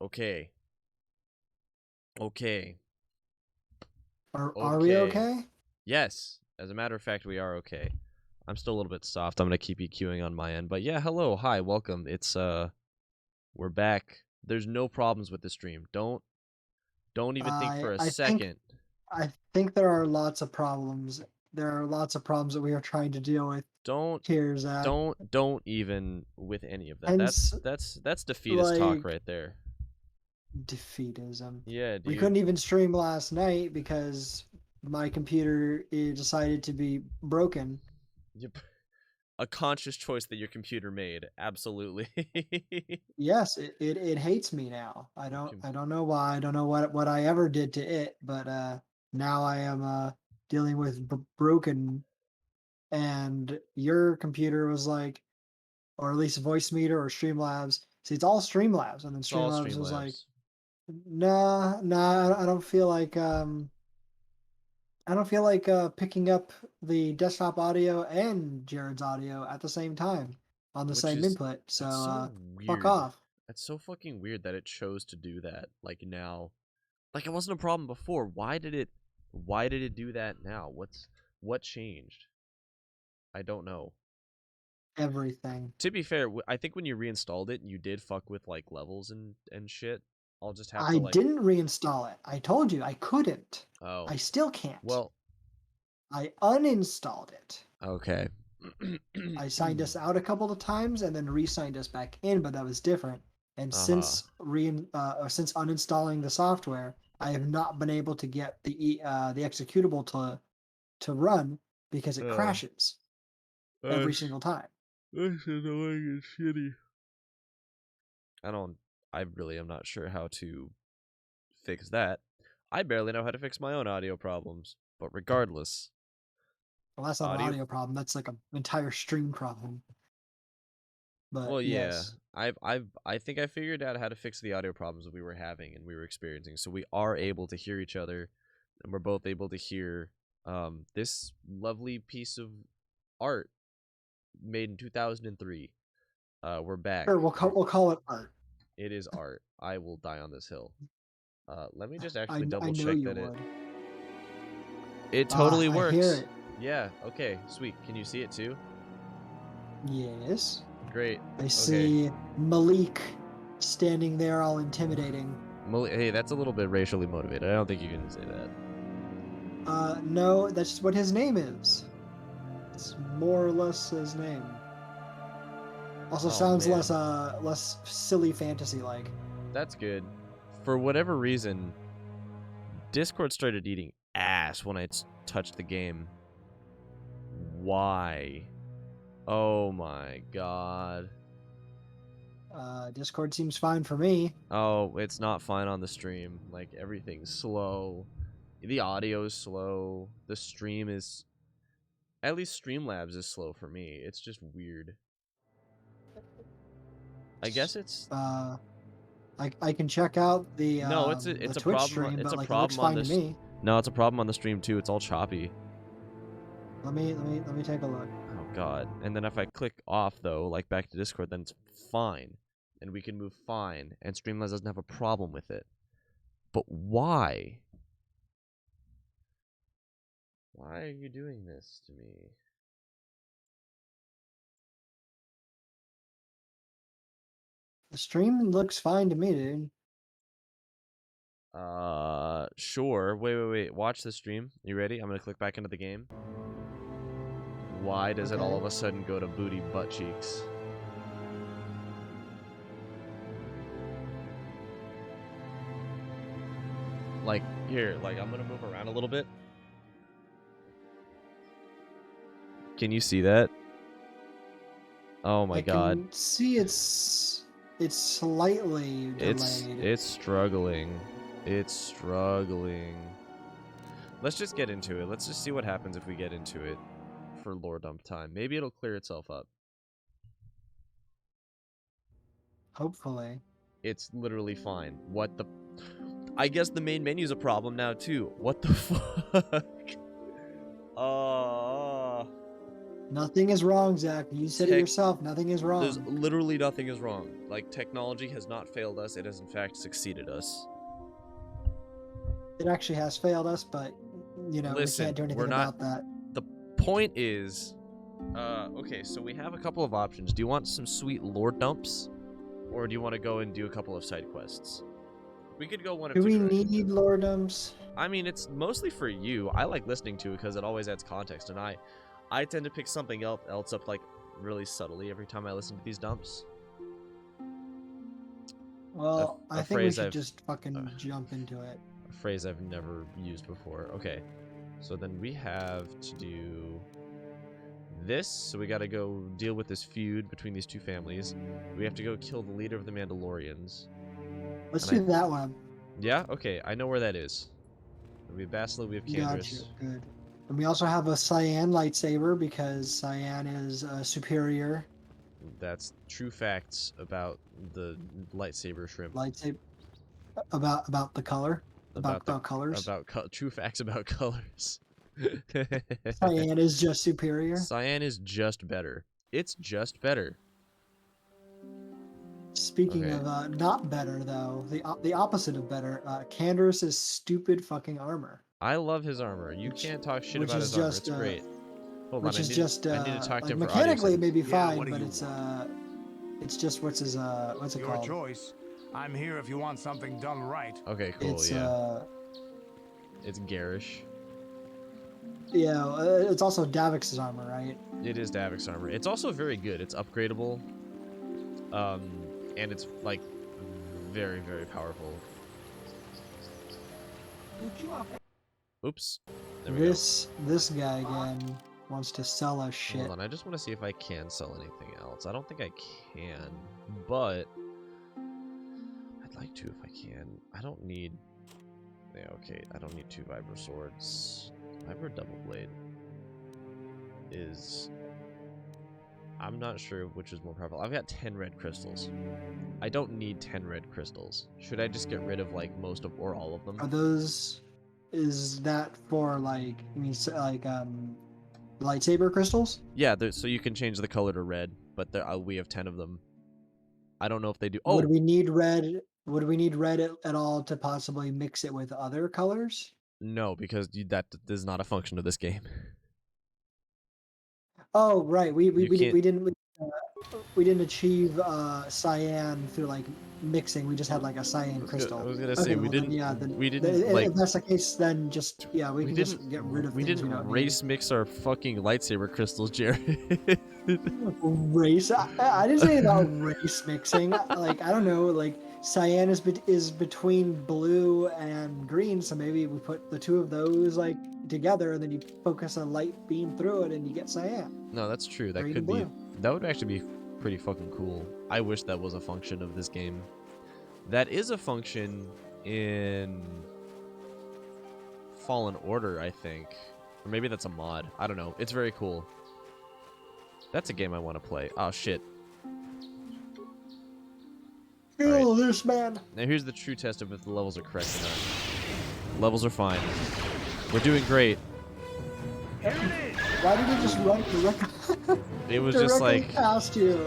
Okay. Okay. Are we Okay. okay? Yes. As a matter of fact, we are okay. I'm still a little bit soft. I'm gonna keep EQing on my end. But yeah, hello, hi, welcome. We're back. There's no problems with the stream. Don't even think I for a I think second. I think there are lots of problems. There are lots of problems that we are trying to deal with Don't here, Zach. don't even with any of that. Hence, That's defeatist talk like right there. defeatism. Yeah, We dude. couldn't even stream last night because my computer decided to be broken. Yep. A conscious choice that your computer made. Absolutely. Yes, it hates me now. I Your don't com- I don't know why. I don't know what I ever did to it, but now I am dealing with broken, and your computer was like, or at least Voice Meter or Streamlabs. See, it's all Streamlabs, and then it's all Streamlabs was like, Streamlabs. nah, I don't feel like picking up the desktop audio and Jared's audio at the same time on the Which same is input. So that's so fuck weird. off. That's so fucking weird that it chose to do that. Like now, like it wasn't a problem before. Why did it do that now? What changed? I don't know. Everything. To be fair, I think when you reinstalled it, you did fuck with like levels and shit. I'll just have I to like, didn't reinstall it. I told you I couldn't. oh, I still can't. well, I uninstalled it. okay. I signed us out a couple of times and then re-signed us back in, but that was different. And Uh-huh. since uninstalling the software, I have not been able to get the executable to run because it Uh, crashes every that's, single time. that's annoying and shitty. I don't, I really am not sure how to fix that. I barely know how to fix my own audio problems. But regardless, Well, that's not an audio. audio problem. That's like an entire stream problem. But Well, yeah, yes, I think I figured out how to fix the audio problems that we were having and we were experiencing. So we are able to hear each other, and we're both able to hear this lovely piece of art made in 2003. We're back. sure. We'll call it art. It is art. I will die on this hill. Let me just actually I double know check you that would. it totally I hear works. it. Yeah. Okay. Sweet. Can you see it too? Yes. Great. I Okay. see Malik standing there all intimidating. Hey, that's a little bit racially motivated. I don't think you can say that. No, that's what his name is. It's more or less his name. Also Oh sounds man, less silly fantasy like. that's good. For whatever reason, Discord started eating ass when I touched the game. Why? Oh my god. Discord seems fine for me. Oh, it's not fine on the stream. Like everything's slow. The audio is slow. The stream is at least Streamlabs is slow for me. It's just weird. I guess it's Uh, I can check out no, the it's a Twitch problem. stream, It's but a like it looks problem on fine to this. me. No, it's a problem on the stream too. It's all choppy. Let me take a look. Oh god. And then if I click off though, like back to Discord, then it's fine. And we can move fine. And Streamlabs doesn't have a problem with it. But why? Why are you doing this to me? The stream looks fine to me, dude. Sure. Wait. Watch the stream. You ready? I'm gonna click back into the game. Why does it all Okay. of a sudden go to booty butt cheeks? Like, here, like, I'm gonna move around a little bit. Can you see that? Oh my I god. can see it's slightly delayed. It's struggling. It's struggling. Let's just get into it. Let's just see what happens if we get into it for lore dump time. Maybe it'll clear itself up. Hopefully. It's literally fine. What the... I guess the main menu's a problem now, too. What the fuck? Oh... Nothing is wrong, Zach. You said it Tech, yourself. Nothing is there's wrong. literally nothing is wrong. Like, technology has not failed us. It has, in fact, succeeded us. It actually has failed us, but you know we Listen, can't do we're anything not. about that. The point is, okay, so we have a couple of options. Do you want some sweet lore dumps? Or do you want to go and do a couple of side quests? We could go one of Do two we directions. need lordoms? I mean, it's mostly for you. I like listening to it because it always adds context, and I tend to pick something else up like really subtly every time I listen to these dumps. Well, A I think we phrase should I've just fucking jump into it. a phrase I've never used before. Okay, so then we have to do this. So we got to go deal with this feud between these two families. We have to go kill the leader of the Mandalorians. Let's And do that one. yeah, okay, I know where that is. We have Basilar, we have Got you. Canderous. Good. And we also have a cyan lightsaber because cyan is superior That's true facts about the lightsaber shrimp. lightsaber about the color about colors. True facts about colors. Cyan is just superior. Cyan is just better. It's just better. Speaking Okay. of not better though, the opposite of better, Canderous is stupid fucking armor, I love his armor. You which can't talk shit which about is his armor. just It's great. Hold on, which is just I need to talk to like him for audio mechanically it may settings. be Yeah, fine, what do but you want? it's just what's it Your called? choice. I'm here if you want something done right. Okay, cool, It's yeah. It's garish. yeah, it's also Davix's armor, right? It is Davik's armor. It's also very good. It's upgradable. And it's like very, very powerful. Oops. There we This guy again wants to sell us go. shit. Hold on, I just want to see if I can sell anything else. I don't think I can, but I'd like to if I can. I don't need... Yeah, okay, I don't need 2 Vibro Swords. Vibro Double Blade is... I'm not sure which is more powerful. I've got 10 red crystals. I don't need 10 red crystals. Should I just get rid of, like, most of or all of them? Are those? Is that for like lightsaber crystals? Yeah, so you can change the color to red, but we have 10 of them. I don't know if they do... Would Oh! we need red? Would we need red at all to possibly mix it with other colors? No, because that is not a function of this game. Oh, right. You can't... We didn't achieve cyan through like mixing. We just had like a cyan I crystal. was gonna say Okay, we well then didn't yeah, then we didn't like if that's the case, then just yeah, we can just get rid of we things we didn't don't race mix our fucking lightsaber crystals, Jared. need. Race? I didn't say anything about race mixing. Like I don't know, like cyan is between blue and green, so maybe we put the two of those like together, and then you focus a light beam through it, and you get cyan. No, that's true. That Green could and be... blue. That would actually be pretty fucking cool. I wish that was a function of this game. That is a function in Fallen Order, I think. Or maybe that's a mod. I don't know. It's very cool. That's a game I want to play. Oh, shit. Kill this man. Now here's the true test of if the levels are correct or not. Levels are fine. We're doing great. Why did he just run directly? It was just like, past you.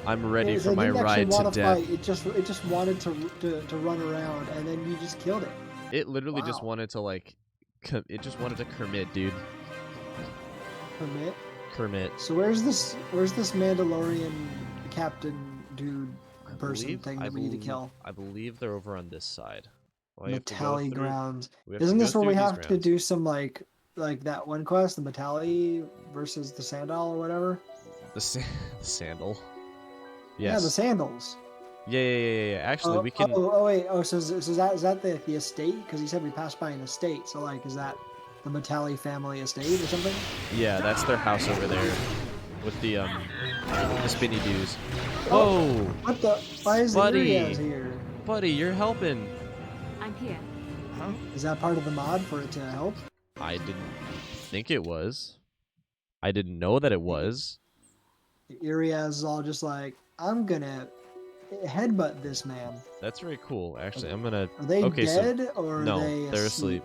I'm ready for It my didn't actually ride to wanna death. fight. It just wanted to run around, and then you just killed it. It literally just Wow. wanted to like, it just wanted to Kermit, dude. Permit. Kermit. So where's this Mandalorian captain dude person thing that we need to kill? I believe they're over on this side. Well, you have to go Metalli through- grounds. we have to Isn't go this where through we these have to grounds. do some like that one quest, the Metalli versus the Sandal or whatever? The sandal. Yeah, the Yes. sandals. Yeah. Actually, we can... Wait. So is that the estate? Because he said we passed by an estate. So like, is that the Metalli family estate or something? Yeah, that's their house over there. With the spinny dudes. Whoa! What the? Why is Buddy. Urias here? Buddy, you're helping. I'm here. Is that part of the mod for it to help? I didn't think it was. I didn't know that it was. Urias is all just like, I'm gonna headbutt this man. That's very cool. Actually, I'm gonna... Are they Okay, so- dead or No, are they they're asleep.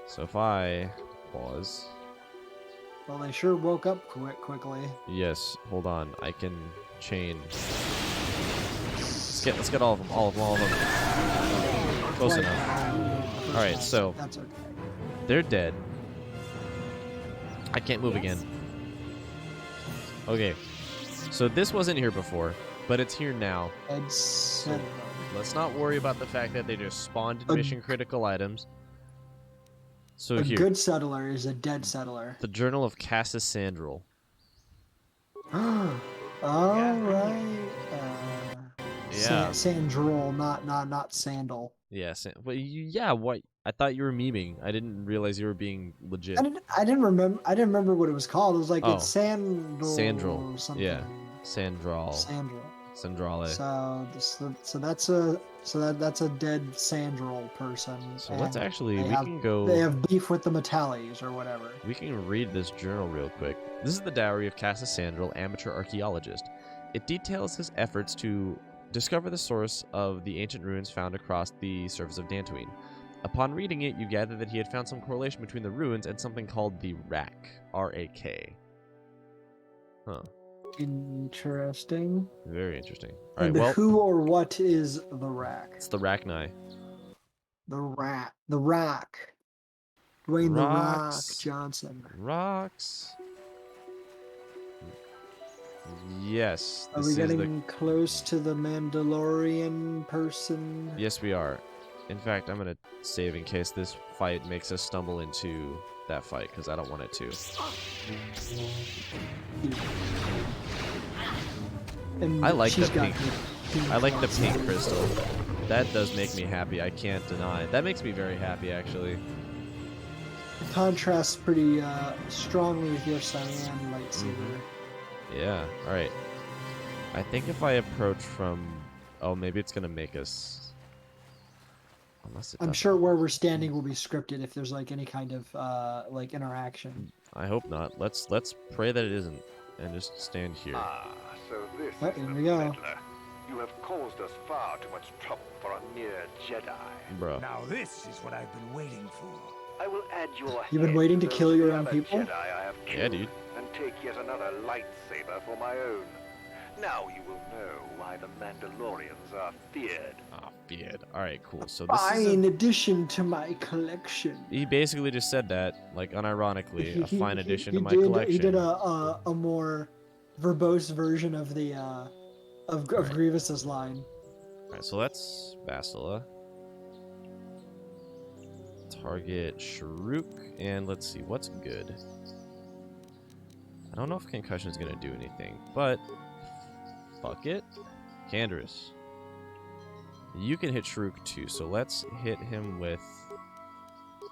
So if I pause... Well, they sure woke up quickly. Yes, hold on. I can chain. Let's get all of them. All of them. Close enough. All right, so that's okay. they're dead. I can't move again. Okay, so this wasn't here before, but it's here now. So let's not worry about the fact that they just spawned mission critical items. So a here, good settler is a dead settler. the Journal of Cassandral. All right. Yeah. Sandrol, not sandal. Yeah. Well, yeah. What? I thought you were memeing. I didn't realize you were being legit. I didn't remember what it was called. It was like it's Sandal. Sandral. Something. Yeah. Sandral. Sandrale. So that's a dead Sandral person. So let's actually can go. They have beef with the Metallies or whatever. We can read this journal real quick. This is the diary of Cassandral, amateur archaeologist. It details his efforts to discover the source of the ancient ruins found across the surface of Dantooine. Upon reading it, you gather that he had found some correlation between the ruins and something called the Rack. R-A-K. Huh. Interesting. Very interesting. All And right, well, who or what is the Rack? It's the Racknai. The Rack. Dwayne the Rock Johnson. Rocks. Yes. Are we getting close to the Mandalorian person? Yes, we are. In fact, I'm going to save in case this fight makes us stumble into that fight, because I don't want it to. And I like the she's got pink. I like the pink crystal. That does make me happy. I can't deny. That makes me very happy, actually. It contrasts pretty strongly with your cyan lightsaber. Yeah, alright. I think if I approach from... Oh, maybe it's going to make us... Unless it I'm doesn't. sure where we're standing will be scripted if there's like any kind of like interaction. I hope not. Let's pray that it isn't. And just stand here. So this Right, is here the we go. meddler. You have caused us far too much trouble for a mere Jedi. Bro. Now this is what I've been waiting for. I will add your You've been head waiting to those kill your own other people? Jedi I have Yeah, killed, dude. And take yet another lightsaber for my own. Now you will know why the Mandalorians are feared. Ah, feared. Alright, cool. So this is Fine addition to my collection. He basically just said that, like, unironically, a fine addition to my He collection. did a more verbose version of the of Grievous's line. Alright, so that's Bastila. Target Sharuk, and let's see, what's good? I don't know if Concussion's gonna do anything, but fuck it. Canderous. You can hit Sharuk too, so let's hit him with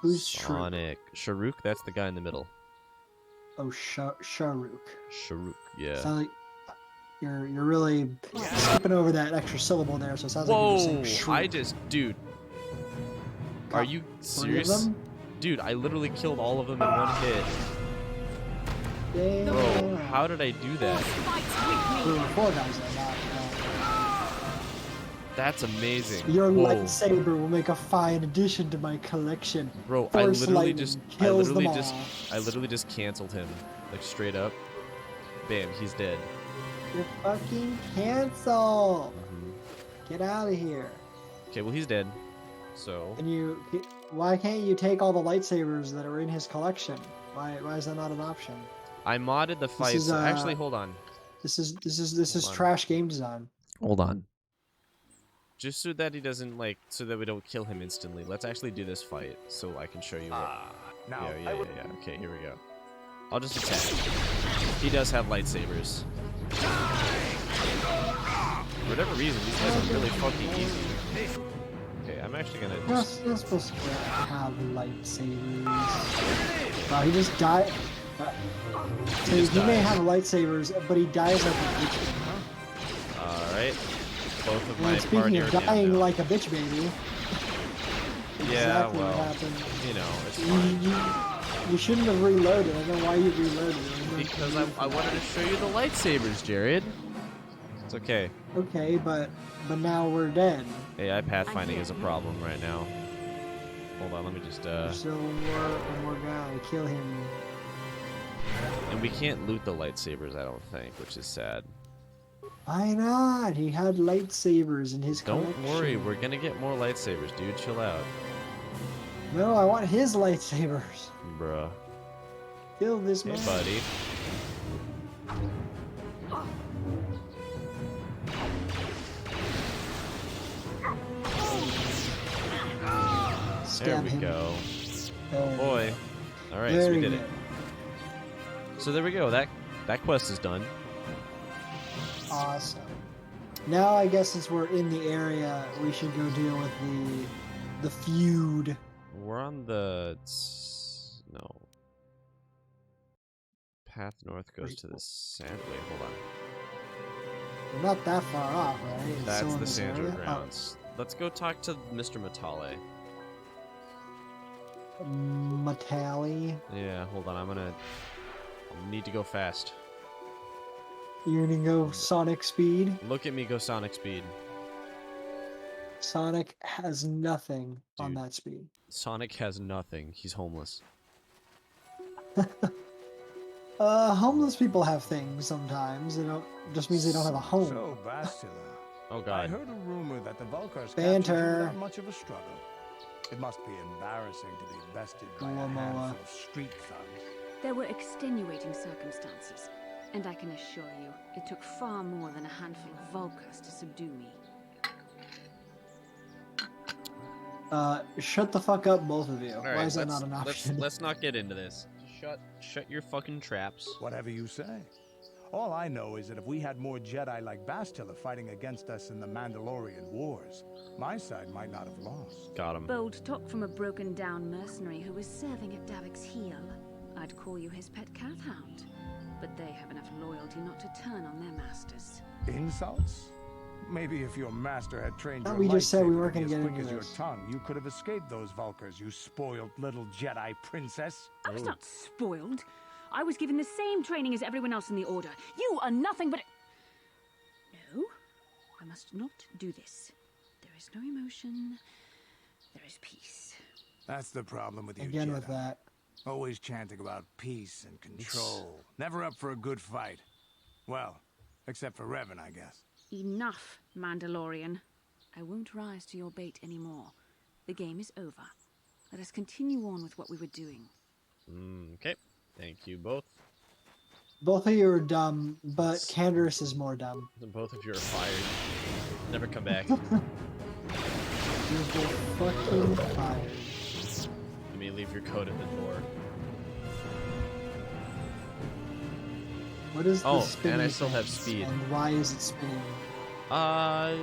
Who's Sonic. Sharuk, that's the guy in the middle. Oh, Sharuk. Sharuk, yeah. Sounds like you're really skipping over that extra syllable there, so it sounds like you're Whoa! just saying Dude. Are you serious? them? Dude, I literally killed all of them in one hit. Damn. Bro, how did I do that? There were 4 guys there, not, That's amazing. Your Whoa. lightsaber will make a fine addition to my collection. Bro, Force I lightning kills them I literally just canceled him. Like straight up. Bam, he's dead. You're fucking canceled. Get out of here. Okay, well he's dead. So And why can't you take all the lightsabers that are in his collection? Why is that not an option? I modded the fight. is, Actually, hold on. This is on. trash game design. Hold on. Just so that he doesn't so that we don't kill him instantly. Let's actually do this fight so I can show you what. Now, Yeah. Okay, here we go. I'll just attack. He does have lightsabers. For whatever reason, these guys are really fucking easy. Okay, I'm actually gonna just... You're supposed to have lightsabers. Wow, he just died. So he may have lightsabers, but he dies like a bitch baby. Alright. Both of my And speaking party of are dying dead now. like a bitch baby. Yeah, exactly well, what happened. you know, it's fine. You shouldn't have reloaded. I don't know why you reloaded. Because I wanted to show you the lightsabers, Jared. It's okay. Okay, but now we're dead. AI pathfinding is a problem right now. Hold on, let me just So one more guy. Kill him. And we can't loot the lightsabers, I don't think, which is sad. Why not? He had lightsabers in his Don't collection. worry, we're gonna get more lightsabers, dude. Chill out. No, I want his lightsabers. Bruh. Kill this Hey, man. buddy. Stab There we him. go. There. Boy. Alright, so Very we did good. it. So there we go. That quest is done. Awesome. Now I guess since we're in the area, we should go deal with the feud. We're on the no. Path north goes to the sand. Wait, hold on. We're not that far off, right? It's That's still in the this Sandra area? grounds. Let's go talk to Mr. Matale. Oh, Matali. Yeah, hold on. I need to go fast. You're gonna go Sonic speed? Look at me go Sonic speed. Sonic has nothing on Dude. that speed. Sonic has nothing. He's homeless. Homeless people have things sometimes. They don't just means they don't have a home. So, Bastila, Oh I god. heard a rumor that the Vulcars Banter. captured you without much of a struggle. It must be embarrassing to be bested by a Moa Moa. handful of street thugs. There were extenuating circumstances, and I can assure you, it took far more than a handful of Vulcars to subdue me. Shut the fuck up, both of you. All Why right, is that not an option? let's not get into this. Shut your fucking traps. Whatever you say. All I know is that if we had more Jedi like Bastila fighting against us in the Mandalorian Wars, my side might not have lost. Got him. Bold talk from a broken-down mercenary who was serving at Davik's heel. I'd call you his pet cat hound, but they have enough loyalty not to turn on their masters. Insults? Maybe if your master had trained Thought your we just said we lightsaber weren't to be gonna as get quick into as your this. tongue, you could have escaped those Vulcars, you spoiled little Jedi princess. I was not spoiled. I was given the same training as everyone else in the Order. You are nothing but... No, I must not do this. There is no emotion. There is peace. That's the problem with you Again Jedi. with that. Always chanting about peace and control. Never up for a good fight. Well, except for Revan, I guess. Enough, Mandalorian. I won't rise to your bait anymore. The game is over. Let us continue on with what we were doing. Okay. Thank you both. Both of you are dumb, but Candace is more dumb. Both of you are fired. Never come back. You're both fucking fired. Let me leave your coat at the door. What is Oh, the spinning and I still have thing, speed. And why is it spinning? Uh,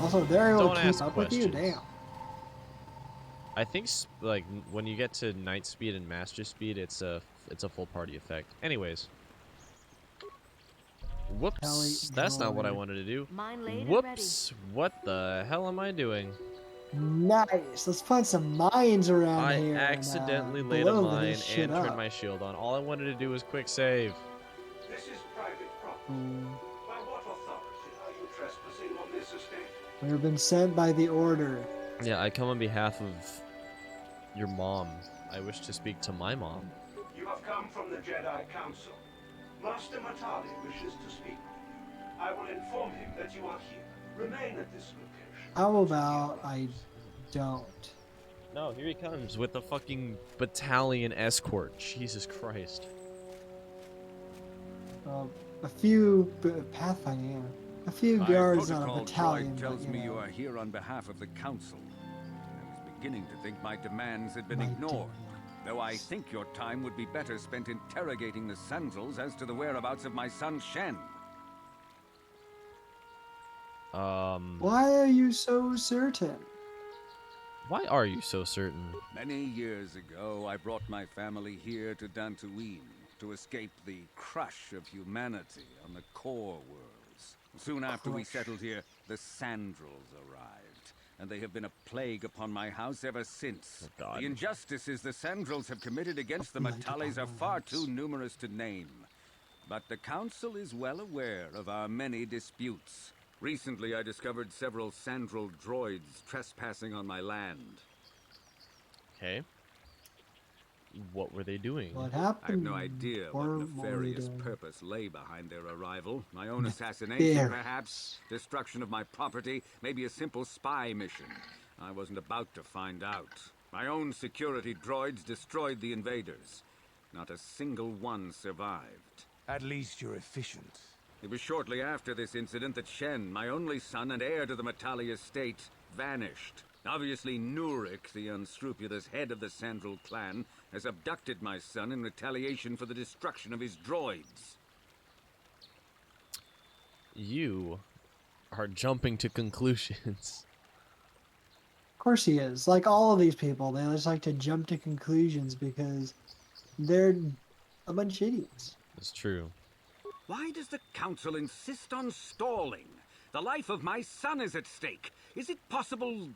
Also, they're able Don't to keep ask up with you? questions. Damn. I think like when you get to night speed and master speed, it's a full party effect. Anyways. Whoops. Kelly That's not what I Joy. wanted to do. Mine laid and Whoops. What the hell am I doing? Nice. Let's plant some mines around I here. accidentally and, laid a blow mine this shit and up. turned my shield on. All I wanted to do was quick save. This is private property. By what authority are you trespassing on this estate? We've been sent by the Order. Yeah, I come on behalf of your mom. I wish to speak to my mom. You have come from the Jedi Council. Master Matali wishes to speak with you. I will inform him that you are here. Remain at this location. How about I don't? No, here he comes with the fucking battalion escort. Jesus Christ. A few Pathfinder, yeah. A few My guards on a protocol battalion, droid tells but, me you you know. are here on behalf of the Council. I was beginning to think my demands had been My ignored. Though I think your time would be better spent interrogating the Sandals as to the whereabouts of my son Shen. Why are you so certain? Why are you so certain? Many years ago, I brought my family here to Dantooine to escape the crush of humanity on the core worlds. Soon after we settled here, the Sandals arrived, and they have been a plague upon my house ever since. Oh, God. The injustices the Sandals have committed against the Matales are far too numerous to name. But the Council is well aware of our many disputes. Recently, I discovered several Sandral droids trespassing on my land. Okay. What were they doing? What I happened? have no idea what Or were we nefarious doing? purpose lay behind their arrival. My own assassination, perhaps? Destruction of my property? Maybe a simple spy mission? I wasn't about to find out. My own security droids destroyed the invaders. Not a single one survived. At least you're efficient. It was shortly after this incident that Shen, my only son and heir to the Matali estate, vanished. Obviously, Nurik, the unscrupulous head of the Sandral clan, has abducted my son in retaliation for the destruction of his droids. You are jumping to conclusions. Of course he is. Like all of these people, they just like to jump to conclusions because they're a bunch of idiots. It's true. Why does the Council insist on stalling? The life of my son is at stake. Is it possible?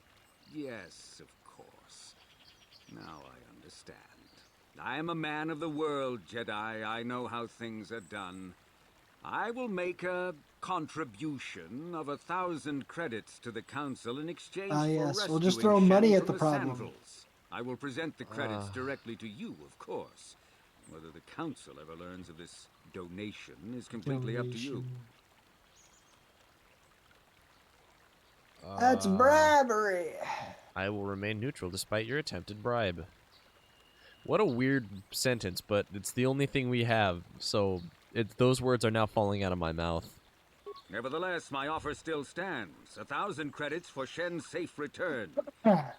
Yes, of course. Now I understand. I am a man of the world, Jedi. I know how things are done. I will make a contribution of 1,000 credits to the Council in exchange for Yes, rescuing we'll just throw Shen money at from the problem. Sandals. I will present the credits directly to you, of course. Whether the Council ever learns of this donation is completely up to you. That's bribery. I will remain neutral despite your attempted bribe. What a weird sentence, but it's the only thing we have, so those words are now falling out of my mouth. Nevertheless, my offer still stands. 1,000 credits for Shen's safe return.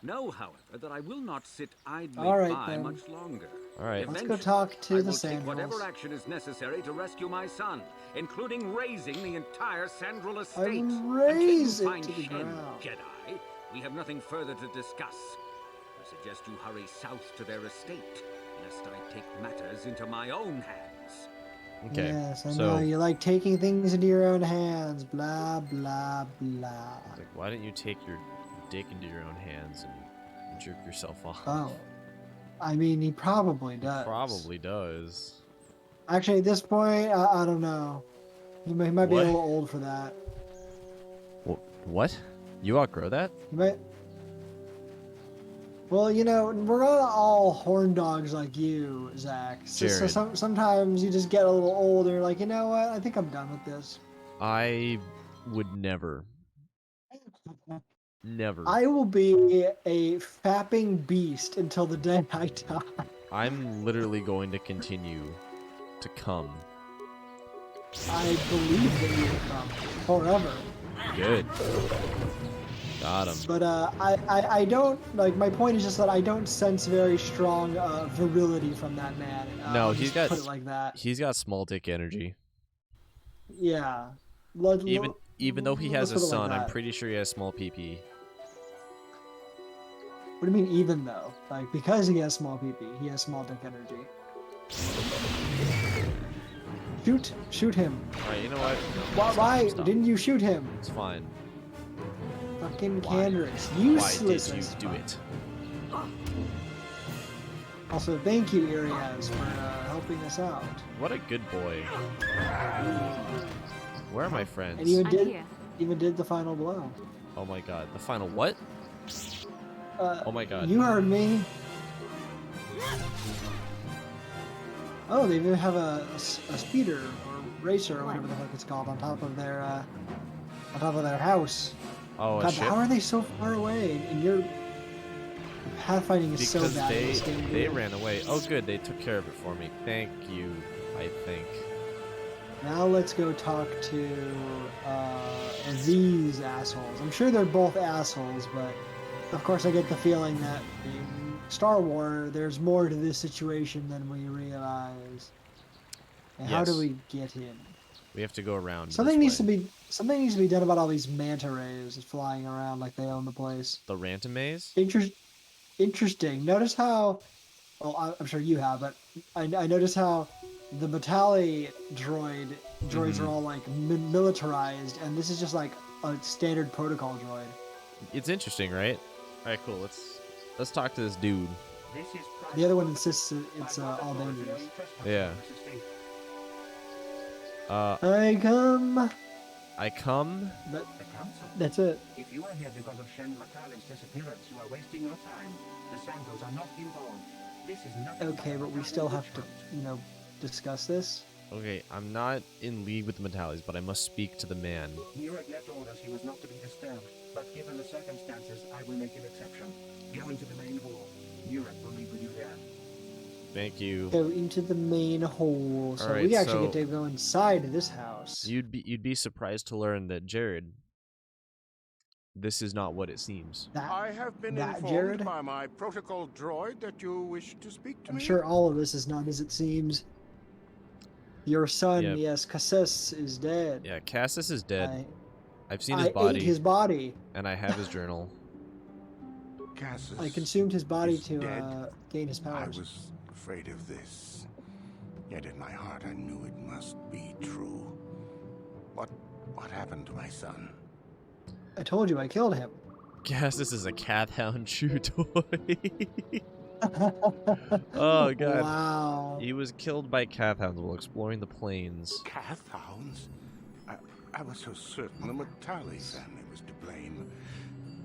Know, however, that I will not sit idly All right, by then. much longer. All right. Let's go Eventually, talk to I the will take whatever Sandrals. action is necessary to rescue my son, including razing the entire Sandral estate. I Until you raze it find to the Shen, ground. Jedi, we have nothing further to discuss. I suggest you hurry south to their estate, lest I take matters into my own hands. Okay. Yes, I so, know you like taking things into your own hands. Blah blah blah. like, why don't you take your dick into your own hands and jerk yourself off? Oh, I mean, he probably does. Probably does. Actually, at this point, I don't know. He might be a What? little old for that. What? You outgrow that? He might. Well, you know, we're not all horn dogs like you, Zach. So Jared. sometimes you just get a little old and you're like, you know what? I think I'm done with this. I would never. Never. I will be a fapping beast until the day I die. I'm literally going to continue to come. I believe that you will come forever. Good. Got him. But I don't like. My point is just that I don't sense very strong virility from that man. No, I'll he's just got put it like that. He's got small dick energy. Yeah. Even though he has a let's put it like son, I'm that. pretty sure he has small PP. What do you mean even though? Like because he has small PP, he has small dick energy. Shoot him. Alright, you know what? Why Stop. didn't you shoot him? It's fine. Fucking Why? Canderous. Why Useless. did you as do fuck. it? Also, thank you, Iriaz, for helping us out. What a good boy. Where are my friends? And even I'm here. did the final blow. Oh my god. The final what? Oh my god. You heard me. Oh, they even have a speeder or racer or whatever the fuck it's called on top of their house. Oh, a God, ship? how are they so far away? And your pathfinding is so Because bad. in this game, they dude. ran away. Oh good, they took care of it for me. Thank you, I think. Now let's go talk to these assholes. I'm sure they're both assholes, but of course I get the feeling that in Star Wars there's more to this situation than we realize. And how do Yes. we get him? We have to go around. Something this needs way. to be done about all these manta rays flying around like they own the place. The Ranta Maze? Interesting. Notice how, well, I'm sure you have, but I noticed how the Batali droids Mm-hmm. are all like militarized, and this is just like a standard protocol droid. It's interesting, right? Alright, cool. Let's talk to this dude. The other one insists it's all dangerous. Yeah. I come I come. But The council. that's it. If you are here because of Shen Matale's disappearance, you are wasting your time. The Santos are not involved. This is nothing Okay, but we still have to, discuss this. Okay, I'm not in league with the Metalis, but I must speak to the man. Nurek left orders he was not to be disturbed, but given the circumstances, I will make an exception. Go into the main hall. Nurek will meet with you there. Thank you. Go into the main hole. So Alright, we actually so get to go inside of this house. You'd be surprised to learn that Jared, this is not what it seems. I have been that informed Jared? by my protocol droid that you wish to speak to I'm me. sure all of this is not as it seems. Your son, Yep. yes, Cassis, is dead. Yeah, Cassis is dead. I've seen I his body, ate his body. and I have his journal. Cassis I consumed his body is to dead. gain his I powers. was afraid of this. Yet in my heart I knew it must be true. What happened to my son? I told you I killed him. Cassis is a cat hound chew toy. Oh god. Wow. He was killed by cat hounds while exploring the plains. Cath hounds? I was so certain the Matali family was to blame.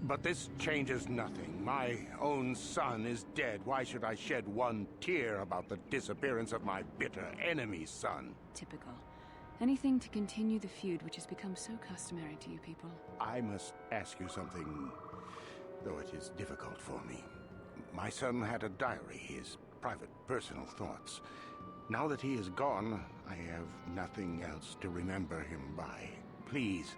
But this changes nothing. My own son is dead. Why should I shed one tear about the disappearance of my bitter enemy's son? Typical. Anything to continue the feud which has become so customary to you people. I must ask you something, though it is difficult for me. My son had a diary, his private, personal thoughts. Now that he is gone, I have nothing else to remember him by. Please,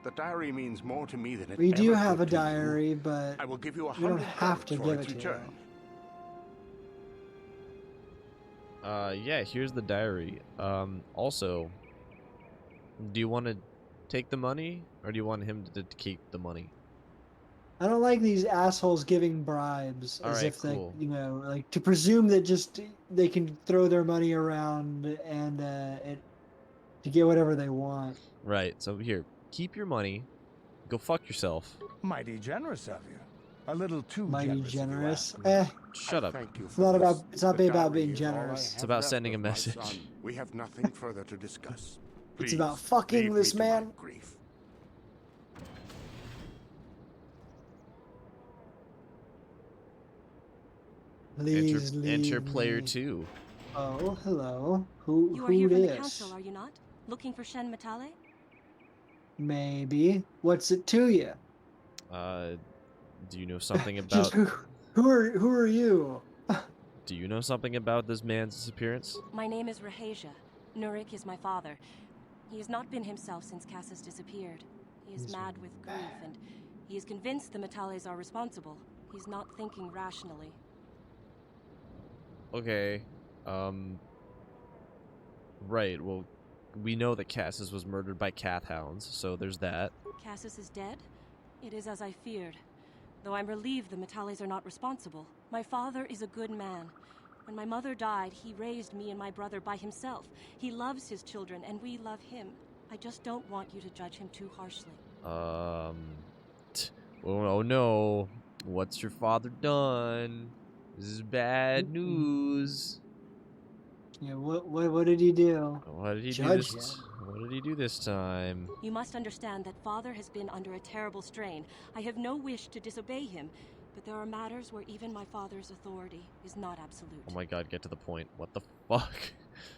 the diary means more to me than it We do ever have a could to you. diary, but I will give you we don't 100 have to credits for give its it to you. return. Yeah, here's the diary. Also, do you want to take the money, or do you want him to keep the money? I don't like these assholes giving bribes as Alright, if they, cool. like to presume that just they can throw their money around and to get whatever they want. Right, so here, keep your money, go fuck yourself. Mighty generous of you. A little too Mighty generous. if you generous. ask me. Shut I up. thank you It's for not this. about. It's not The about diary being is all I generous. It's have about left sending of a my message. son. We have nothing further to discuss. It's Please, about fucking leave this me to my man. grief. Please Enter leave player me. 2. Oh, hello. Who? You who are here from the dis? council, are you not? Looking for Shen Matale? Maybe. What's it to you? Do you know something Just about... who are you? Do you know something about this man's disappearance? My name is Rahasia. Nurik is my father. He has not been himself since Cassis disappeared. He is mad with grief, and he is convinced the Matales are responsible. He's not thinking rationally. Okay, right, well, we know that Cassis was murdered by cat hounds, so there's that. Cassis is dead? It is as I feared. Though I'm relieved the Matales are not responsible. My father is a good man. When my mother died, he raised me and my brother by himself. He loves his children, and we love him. I just don't want you to judge him too harshly. Oh no, what's your father done? This is bad news. Yeah. What did he do? What did he do Judge this? him. What did he do this time? You must understand that father has been under a terrible strain. I have no wish to disobey him, but there are matters where even my father's authority is not absolute. Oh my god, get to the point. What the fuck?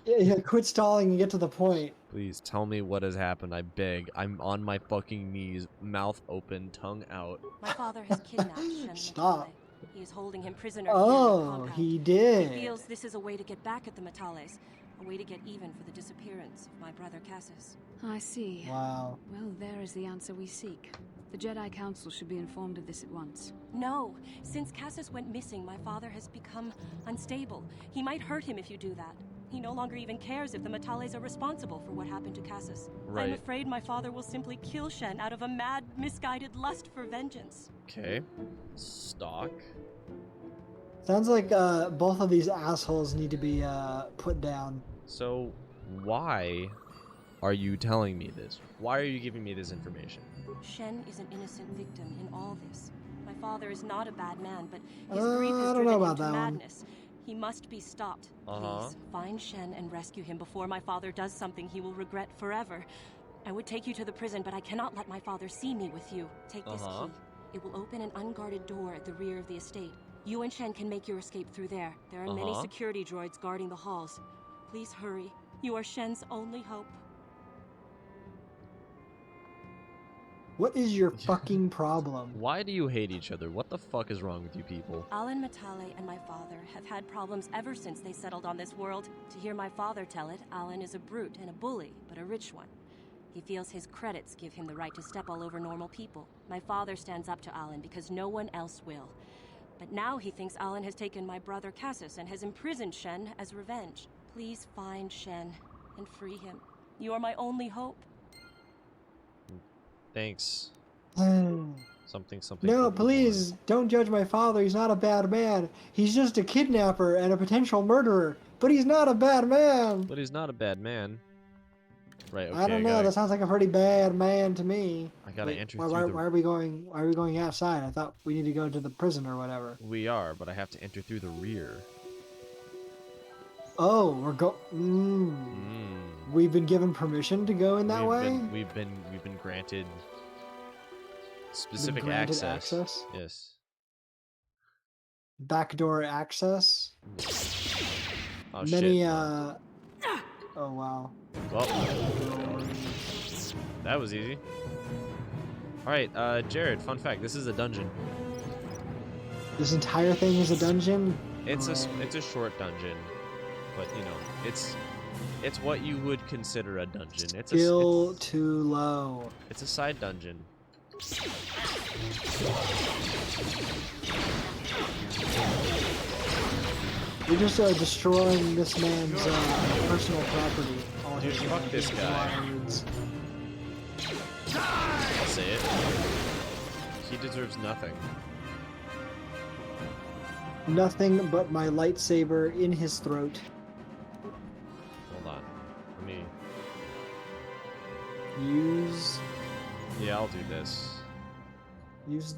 Yeah, quit stalling and get to the point. Please tell me what has happened, I beg. I'm on my fucking knees, mouth open, tongue out. My father has kidnapped Shen Stop. Matale. He is holding him prisoner here in Oh, the compound. he did. He feels this is a way to get back at the Matales, a way to get even for the disappearance of my brother Cassis. I see. Wow. Well, there is the answer we seek. The Jedi Council should be informed of this at once. No, since Cassis went missing, my father has become unstable. He might hurt him if you do that. He no longer even cares if the Matales are responsible for what happened to Cassis. Right. I'm afraid my father will simply kill Shen out of a mad, misguided lust for vengeance. Okay. Stock. Sounds like both of these assholes need to be put down. So, why are you telling me this? Why are you giving me this information? Shen is an innocent victim in all this. My father is not a bad man, but his grief I has don't driven know him about to that one. madness. He must be stopped. Uh-huh. Please, find Shen and rescue him before my father does something he will regret forever. I would take you to the prison, but I cannot let my father see me with you. Take this key. It will open an unguarded door at the rear of the estate. You and Shen can make your escape through there. There are many security droids guarding the halls. Please hurry. You are Shen's only hope. What is your fucking problem? Why do you hate each other? What the fuck is wrong with you people? Alan Matale and my father have had problems ever since they settled on this world. To hear my father tell it, Alan is a brute and a bully, but a rich one. He feels his credits give him the right to step all over normal people. My father stands up to Alan because no one else will. But now he thinks Alan has taken my brother Cassius and has imprisoned Shen as revenge. Please find Shen and free him. You are my only hope. Thanks. No, Something. for please, don't judge my father. He's not a bad man. He's just a kidnapper and a potential murderer. But he's not a bad man. But he's not a bad man. Right, okay. I don't know. That sounds like a pretty bad man to me. I gotta enter why, through why, the... why are we going? Why are we going outside? I thought we need to go to the prison or whatever. We are, but I have to enter through the rear. Oh, we've been given permission to go in that way. We've been granted specific access. Yes. Backdoor access. Oh Many shit. Oh wow. Well, that was easy. All right, Jared. Fun fact: this is a dungeon. This entire thing is a dungeon. It's a short dungeon, but you know, it's what you would consider a dungeon. It's Skill too low. It's a side dungeon. You're just destroying this man's personal property. All Dude, his fuck this guy. words. I'll say it. He deserves nothing. Nothing but my lightsaber in his throat. Hold on. Let me... Use Yeah, I'll do this.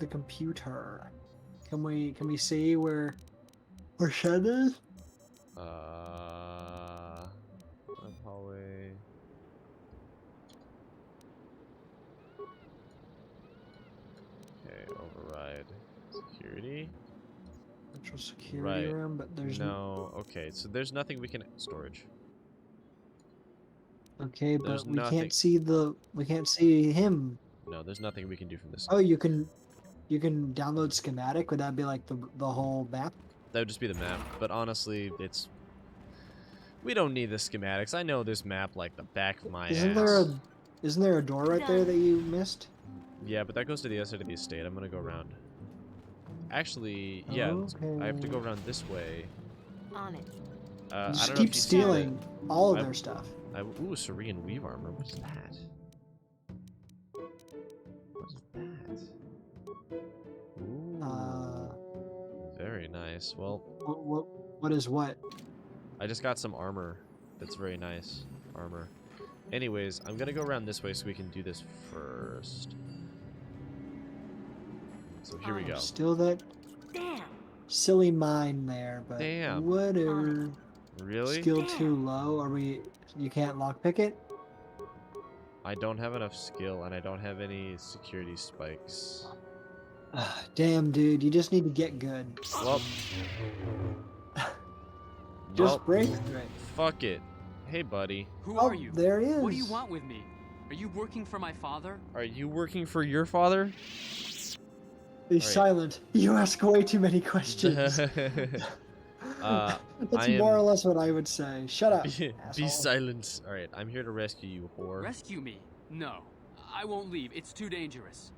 the computer. Can we see where Shen is? Hallway. Okay, override security. Central security Right. room, but there's No. Okay, so there's nothing we can storage. Okay, There's but we nothing. can't see him. No, there's nothing we can do from this. Oh, you can download schematic. Would that be like the whole map? That would just be the map. But honestly, we don't need the schematics. I know this map like the back of my ass. Isn't there a door right there that you missed? Yeah, but that goes to the other side of the estate. I'm gonna go around. Actually, yeah, I have to go around this way. On it. I Just don't know keep if you see stealing all of I- their stuff. Ooh, Saurian weave armor. What is that? What is that? Ooh, very nice. Well, What is what? I just got some armor. That's very nice armor. Anyways, I'm gonna go around this way so we can do this first. So here we go. Still that Damn. silly mine there, but Damn. whatever. Really? Skill too low? You can't lockpick it? I don't have enough skill, and I don't have any security spikes. Damn, dude, you just need to get good. Well, Just break through it. fuck it. Hey, buddy. Who Oh, are you? there he is. What do you want with me? Are you working for my father? Are you working for your father? He's Alright. silent. You ask way too many questions. That's more or less what I would say. Shut up. Be asshole. silent. All right, I'm here to rescue you, whore. Rescue me? No. I won't leave. It's too dangerous.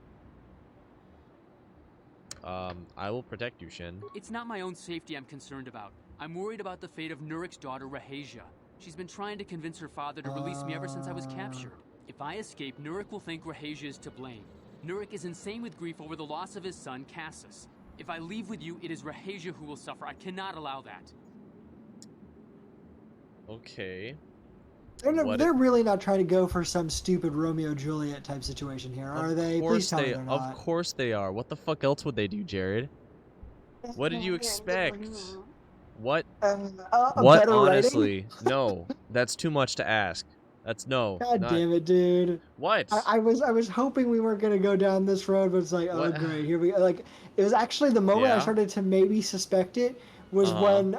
I will protect you, Shen. It's not my own safety I'm concerned about. I'm worried about the fate of Nurik's daughter, Rahasia. She's been trying to convince her father to release me ever since I was captured. If I escape, Nurik will think Rahasia is to blame. Nurik is insane with grief over the loss of his son, Cassius. If I leave with you, it is Rahasia who will suffer. I cannot allow that. Okay. They're really not trying to go for some stupid Romeo Juliet type situation here, are they? Please tell me they're not. Of course they are. What the fuck else would they do, Jared? What did you expect? What? What? Better Honestly, no. That's too much to ask. That's no. God not, damn it, dude. What? I was hoping we weren't gonna go down this road, but it's like, oh What? great, here we go. Like, it was actually the moment I Yeah? started to maybe suspect it was Uh-huh. when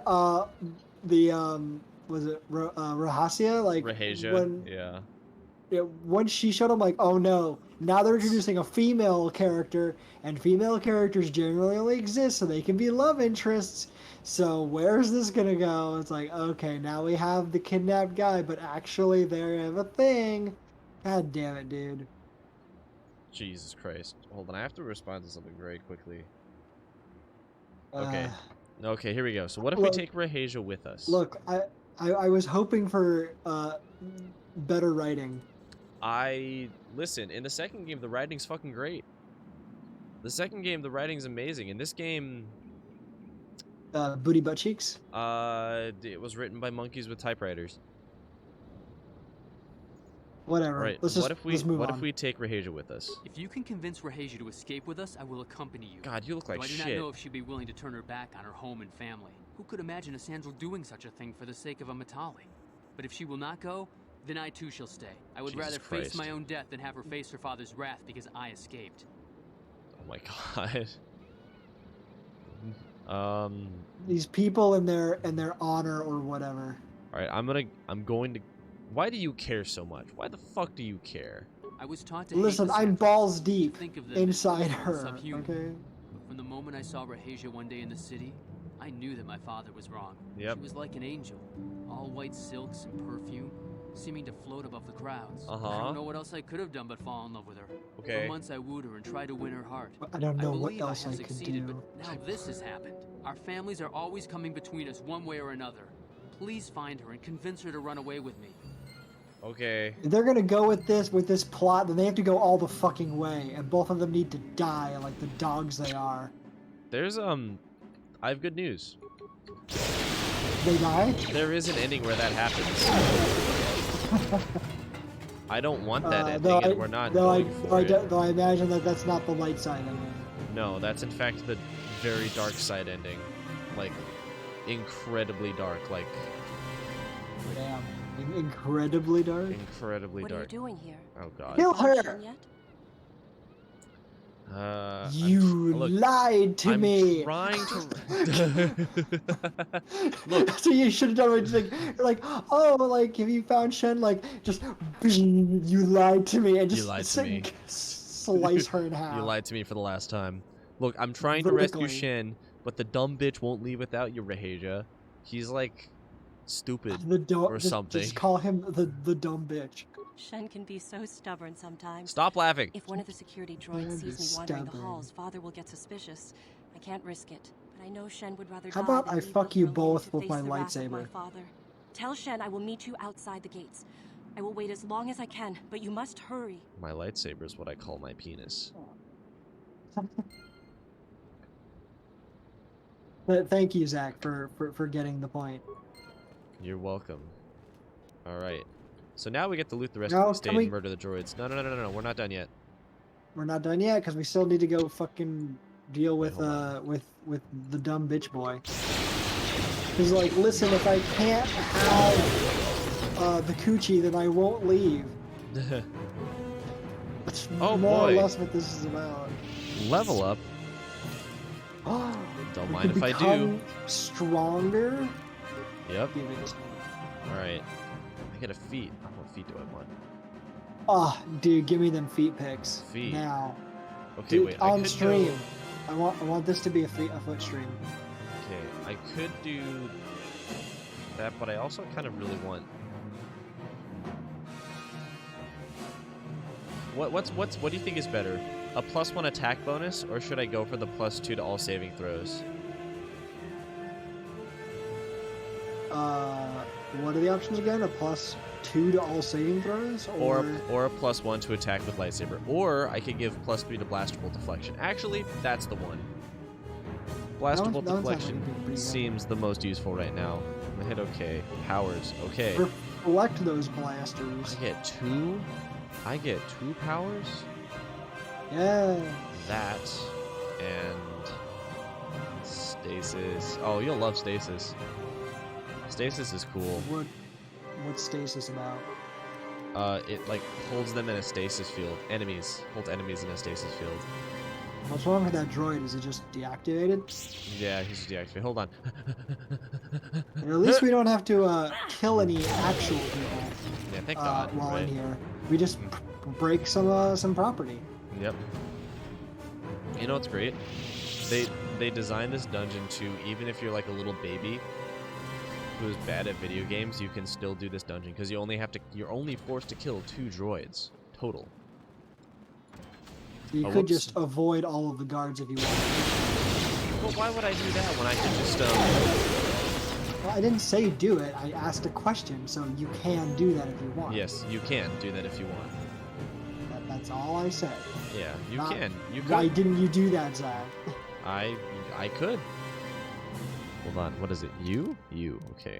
the was it Rahasia, like Rahasia? when Yeah. once she showed him, like, oh no, now they're introducing a female character, and female characters generally only exist so they can be love interests. So where's this gonna go? It's like, okay, now we have the kidnapped guy, but actually they have a thing. God damn it, dude. Jesus Christ. Hold on, I have to respond to something very quickly. Uh, Okay. Okay, here we go. So what if we look, take Rahasia with us? look, I was hoping for better writing. Listen, in the second game the writing's fucking great. The second game the writing's amazing. In this game, Booty butt cheeks. it was written by monkeys with typewriters. Whatever. All right. Let's move what on. if we take Rahasia with us? If you can convince Rahasia to escape with us, I will accompany you. God, you look like Though I do shit. not know if she'd be willing to turn her back on her home and family. Who could imagine a Sandral doing such a thing for the sake of a Matali? But if she will not go, then I too shall stay. I would Jesus rather Christ. face my own death than have her face her father's wrath because I escaped. Oh my god. These people and their honor or whatever. All right, I'm going to. Why do you care so much? Why the fuck do you care? I was taught to Listen, hate the I'm Sandrals, balls to deep think of them inside as her. subhuman. Okay. But from the moment I saw Rahasia one day in the city, I knew that my father was wrong. Yep. She was like an angel, all white silks and perfume, seeming to float above the crowds. I Uh-huh. don't know what else I could have done but fall in love with her. Okay. For months I wooed her and tried to win her heart. I don't know what believe else I have I could succeeded, do. but now this has happened. Our families are always coming between us one way or another. Please find her and convince her to run away with me. Okay. If they're gonna go with this plot, then they have to go all the fucking way, and both of them need to die like the dogs they are. There's I have good news. They die? There is an ending where that happens. I don't want that ending, and we're not going for it. Though I imagine that that's not the light side ending. No, that's in fact the very dark side ending. Like, incredibly dark. Like, Damn. Incredibly dark? incredibly What are you dark. doing here? Oh god. Kill her! Shen yet? You look, lied to I'm me! trying to... Look. That's what you should have done. When you're like, oh, like, have you found Shen? Like, just, you lied to me, and just You lied to me. slice her in half. You lied to me for the last time. Look, I'm trying to rescue Vertically. Shen, but the dumb bitch won't leave without you, Rahasia. He's like stupid or something. Just call him the dumb bitch. Shen can be so stubborn sometimes. Stop laughing. If one of the security droids sees me wandering the halls, Father will get suspicious. I can't risk it, but I know Shen would rather How die about than I leave fuck me you alone both to with face my the wrath of my lightsaber? father. Tell Shen I will meet you outside the gates. I will wait as long as I can, but you must hurry. My lightsaber is what I call my penis. But thank you, Zach, for getting the point. You're welcome. Alright. So now we get to loot the rest No, of the can estate we- and murder the droids. No, we're not done yet. We're not done yet because we still need to go fucking deal with hold with the dumb bitch boy. He's like, listen, if I can't have the coochie, then I won't leave. That's Oh, more boy. or less what this is about. Level up. Oh, Don't we mind could if I do. become stronger. Yep. Give it. Alright. I get a feat. What feat do I want? Oh, dude, give me them feet pics Feet. now. Okay, Dude, wait. I on could stream. Go... I want this to be a foot stream. Okay, I could do that, but I also kind of really want. What do you think is better? A +1 attack bonus, or should I go for the +2 to all saving throws? What are the options again? A +2 to all saving throws, Or a +1 to attack with lightsaber. Or I could give +3 to blaster bolt deflection. Actually, that's the one. Blaster bolt that one sounds deflection pretty good. seems the most useful right now. I'm gonna hit OK. Powers. Okay. Reflect those blasters. I get two powers? Yeah. That and stasis. Oh, you'll love stasis. Stasis is cool. What's stasis about? it like holds them in a stasis field. Holds enemies in a stasis field. What's wrong with that droid? Is it just deactivated? Yeah, he's deactivated. Hold on. At least we don't have to kill any actual people Yeah, thank God. while Right? in here. We just break some property. Yep. You know what's great? They designed this dungeon to, even if you're like a little baby who is bad at video games, you can still do this dungeon because you're only forced to kill 2 droids total. You could just avoid all of the guards if you want. Well, why would I do that when I can just Well, I didn't say do it. I asked a question, so you can do that if you want. Yes, you can do that if you want. That's all I said. Yeah, you Not, can. You could. Why didn't you do that, Zach? I could. Hold on. What is it? You? Okay.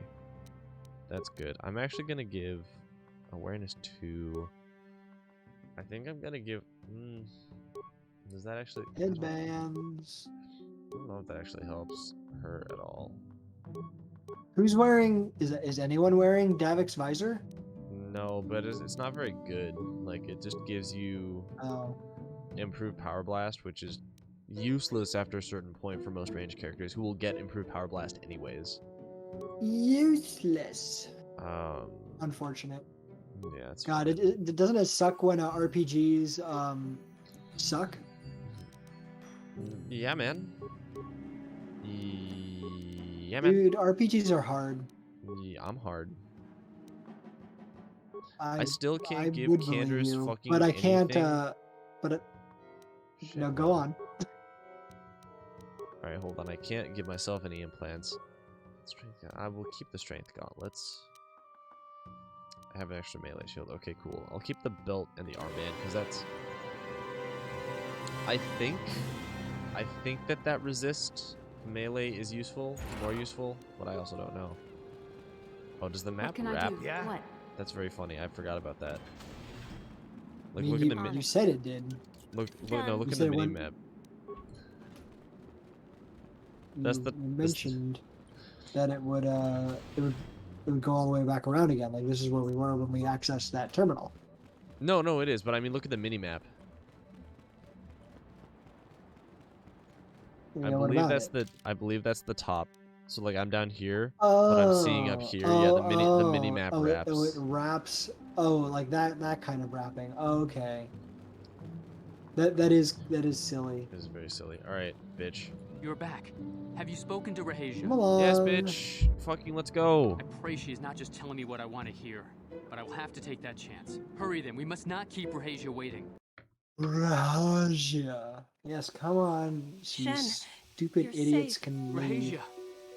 That's good. I'm actually gonna give awareness 2. I think I'm gonna give. Does that actually? Headbands. I don't know if that actually helps her at all. Who's wearing? Is anyone wearing Davik's visor? No, but it's not very good. Like, it just gives you improved power blast, which is useless after a certain point for most ranged characters who will get improved power blast anyways. Useless. Unfortunate. Yeah, it's God, it doesn't it suck when RPGs suck? Yeah, man. Yeah, man. Dude, RPGs are hard. Yeah, I'm hard. I still can't give would Candra's believe you, fucking but I can't. anything. Shit. No, go on. All right, hold on. I can't give myself any implants. Strength. I will keep the strength gauntlets. I have an extra melee shield. Okay, cool. I'll keep the belt and the armband because that's. I think that resist melee is useful, more useful, but I also don't know. Oh, does the map wrap? Yeah. What? That's very funny. I forgot about that. Like, I mean, look at the you said it did. look You at the said mini when- map. That's You the mentioned that it would go all the way back around again. Like this is where we were when we accessed that terminal. No, it is. But I mean, look at the mini map. Yeah, I believe that's the top. So like I'm down here, but I'm seeing up here. Yeah, the mini map wraps. It wraps. Oh, like that kind of wrapping. Okay. That is silly. It is very silly. All right, bitch. You're back. Have you spoken to Rahasia? Come on. Yes, bitch. Fucking let's go. I pray she is not just telling me what I want to hear, but I will have to take that chance. Hurry then. We must not keep Rahasia waiting. Rahasia. Yes, come on. Shen, Stupid you're idiots safe. can leave. Rahasia.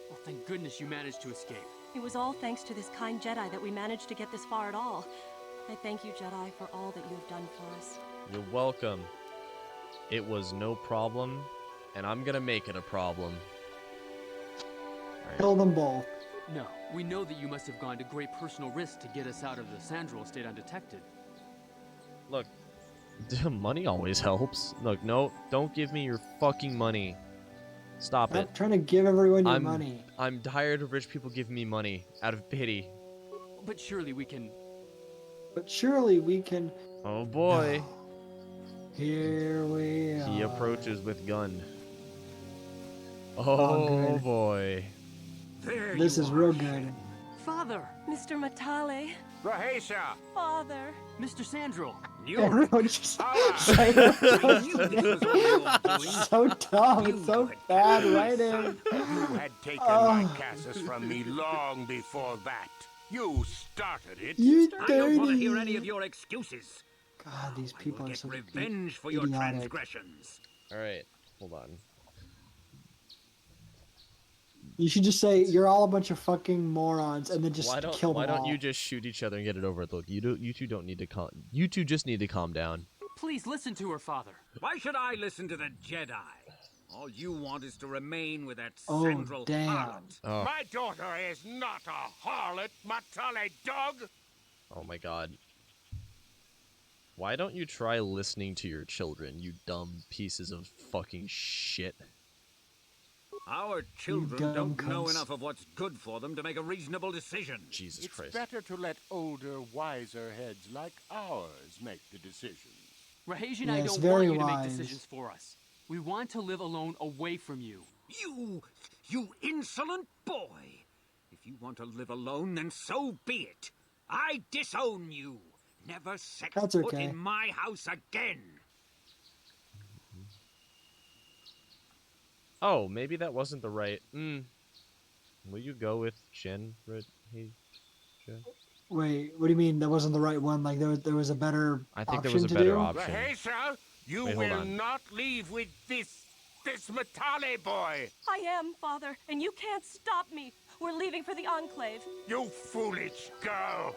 Well, thank goodness you managed to escape. It was all thanks to this kind Jedi that we managed to get this far at all. I thank you, Jedi, for all that you have done for us. You're welcome. It was no problem, and I'm gonna make it a problem. Right. Kill them both. No, we know that you must have gone to great personal risk to get us out of the Sandral estate undetected. Look, money always helps. Look, no, don't give me your fucking money. Stop Stop it. trying to give everyone your money. I'm tired of rich people giving me money out of pity. But surely we can... Oh boy. No. Here we are. He approaches with gun. Oh, Oh good. boy. This is real good. Father! Mr. Matale. Rahasia! Father. Mr. Sandral! Everyone just so dumb. It's so bad writing. You had taken my Cassus from me long before that. You started it. You I don't want to hear dirty. any of your excuses. God, these I people will are get so revenge for your idiotic. transgressions. Alright, hold on. You should just say you're all a bunch of fucking morons, and then just Why kill them don't all. you just shoot each other and get it over with? Look, you two don't need to you two just need to calm down. Please listen to her, Father. Why should I listen to the Jedi? All you want is to remain with that Oh, central damn. harlot. Oh. My daughter is not a harlot, Matale dog. Oh my god. Why don't you try listening to your children, you dumb pieces of fucking shit? Our children dumb don't know cunts. enough of what's good for them to make a reasonable decision. Jesus It's Christ. better to let older, wiser heads like ours make the decisions. Rahesia and I Yes, don't very want you to make wise. decisions for us. We want to live alone away from you. You insolent boy! If you want to live alone, then so be it. I disown you. Never set That's foot okay. in my house again. Oh, maybe that wasn't the right. Will you go with Shin? Wait, what do you mean that wasn't the right one? Like there was a better I think there option was a to better do? option. Rahesia, you Wait, hold will on. not leave with this Matale boy. I am, Father, and you can't stop me. We're leaving for the Enclave. You foolish girl.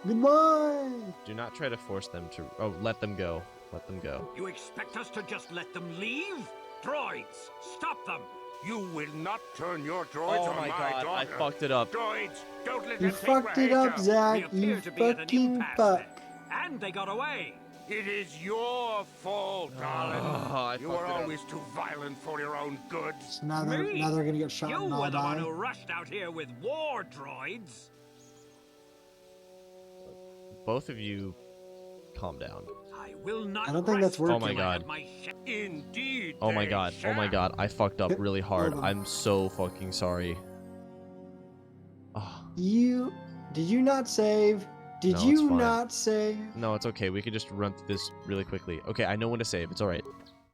Goodbye. Do not try to force them to. Oh, let them go. Let them go. You expect us to just let them leave? Droids, stop them! You will not turn your droids Oh on my my god, daughter. I fucked it up. Droids, don't let You them take fucked it up, Rahesia. Zach. We You appear to be at an fucking impasse fuck. then. And they got away. It is your fault, darling. I You fucked are it up. always too violent for your own good. So now they're gonna get shot You and were all the one die. who rushed out here with war droids. Both of you, calm down. I will not. I don't think that's rest working. Oh my until I have god. my Indeed. Oh my they god. Oh my shall. god. I fucked up really hard. Hold on. I'm so fucking sorry. Oh, Did you not save? Did No, it's you fine. not save? no, it's okay. We could just run through this really quickly. Okay, I know when to save. It's alright.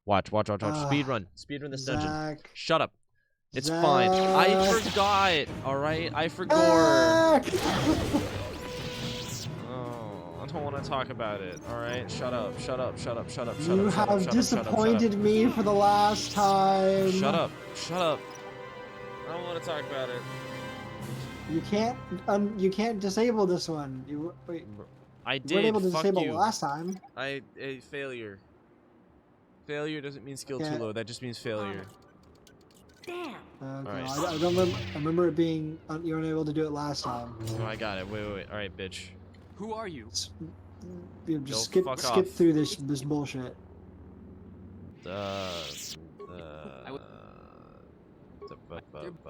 Watch. Speed run this dungeon. Zach. Shut up. It's fine. I Zach. forgot. Alright? I forgot. Zach! Oh, I don't want to talk about it. Alright? Shut up. You have disappointed me for the last time. Shut up. I don't want to talk about it. You can't disable this one. Wait, I you did. weren't able to Fuck disable you. it last time. Failure. Failure doesn't mean skill Okay. too low. That just means failure. Damn. Okay, Alright. I don't remember. I remember it being you weren't able to do it last time. Oh, I got it. Wait. Alright, bitch. Who are you? You just Go fuck skip off. through this bullshit.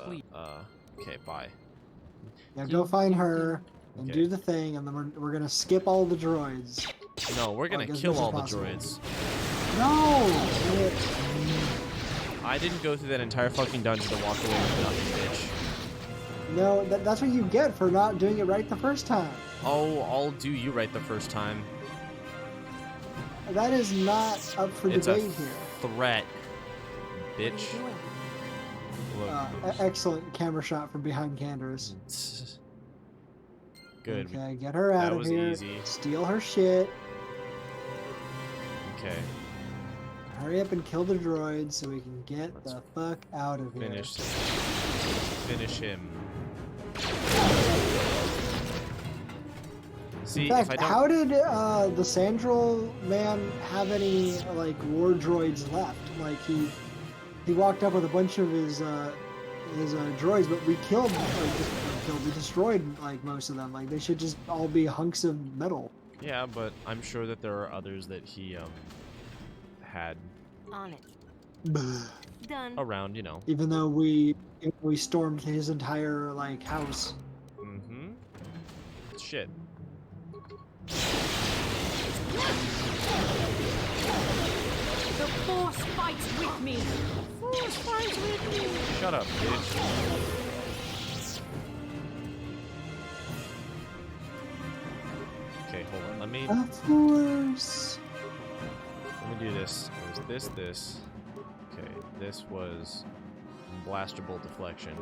Please. Okay, bye. Yeah, go find her and Okay. do the thing, and then we're gonna skip all the droids. No, we're gonna as kill much as all the possible. droids. No! I didn't go through that entire fucking dungeon to walk away with nothing, bitch. No, that's what you get for not doing it right the first time. Oh, I'll do you right the first time. That is not up for It's a debate here. threat, bitch. Look. Excellent camera shot from behind Candace. Good. Okay, get her out That of was here. easy. Steal her shit. Okay. Hurry up and kill the droid so we can get the fuck out of here. Finish him. See, In fact, if I don't... how did the Sandral man have any like war droids left? Like he walked up with a bunch of his droids, but we killed, we destroyed like most of them. Like they should just all be hunks of metal. Yeah, but I'm sure that there are others that he had On it. Done. around, you know. Even though we stormed his entire like house. Mm-hmm. Shit. The Force fights with me. Force fights with me. Shut up, bitch. Okay, hold on. Let me Of course. do this. It was this. Okay, this was blaster bolt deflection.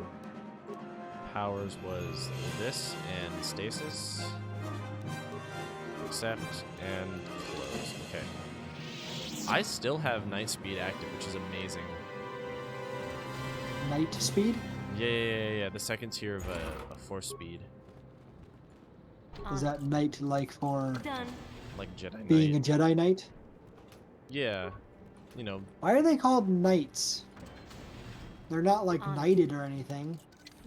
Powers was this and stasis. Accept and close. Okay. I still have night speed active, which is amazing. Night speed? Yeah. The second tier of a force speed. Is that knight like for Done. Like Jedi being Knight. a Jedi Knight? Yeah. You know, Why are they called knights? They're not like On. knighted or anything.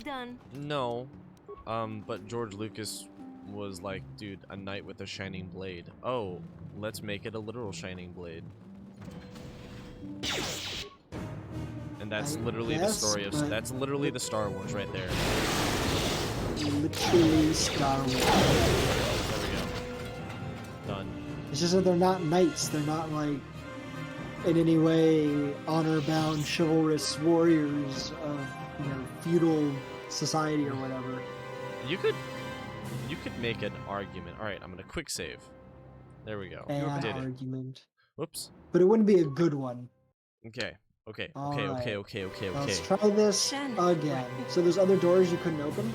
Done. no. But George Lucas was like, dude, a knight with a shining blade. Oh, let's make it a literal shining blade. And That's I literally the guess, story of. but That's literally the Star Wars right there. literally Star Wars. There we go. Done. It's just that they're not knights. They're not like in any way honor-bound, chivalrous warriors of feudal society or whatever. You could make an argument. All right, I'm gonna quick save. There we go. An Did it. argument. Whoops. But it wouldn't be a good one. Okay. Okay. All Okay. right. Okay. Okay. Okay. Let's Okay. try this Shen. again. So there's other doors you couldn't open?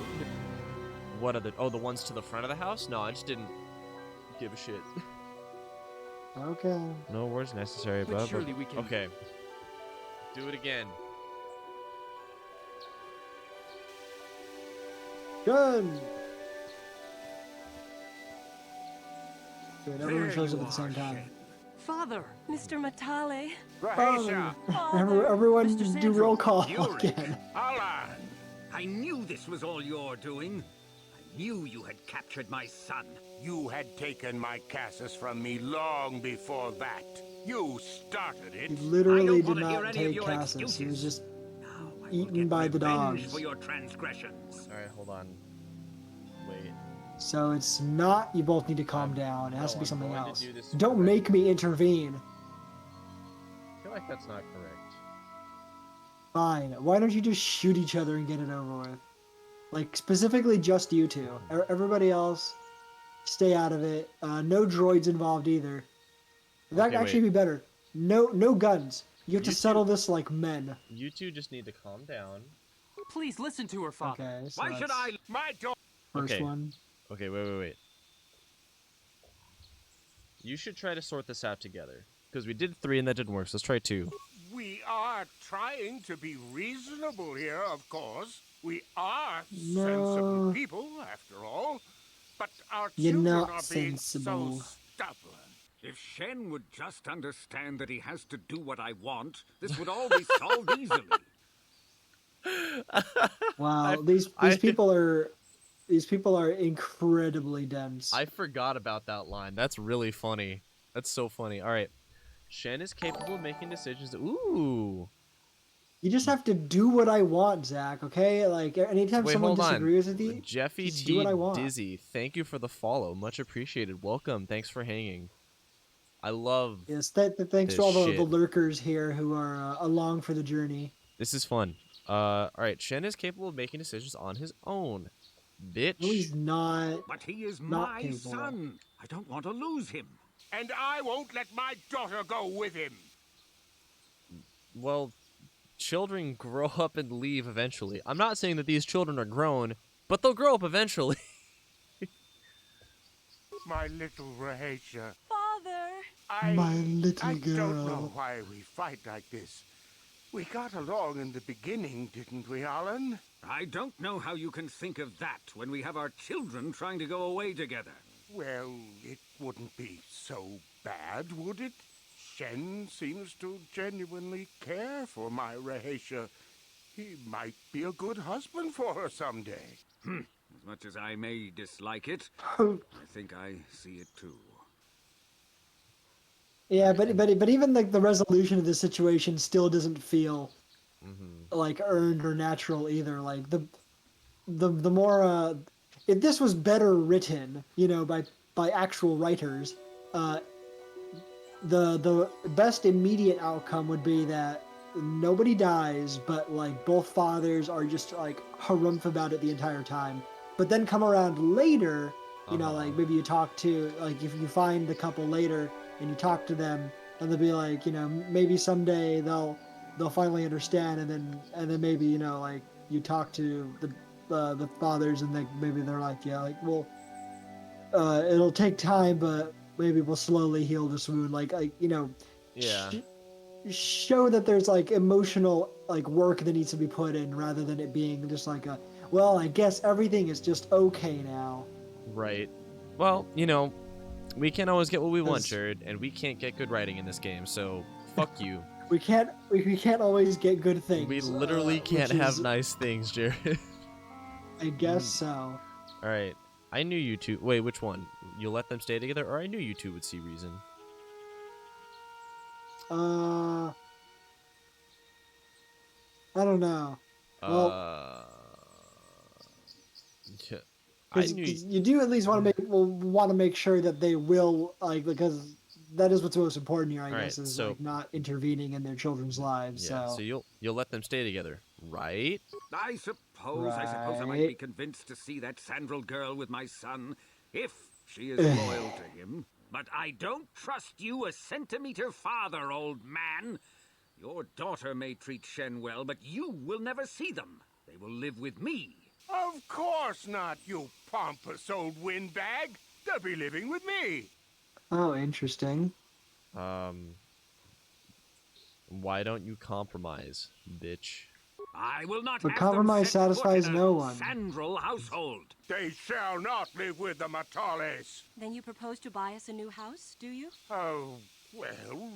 What are the? Oh, the ones to the front of the house? No, I just didn't give a shit. Okay. No words necessary, But bub. surely we can- Okay. Do it again. Good. Good. Everyone There shows you up at the same are, time. Shen. Father! Mr. Matale. Rahesia! Everyone Mr. do Sandro. roll call Yurik. again. Alan! I knew this was all your doing. I knew you had captured my son. You had taken my Cassus from me long before that. You started He it. literally I did don't wanna hear not any of take your Cassus. He was excuses. just Now I will eaten get by the revenge dogs. for your transgressions. All right, hold on. Wait. So it's not. You both need to calm down. It has to no, be I'm something going to else. do this Don't correct. make me intervene. I feel like that's not correct. Fine. Why don't you just shoot each other and get it over with? Like specifically just you two. Everybody else, stay out of it. No droids involved either. That'd Okay, actually wait. be better. No guns. You have to You settle two- this like men. You two just need to calm down. Please listen to her, Father. Okay. So Why should that's I? My daughter! First Okay. one. Okay, wait. You should try to sort this out together. Because we did 3 and that didn't work, so let's try 2. We are trying to be reasonable here, of course. We are No. sensible people, after all. But our You're children not are being sensible. so stubborn. If Shen would just understand that he has to do what I want, this would all be solved easily. Wow. These people are incredibly dense. I forgot about that line. That's really funny. That's so funny. All right. Shen is capable of making decisions. Ooh. You just have to do what I want, Zach, okay? Like, anytime Wait, someone hold on. disagrees with you, Jeffy just do T. what I want. Dizzy, thank you for the follow. Much appreciated. Welcome. Thanks for hanging. I love Yes, thanks to this all the shit. lurkers here who are along for the journey. This is fun. All right. Shen is capable of making decisions on his own. Bitch. No, he's not. But he is Not my capable. son. I don't want to lose him. And I won't let my daughter go with him. Well, children grow up and leave eventually. I'm not saying that these children are grown, but they'll grow up eventually. My little Rahesia. Father. My little I girl. don't know why we fight like this. We got along in the beginning, didn't we, Alan? I don't know how you can think of that when we have our children trying to go away together. Well, it wouldn't be so bad, would it? Shen seems to genuinely care for my Rahesia. He might be a good husband for her someday. As much as I may dislike it, I think I see it too. Yeah, but even like the resolution of the situation still doesn't feel like earned or natural either. Like the more if this was better written, by actual writers, the best immediate outcome would be that nobody dies, but like both fathers are just like harumph about it the entire time. But then come around later, like maybe you talk to, like if you find the couple later and you talk to them, and they'll be like, maybe someday they'll finally understand, and then maybe like you talk to the fathers, and maybe they're like, yeah, like, well, it'll take time, but maybe we'll slowly heal this wound, Yeah. show that there's like emotional like work that needs to be put in, rather than it being just like well, I guess everything is just okay now. Right. Well, we can't always get what we want, 'Cause- Jared, and we can't get good writing in this game, so fuck you. We can't always get good things. We literally can't which have is- nice things, Jared. I guess so. Alright. I knew you two. Wait, which one? You'll let them stay together, or I knew you two would see reason? I don't know. Well, Yeah, I because knew. you do at least want to make sure that they will, like, because that is what's most important here, I All right, guess, is so like not intervening in their children's lives. yeah, so So you'll let them stay together, right? I suppose I might be right. convinced to see that Sandral girl with my son, if she is loyal to him. But I don't trust you a centimeter farther, old man. Your daughter may treat Shen well, but you will never see them. They will live with me. Of course not, you pompous old windbag. They'll be living with me. Oh, interesting. Um, why don't you compromise, bitch? I will not But have them compromise set foot in satisfies a no one. Sandral household. They shall not live with the Matales. Then you propose to buy us a new house, do you? Oh, well,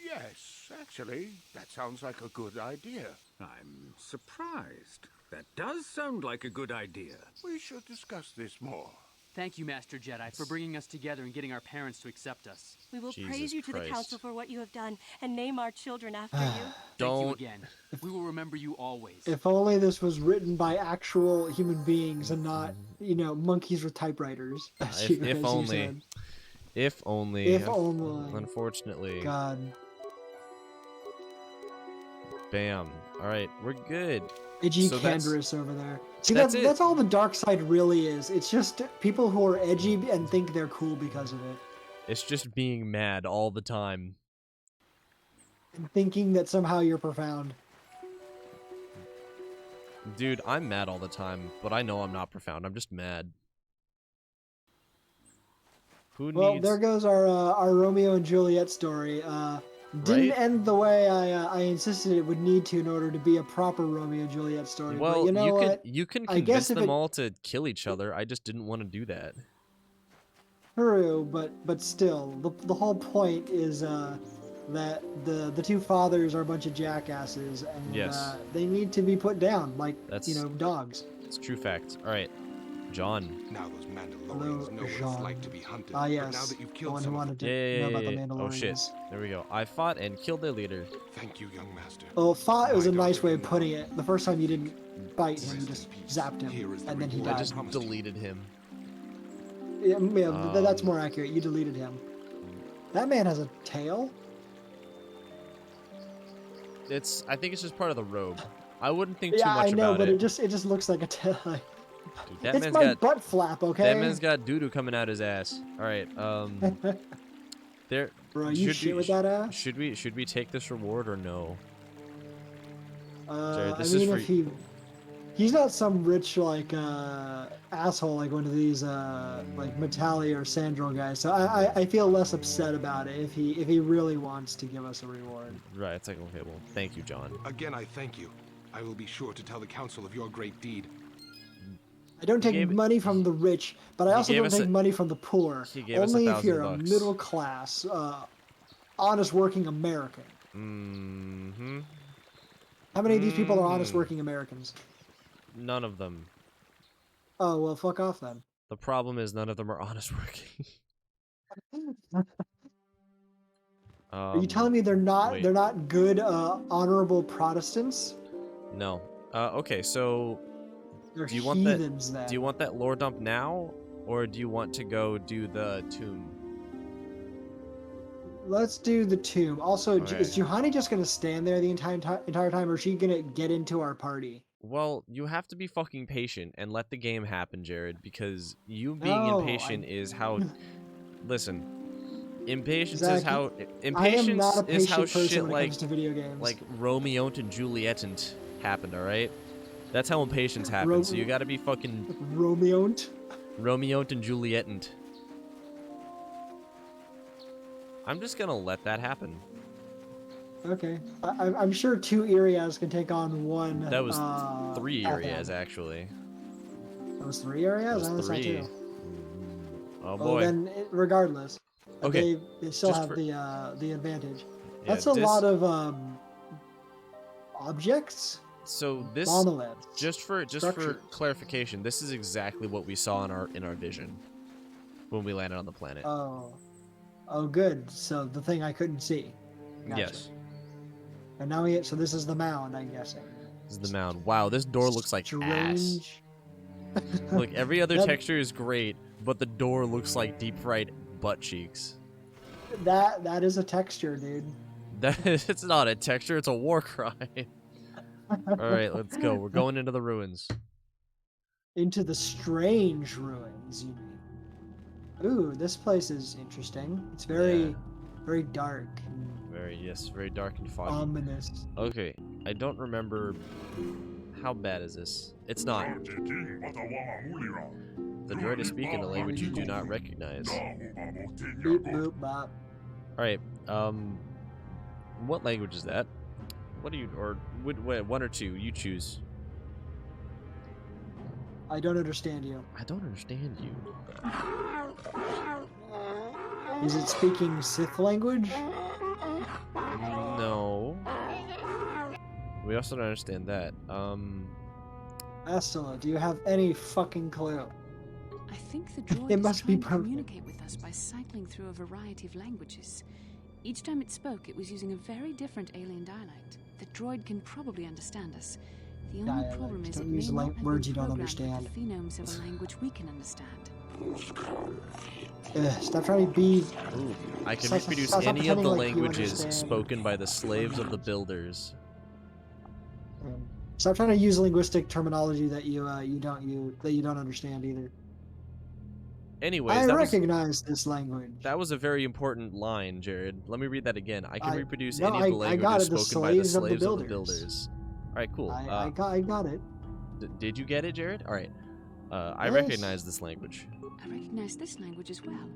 yes, actually, that sounds like a good idea. I'm surprised. That does sound like a good idea. We should discuss this more. Thank you, Master Jedi, for bringing us together and getting our parents to accept us. We will Jesus praise you to the Christ. council for what you have done and name our children after you. Thank Don't. you again. We will remember you always. If only this was written by actual human beings and not, monkeys with typewriters. As If you only. said. If only. If only. Unfortunately. God. Bam. All right, we're good. Edgy So that's- Canderous over there. See, that's that's it. all the dark side really is. It's just people who are edgy and think they're cool because of it. It's just being mad all the time. And thinking that somehow you're profound. Dude, I'm mad all the time, but I know I'm not profound. I'm just mad. Who Well, needs... there goes our Romeo and Juliet story. Didn't Right? end the way I insisted it would need to in order to be a proper Romeo and Juliet story. Well, but you know what? you can I convince guess if them it all to kill each other. I just didn't want to do that. true, but still, the whole point is that the two fathers are a bunch of jackasses and Yes. they need to be put down like That's- dogs. It's true fact. All right, John. Now those Mandalorians Hello, know what Jean. it's like to be hunted. Ah, But now yes, that you've the killed one who some of wanted to Yeah. know about the Mandalorians. Oh shit. There we go. I fought and killed their leader. Thank you, young master. Well, fought was My a nice daughter way of and putting mine. it. The first time you didn't bite him, you Rest just in peace. zapped him, Here is the and then he reward I died. just promised you. deleted him. Yeah, that's more accurate. You deleted him. That man has a tail? I think it's just part of the robe. I wouldn't think too Yeah, much I know, about but it. it just looks like a tail. Dude, that It's man's my got butt flap, okay? that man's got doo-doo coming out his ass. All right. There. Bro, you shit with that ass? Should we take this reward or no? I this is mean, for if he's not some rich like asshole like one of these like Metali or Sandro guys, so I feel less upset about it if he really wants to give us a reward. Right. It's like, okay, well, thank you, John. Again, I thank you. I will be sure to tell the council of your great deed. I don't take money from the rich, but I also gave don't us take a- money from the poor. he gave us Only if you're a $1,000. middle class, honest working American. Mm-hmm. How many of these people are honest working Americans? None of them. Oh, well, fuck off then. The problem is none of them are honest working. Are you telling me they're not wait. they're not good honorable Protestants? No. Okay, so They're do you want heathens that? then. Do you want that lore dump now, or do you want to go do the tomb? Let's do the tomb. Also, Okay. is Juhani just gonna stand there the entire time, or is she gonna get into our party? Well, you have to be fucking patient and let the game happen, Jared, because you being No, impatient is how. Listen, impatience Zach, is how. I am Impatience not a is patient how person shit when it like comes to video games. like Romeo and Juliet happened. All right, that's how impatience happens. So you got to be fucking Romeo and Juliet. I'm just gonna let that happen. Okay, I'm sure two areas can take on one. That was 3 FM. areas actually. That was 3 areas. That I was only saw 3. 2. Oh Well, boy. then regardless, Okay, they still just have for- the advantage. Yeah, That's a lot of objects. So this Monoliths. just for Structures. clarification, this is exactly what we saw in our vision when we landed on the planet. Oh, good. So the thing I couldn't see. Gotcha. Yes. And now so this is the mound, I'm guessing. This is the mound. Wow, this door looks like ass. Strange. Look, every other That- texture is great, but the door looks like deep fried butt cheeks. That is a texture, dude. It's not a texture, it's a war crime. Alright, let's go. We're going into the ruins. Into the strange ruins, you mean? Ooh, this place is interesting. It's very, very dark. Very dark and foggy. Ominous. Okay, I don't remember. How bad is this? It's not. The droid is speaking a language you do not recognize. Beep boop bop. Alright, what language is that? What do you, or wait, one or two, you choose. I don't understand you. I don't understand you. Is it speaking Sith language? No. We also don't understand that. Astela, do you have any fucking clue? I think the droid It is must be trying to perfect. communicate with us by cycling through a variety of languages. Each time it spoke, it was using a very different alien dialect. The droid can probably understand us. The only Dialect. problem is Don't it may use not have words been you don't programmed understand. with the phonemes of a language we can understand. Stop trying to be. Ooh, I can Stop reproduce pretending any of the like you languages understand. spoken by the slaves of the builders. Stop trying to use linguistic terminology that you don't understand either. Anyways, I that recognize this language. was a very important line, Jared. Let me read that again. I can reproduce no, any of the I got languages it, the spoken by the slaves of the slaves of the builders. builders. Alright, cool. I got it. Did you get it, Jared? Alright. I Yes. recognize this language. I recognize this language as well.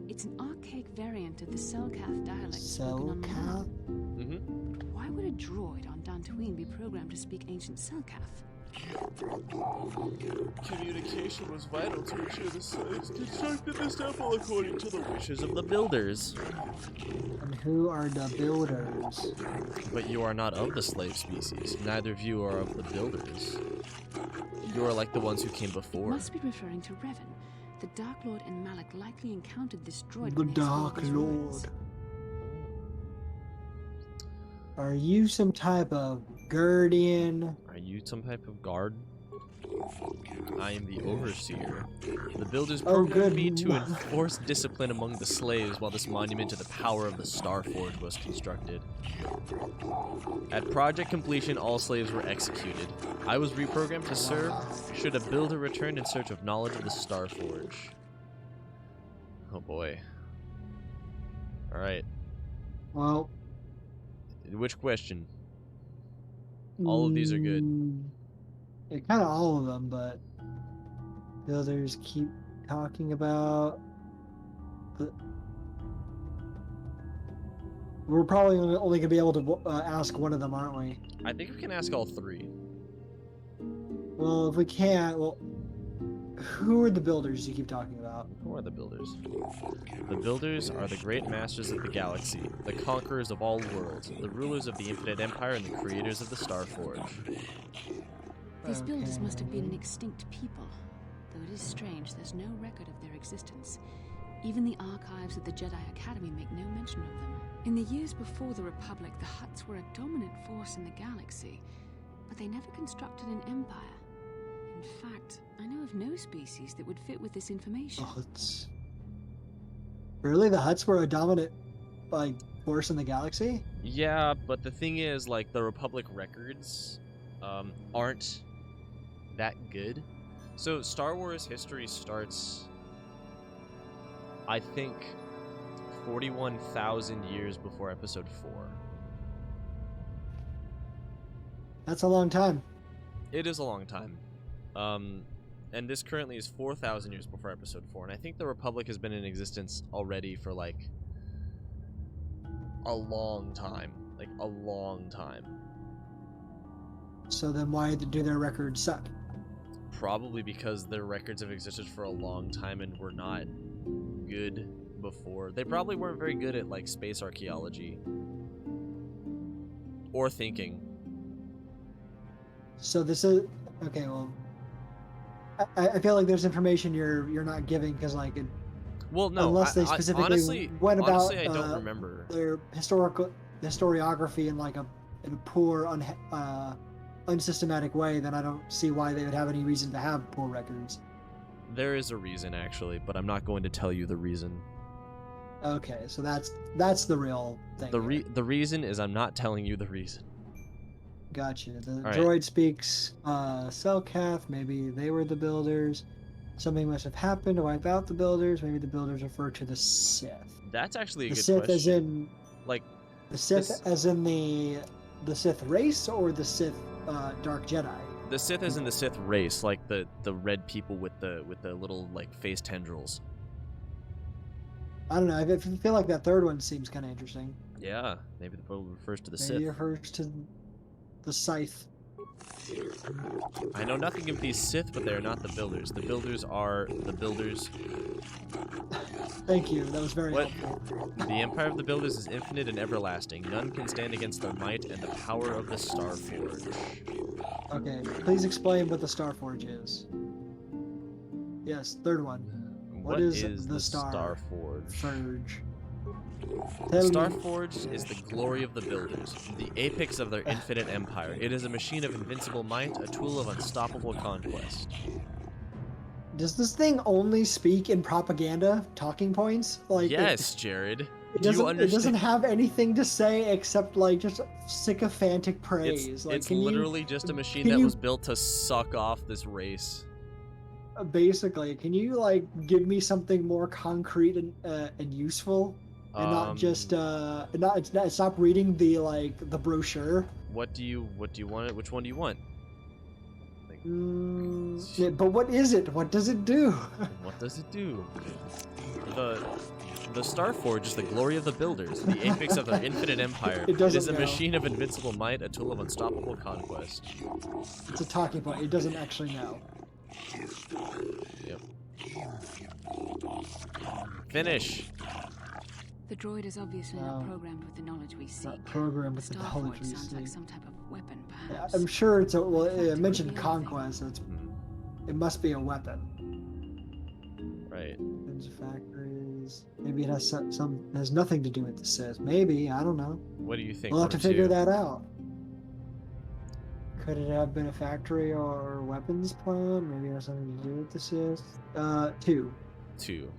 It's an archaic variant of the Selkath dialect spoken on Selkath? Manal. Mm-hmm. Why would a droid on Dantooine be programmed to speak ancient Selkath? Communication was vital to ensure the slaves constructed this temple according to the wishes of the builders. And who are the builders? But you are not of the slave species. Neither of you are of the builders. You are like the ones who came It before. must be referring to Revan. The Dark Lord and Malik likely encountered this droid. The when they explored Dark these ruins. Lord. Are you some type of guardian? Are you some type of guard? I am the overseer. The builders Oh, programmed good. me to enforce discipline among the slaves while this monument to the power of the Starforge was constructed. At project completion, all slaves were executed. I was reprogrammed to serve should a builder return in search of knowledge of the Starforge. Oh boy. Alright. Well, Which question? All of these are good. Kind of all of them, but the others keep talking about. We're probably only gonna be able to ask one of them, aren't we? I think we can ask all three. Well, if we can't, well, who are the builders you keep talking about? Who are the builders? The builders are the great masters of the galaxy, the conquerors of all worlds, the rulers of the Infinite Empire, and the creators of the Starforge. These builders must have been an extinct people, though it is strange there's no record of their existence. Even the archives of the Jedi Academy make no mention of them. In the years before the Republic, the Hutts were a dominant force in the galaxy, but they never constructed an empire. In fact, I know of no species that would fit with this information. The Hutts. Really, the Hutts were a dominant, force in the galaxy? Yeah, but the thing is, like, the Republic records aren't that good. So Star Wars history starts, I think, 41,000 years before Episode 4. That's a long time. It is a long time. And this currently is 4,000 years before Episode 4, and I think the Republic has been in existence already for, like, a long time. Like, a long time. So then why do their records suck? Probably because their records have existed for a long time and were not good before. They probably weren't very good at, like, space archaeology. Or thinking. So this is okay. Well, I feel like there's information you're not giving because Well, no. unless they specifically honestly, went about I don't remember. their historiography in like a in a poor, unsystematic way, then I don't see why they would have any reason to have poor records. There is a reason, actually, but I'm not going to tell you the reason. Okay, so that's the real thing. The reason is I'm not telling you the reason. Gotcha. The All droid right. speaks Selkath. Maybe they were the builders. Something must have happened to wipe out the builders. Maybe the builders refer to the Sith. That's actually a The good Sith question. as in like the Sith this- as in the Sith race, or the Sith Dark Jedi? The Sith is in the Sith race, like the red people with the little like face tendrils. I don't know. I feel like that third one seems kind of interesting. Yeah, maybe the build refers to the Maybe it Sith. refers to the Scythe. I know nothing of these Sith, but they are not the builders. The builders are the builders. Thank you. That was very What? helpful. The empire of the builders is infinite and everlasting. None can stand against their might and the power of the Starforge. Okay, please explain what the Starforge is. Yes, third one. What is the Starforge? Starforge? Tell me. Starforge is the glory of the builders, the apex of their infinite empire. It is a machine of invincible might, a tool of unstoppable conquest. Does this thing only speak in propaganda talking points? Like Yes, Jared. it Do you doesn't. It understand? doesn't have anything to say except like just sycophantic praise. It's, like, it's can you- literally just a machine can that you- was built to suck off this race. Basically, can you like give me something more concrete and useful, and not just stop reading the brochure. What do you want? Which one do you want? Yeah, but what is it? What does it do? What does it do? The Starforge is the glory of the builders, the apex of their infinite empire. It doesn't is a know. machine of invincible might, a tool of unstoppable conquest. It's a talking point. It doesn't actually know. Yep. Finish. The droid is obviously not programmed with the knowledge we seek. Not programmed with the knowledge Starforge we sounds like seek. some type of weapon, Yeah, perhaps. I'm sure it's a. Well, it mentioned conquest. So it must be a weapon. Right. There's factories. Maybe it has some. It has nothing to do with the Sith. Maybe, I don't know. What do you think? We'll have to number figure two? that out. Could it have been a factory or weapons plant? Maybe it has something to do with the Sith. 2. 2.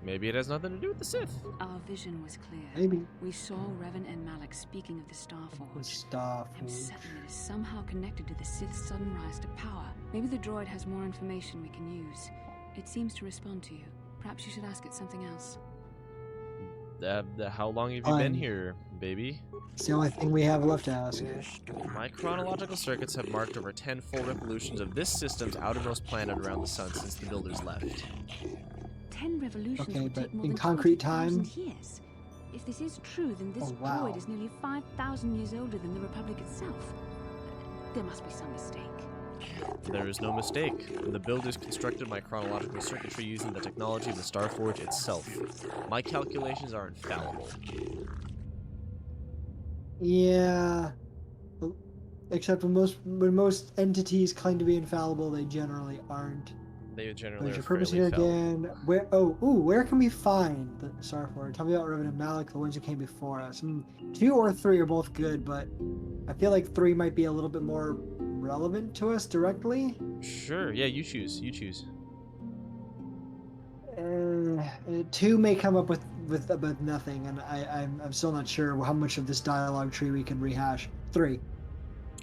Maybe it has nothing to do with the Sith. Our vision was clear. Maybe. We saw Revan and Malak speaking of the Starforge. I'm Starforge. certain it is somehow connected to the Sith's sudden rise to power. Maybe the droid has more information we can use. It seems to respond to you. Perhaps you should ask it something else. How long have you been here, baby? It's the only thing we have left to ask. My chronological circuits have marked over 10 full revolutions of this system's outermost planet around the sun since the builders left. 10 revolutions Okay, would but take more in than concrete 20,000 time? years. If this is true, then this Oh, wow. droid is nearly 5,000 years older than the Republic itself. There must be some mistake. There is no mistake. The builders constructed my chronological circuitry using the technology of the Starforge itself. My calculations are infallible. Yeah. Except when most entities claim to be infallible, they generally aren't. They generally There's are your purpose fairly here fallible. again. Where can we find the Starforge? Tell me about Revan and Malak, the ones who came before us. 2 or 3 are both good, but I feel like 3 might be a little bit more relevant to us directly. Sure, yeah, you choose. You choose. 2 may come up with nothing, and I'm still not sure how much of this dialogue tree we can rehash. 3.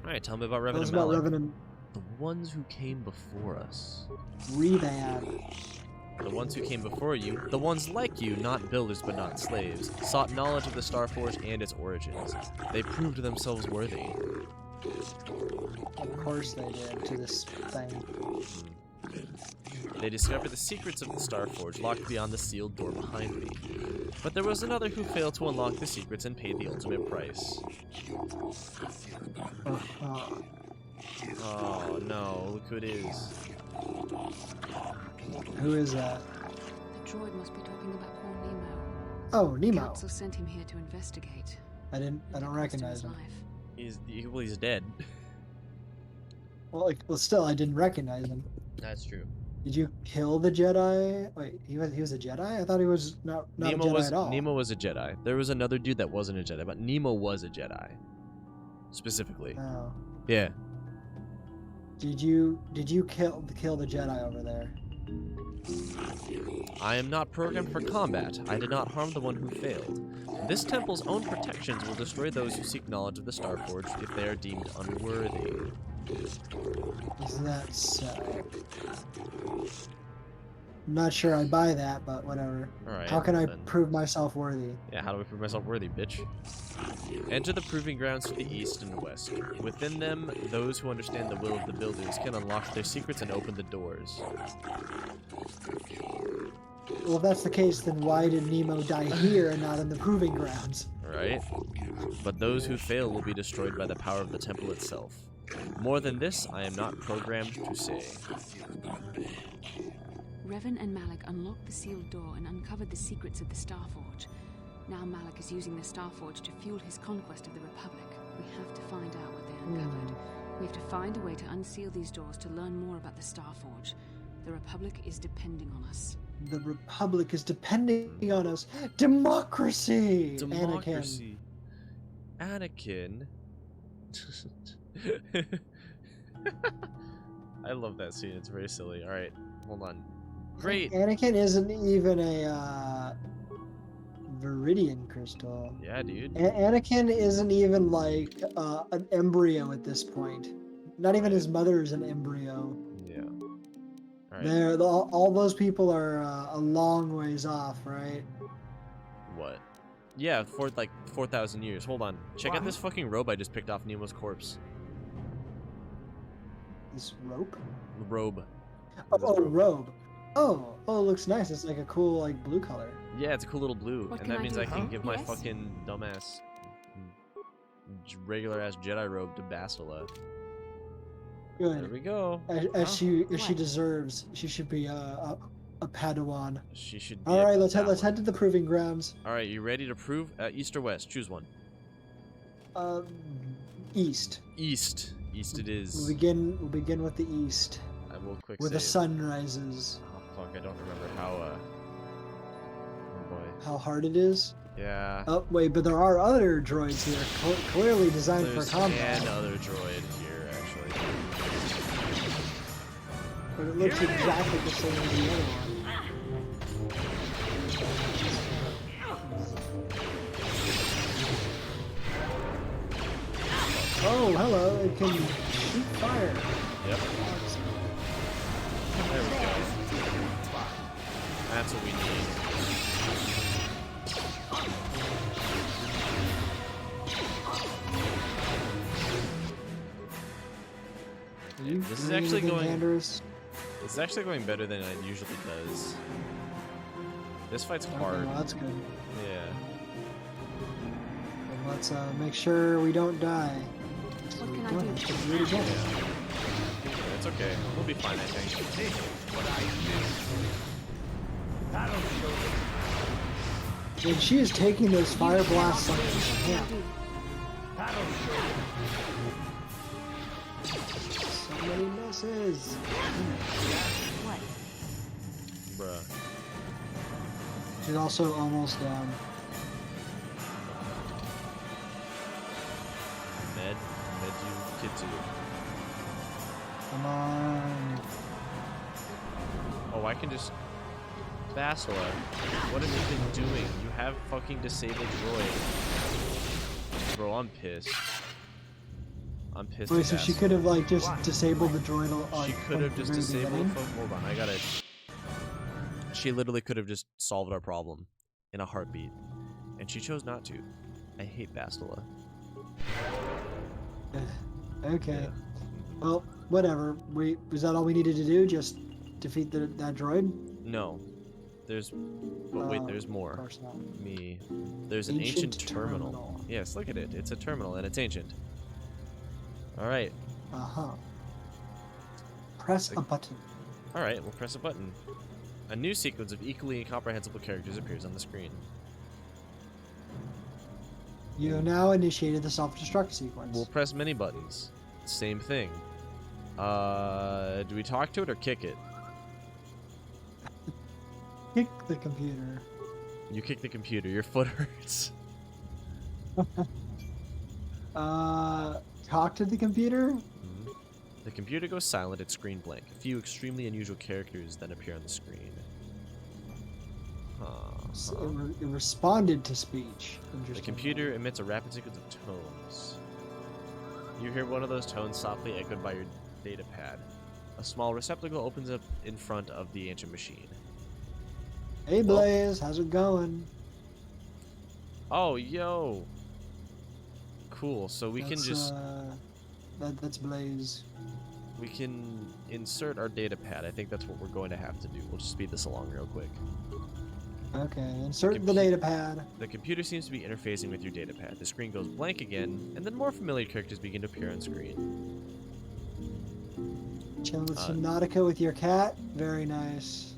Alright, tell me about Revan Tell us and about Malak. Revan and The ones who came before us. Revan. The ones who came before you, the ones like you, not builders but not slaves, sought knowledge of the Starforge and its origins. They proved themselves worthy. Of course they did to this thing. They discovered the secrets of the Starforge locked beyond the sealed door behind me. But there was another who failed to unlock the secrets and paid the ultimate price. Oh no, look who it is. Who is that? The droid must be talking about poor Nemo. Oh, The Nemo. Council sent him here to investigate. I don't recognize him. He's dead. Well, still, I didn't recognize him. That's true. Did you kill the Jedi? Wait, he was a Jedi? I thought he was not a Jedi at all. Nemo was a Jedi. There was another dude that wasn't a Jedi, but Nemo was a Jedi. specifically. Oh. Yeah. Did you kill the Jedi over there? I am not programmed for combat. I did not harm the one who failed. This temple's own protections will destroy those who seek knowledge of the Starforged if they are deemed unworthy. Is that so? I'm not sure I buy that, but whatever. Alright, How can I then. prove myself worthy? Yeah, how do I prove myself worthy, bitch? Enter the proving grounds to the east and west. Within them, those who understand the will of the builders can unlock their secrets and open the doors. Well, if that's the case, then why did Nemo die here and not in the proving grounds? Right? But those who fail will be destroyed by the power of the temple itself. More than this, I am not programmed to say. Revan and Malik unlocked the sealed door and uncovered the secrets of the Starforge. Now Malik is using the Starforge to fuel his conquest of the Republic. We have to find out what they uncovered. We have to find a way to unseal these doors to learn more about the Starforge. The Republic is depending on us. The Republic is depending on us. Democracy! Democracy. Anakin. I love that scene. It's very silly. Alright, hold on. Great. Anakin isn't even a Viridian crystal. Yeah, dude. Anakin isn't even like an embryo at this point. Not even his mother is an embryo. Yeah. Alright. All those people are a long ways off, right? What? Yeah, for like 4,000 years. Hold on. Check out this fucking robe I just picked off Nemo's corpse. This rope? Robe. Oh, robe. Oh, it looks nice. It's like a cool, like, blue color. Yeah, it's a cool little blue. What And can that I means do? I can give my Yes? fucking dumbass regular ass Jedi robe to Bastila. Good. There we go. As she deserves. She should be a Padawan. She should be. All right, a let's head Padawan. to the proving grounds. All right, you ready to prove? East or west? Choose one. East. East. East it is. We'll begin with the east. I will quick Where the save. sun rises. Oh fuck! I don't remember how. Oh boy. How hard it is. Yeah. Oh wait, but there are other droids here, clearly designed There's for combat. another droid here, actually. But it looks exactly the same as the other one. Oh, hello! It can shoot fire. Yep. There we go. That's what we need. This is actually going. This is actually going better than it usually does. This fight's hard. Okay, well, that's good. Yeah. And let's make sure we don't die. What can I do? Do it again. Yeah, it's okay. We'll be fine, I think. This is what I missed. And she is taking those fire blasts like a champ. So many misses. What? Bruh. She's also almost down. Medu. Come on. Oh, I can just... Bastila, what have you been doing? You have fucking disabled droid. Bro, I'm pissed. I'm pissed. Wait, at so she Bastila. could have like just disabled the droid? She could have just disabled. Hold on, I gotta. She literally could have just solved our problem in a heartbeat, and she chose not to. I hate Bastila. Okay. Yeah. Well, whatever. Was that all we needed to do? Just defeat that droid? No, there's. But wait, there's more. Of course not. There's an ancient Ancient terminal. terminal. Yes, look at it. It's a terminal and it's ancient. All right. Press a button. All right, we'll press a button. A new sequence of equally incomprehensible characters appears on the screen. You have now initiated the self-destruct sequence. We'll press many buttons. Same thing. Do we talk to it or kick it? Kick the computer. You kick the computer. Your foot hurts. Talk to the computer? Mhm. The computer goes silent, its screen blank. A few extremely unusual characters then appear on the screen. It responded to speech. The Interesting. computer emits a rapid sequence of tones. You hear one of those tones softly echoed by your data pad. A small receptacle opens up in front of the ancient machine. Hey Blaze, how's it going? Oh, yo! Cool, so we can just... That's Blaze. We can insert our data pad. I think that's what we're going to have to do. We'll just speed this along real quick. Okay, insert the data pad. The computer seems to be interfacing with your data pad. The screen goes blank again, and then more familiar characters begin to appear on screen. Chilling with Subnautica with your cat? Very nice.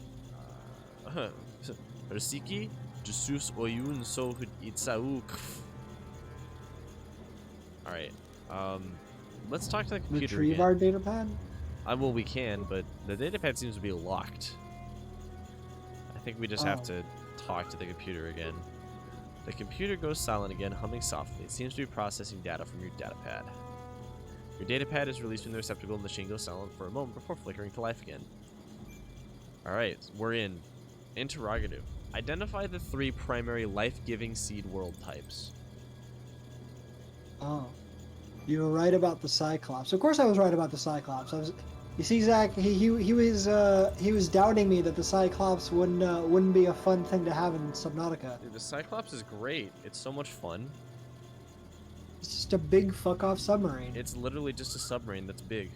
Rasiki, Jesus oyun so itsauk. Alright, let's talk to the computer Retrieve again. our data pad? Well, we can, but the data pad seems to be locked. I think we just have to talk to the computer again. The computer goes silent again, humming softly. It seems to be processing data from your data pad. Your data pad is released from the receptacle and the machine goes silent for a moment before flickering to life again. Alright, we're in. Interrogative. Identify the 3 primary life-giving seed world types. Oh. You were right about the Cyclops. Of course I was right about the Cyclops. You see, Zach, he was doubting me that the Cyclops wouldn't be a fun thing to have in Subnautica. Dude, the Cyclops is great. It's so much fun. It's just a big fuck-off submarine. It's literally just a submarine that's big.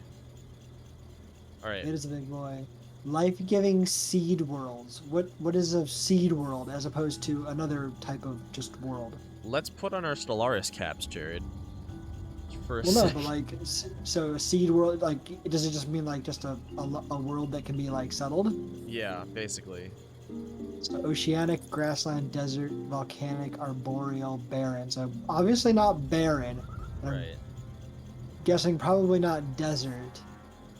Alright. It is a big boy. Life-giving seed worlds. What is a seed world as opposed to another type of just world? Let's put on our Stellaris caps, Jared. For Well, no, but like, so a seed world, like, does it just mean like just a world that can be like settled? Yeah, basically. So oceanic, grassland, desert, volcanic, arboreal, barren. So obviously not barren. Right. Guessing probably not desert.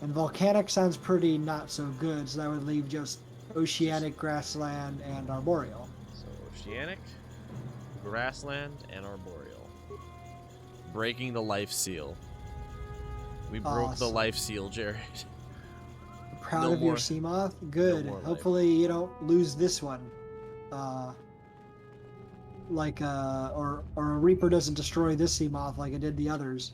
And volcanic sounds pretty not so good, so that would leave just oceanic, grassland, and arboreal. So oceanic, grassland, and arboreal. Breaking the life seal. We broke the life seal, Jared. Proud of your Seamoth? Good. Hopefully you don't lose this one. Or a Reaper doesn't destroy this Seamoth like it did the others.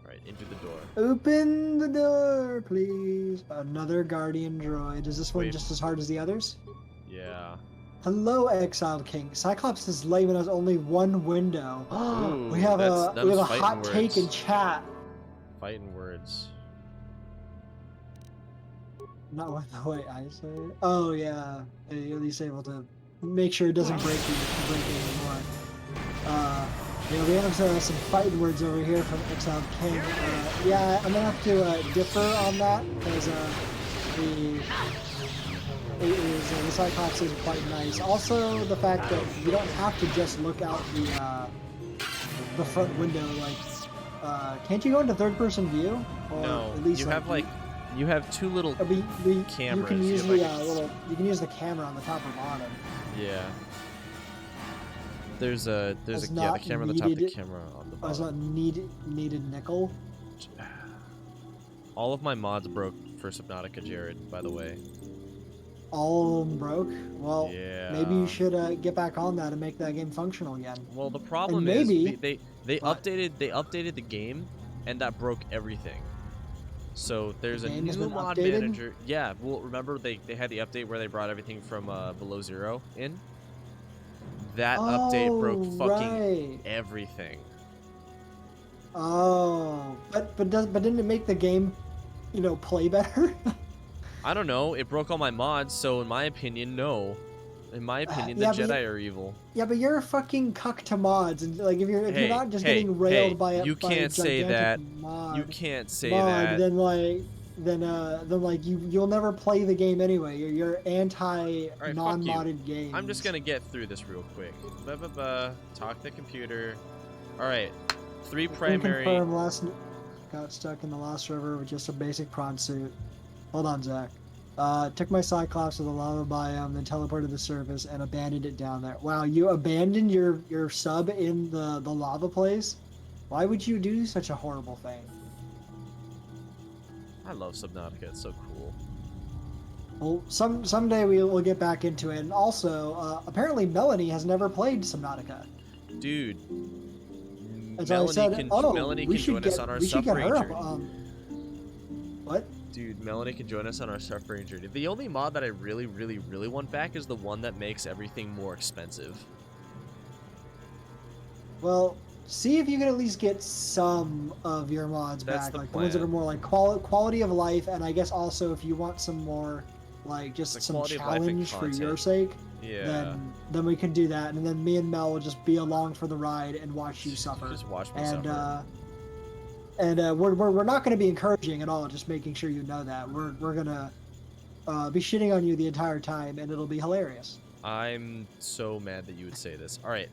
Right, into the door. Open the door, please. Another Guardian Droid. Is this one just as hard as the others? Yeah. Hello, Exiled King. Cyclops is leaving us only one window. Ooh, we have a fighting hot words. take in chat. Fighting words. Not with the way I say it. Oh yeah, you're at least able to make sure it doesn't break anymore. We have some fighting words over here from Exiled King. Yeah, I'm gonna have to differ on that because the Cyclops is quite nice. Also, the fact that you don't have to just look out the front window. Like, can't you go into third-person view? Or No, at least you have like you have 2 little cameras. You can use you can use the camera on the top or bottom. Yeah. There's the camera on the top, the camera on the bottom. It's not needed nickel. All of my mods broke for Subnautica, Jared, by the way. All of them broke? Well, yeah. Maybe you should get back on that and make that game functional again. Well, the problem is they updated the game, and that broke everything. So there's a new mod manager. Yeah, well, remember they had the update where they brought everything from below zero in? That update broke fucking everything. Oh, but didn't it make the game, play better? I don't know. It broke all my mods, so in my opinion, no. In my opinion, the Jedi are evil. Yeah, but you're a fucking cuck to mods, and like if you're not just getting railed by a you can't say that. Mod, you can't say that. Then you'll never play the game anyway. You're anti non-modded games. I'm just gonna get through this real quick. Talk to the computer. All right, 3 primary. Got stuck in the Lost River with just a basic prawn suit. Hold on, Zach. Took my Cyclops to the lava biome, then teleported to the surface and abandoned it down there. Wow, you abandoned your sub in the lava place? Why would you do such a horrible thing? I love Subnautica. It's so cool. Well, someday we'll get back into it. And also, apparently Melanie has never played Subnautica. Dude, As Melanie I said, can oh, Melanie we can should join get us on our we should Surf get her Ranger. up. What? Dude, Melanie can join us on our Surf Ranger. The only mod that I really, really, really want back is the one that makes everything more expensive. Well, see if you can at least get some of your mods That's back, the like the ones that are plan. more like quality of life, and I guess also if you want some more, like just Like some quality of life and challenge for your content. sake, Yeah. then we can do that, and then me and Mel will just be along for the ride and watch you suffer. Just watch me and suffer. we're not going to be encouraging at all, just making sure you know that we're gonna be shitting on you the entire time, and it'll be hilarious. I'm so mad that you would say this. All right,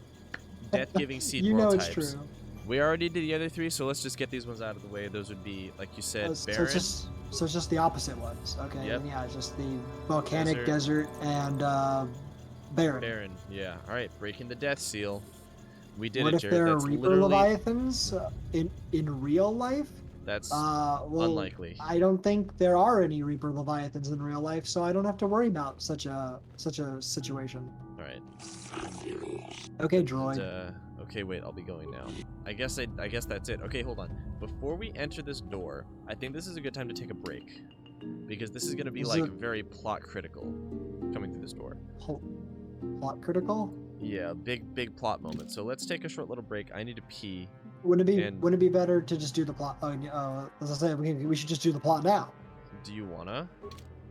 death-giving seed You know world it's types. true. We already did the other three, so let's just get these ones out of the way. Those would be, like you said, So barren. it's just the opposite ones. Okay. Yep. And yeah, it's just the volcanic Desert. desert and barren. Barren, yeah. All right, breaking the death seal. We did What it, if Jared. there are That's Reaper literally Leviathans in real life? that's Well, unlikely. I don't think there are any Reaper Leviathans in real life, so I don't have to worry about such a situation. All right. Okay, droid. Okay, wait. I'll be going now. I guess that's it. Okay, hold on. Before we enter this door, I think this is a good time to take a break, because this is gonna be Is like it- very plot critical coming through this door. Plot critical? Yeah, big plot moment. So let's take a short little break. I need to pee. Wouldn't it be And- wouldn't it be better to just do the plot? As I said, we should just do the plot now. Do you wanna?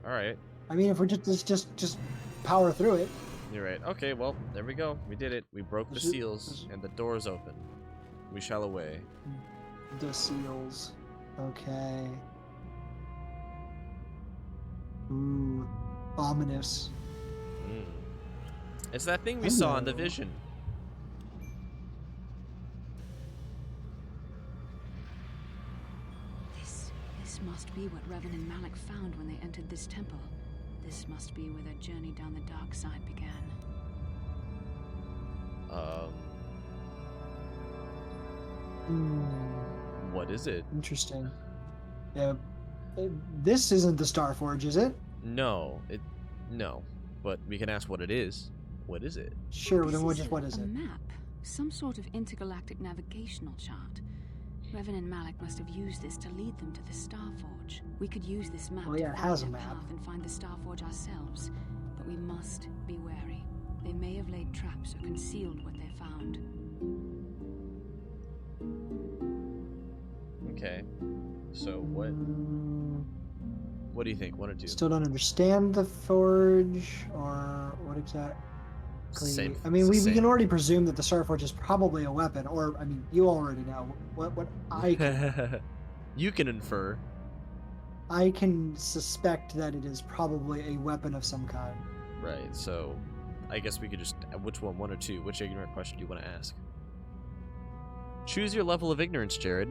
All right. I mean, if we're just power through it. You're right. Okay, well, there we go. We did it. We broke the seals, and the door is open. We shall away. The seals. Okay. Ooh, ominous. Mm. It's that thing we saw in the Hello. vision. This must be what Revan and Malik found when they entered this temple. This must be where their journey down the dark side began. What is it? Interesting. Yeah. This isn't the Starforge, is it? No, no. But we can ask what it is. What is it? Sure, This then is what is a it? map. Some sort of intergalactic navigational chart. Revan and Malik must have used this to lead them to the Starforge. We could use this map Well, yeah, to it follow has a their map. path and find the Starforge ourselves. But we must be wary. They may have laid traps or concealed what they found. Okay. So what do you think? One or two? Still don't understand the forge, or what exactly? Same. I mean, it's the we same. can already presume that the Starforge is probably a weapon, or I mean, you already know what I can, You can infer. I can suspect that it is probably a weapon of some kind. Right. So, I guess we could just which one or two? Which ignorant question do you want to ask? Choose your level of ignorance, Jared.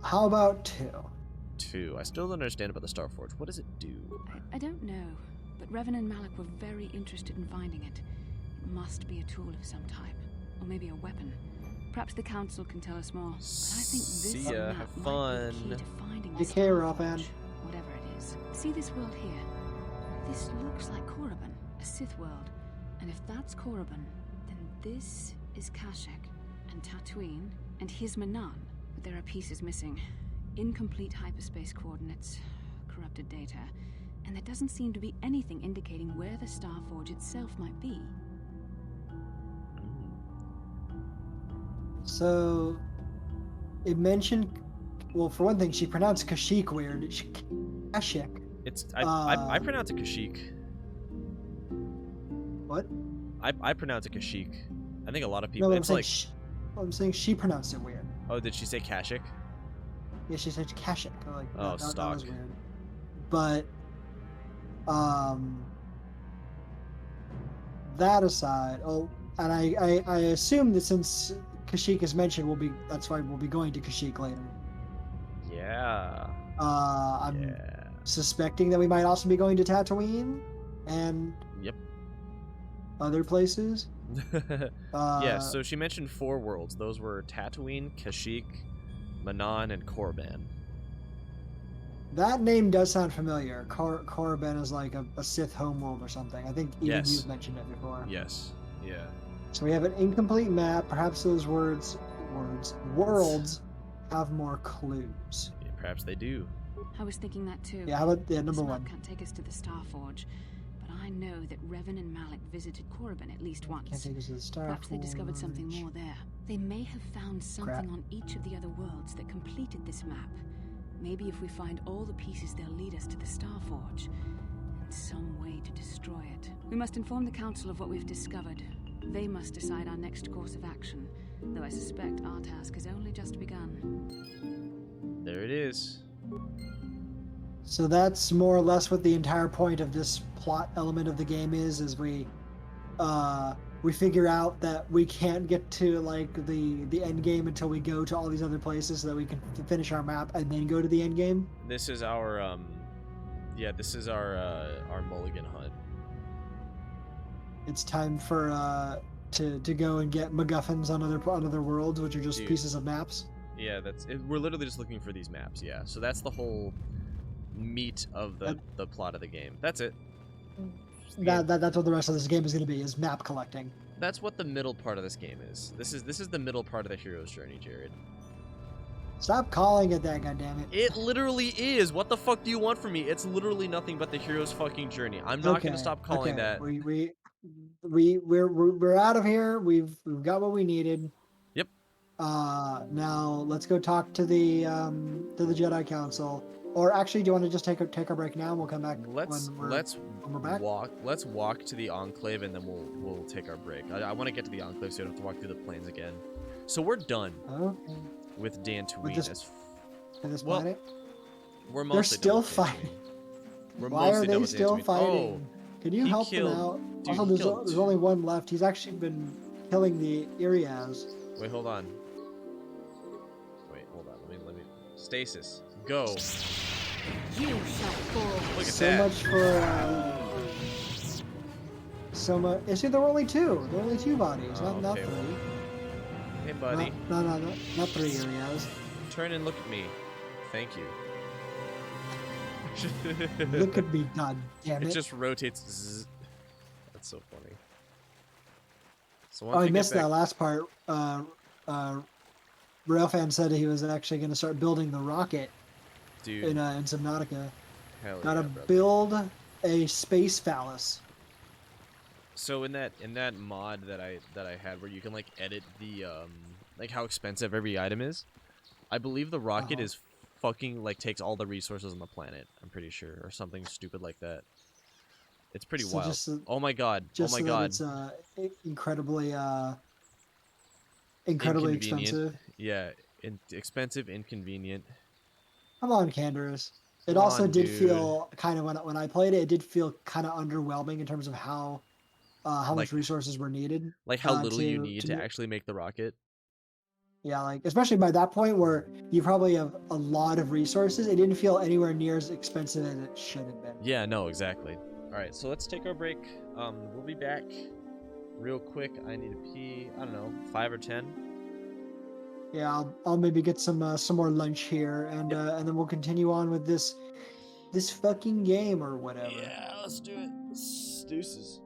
How about two? 2. I still don't understand about the Starforge. What does it do? I don't know, but Revan and Malik were very interested in finding it. It must be a tool of some type, or maybe a weapon. Perhaps the Council can tell us more. But I think this See ya, map have might fun. be the key to finding the Take care, Ralph Starforge, Ann. whatever it is. See this world here? This looks like Korriban, a Sith world. And if that's Korriban, then this is Kashyyyk, and Tatooine, and here's Manan. But there are pieces missing. Incomplete hyperspace coordinates, corrupted data, and there doesn't seem to be anything indicating where the Starforge itself might be. So, it mentioned, well, for one thing, she pronounced Kashyyyk weird. Kashyyyk. It's I pronounce it Kashyyyk. What? I pronounce it Kashyyyk. I think a lot of people. No, It's like, I'm saying she pronounced it weird. oh, did she say Kashyyyk? Yeah, she said Kashyyyk. Like, Oh, that stock. was weird. But, that aside, and I assume that since Kashyyyk is mentioned, that's why we'll be going to Kashyyyk later. Yeah. I'm Yeah. suspecting that we might also be going to Tatooine and Yep. other places. Yeah, so she mentioned 4 worlds. Those were Tatooine, Kashyyyk, Manan, and Korriban. That name does sound familiar. Korriban is like a Sith homeworld or something. I think even Yes. you've mentioned it before. Yes. Yeah. So we have an incomplete map. Perhaps those worlds have more clues. Yeah, perhaps they do. I was thinking that too. Yeah, how about number This map 1? can't take us to the Starforge, but I know that Revan and Malik visited Korriban at least once. Can't take us to the Starforge. Perhaps they discovered something more there. They may have found something on each of the other worlds that completed this map. Maybe if we find all the pieces, they'll lead us to the Starforge, and some way to destroy it. We must inform the Council of what we've discovered. They must decide our next course of action, though I suspect our task has only just begun. There it is. So that's more or less what the entire point of this plot element of the game is we figure out that we can't get to like the end game until we go to all these other places so that we can finish our map and then go to the end game. This is our this is our mulligan hunt. It's time for to go and get MacGuffins on other worlds, which are just Dude. pieces of maps. Yeah, that's it. We're literally just looking for these maps. Yeah, so that's the whole meat of the plot of the game. That's it. That's what the rest of this game is going to be, is map collecting. That's what the middle part of this game is. This is the middle part of the hero's journey, Jared. Stop calling it that, goddammit. It literally is. What the fuck do you want from me? It's literally nothing but the hero's fucking journey. I'm not gonna stop calling that. We're out of here. We've got what we needed. Yep. Now let's go talk to the Jedi Council. Or actually, do you want to just take our break now and we'll come back Let's when we're back? Let's walk to the Enclave and then we'll take our break. I want to get to the Enclave so you don't have to walk through the plains again. So we're done with Dantooine. This planet? We're They're mostly still done with fighting. We're Why are mostly they done with still Dantooine. fighting? Can you help them out? Dude, Also, there's only one left. He's actually been killing the Iriaz. Wait, hold on. Let me. Stasis, go. You shall fall. Look at So that. much for so much. See, there were only 2. There were only 2 bodies, not 3. Hey, buddy. Not 3 Iriaz. Turn and look at me. Thank you. Look at me, god damn it. It just rotates. Zzz. That's so funny. So I missed that last part. Railfan said he was actually going to start building the rocket. Dude. In Subnautica. Hell Gotta yeah, brother. build a space phallus. So in that mod that I had where you can like edit the like how expensive every item is, I believe the rocket is fucking like takes all the resources on the planet. I'm pretty sure, or something stupid like that. It's pretty wild. Oh my god! Oh my god! It's incredibly expensive. Yeah, expensive, inconvenient. Come on, Canderous. It also did feel kind of when I played it. It did feel kind of underwhelming in terms of how much resources were needed. Like how little you need to actually make the rocket. Yeah, like especially by that point where you probably have a lot of resources, it didn't feel anywhere near as expensive as it should have been. Yeah, no, exactly. All right, so let's take our break. We'll be back real quick. I need to pee. I don't know, 5 or 10. Yeah, I'll maybe get some more lunch here, and then we'll continue on with this fucking game or whatever. Yeah, let's do it. Deuces.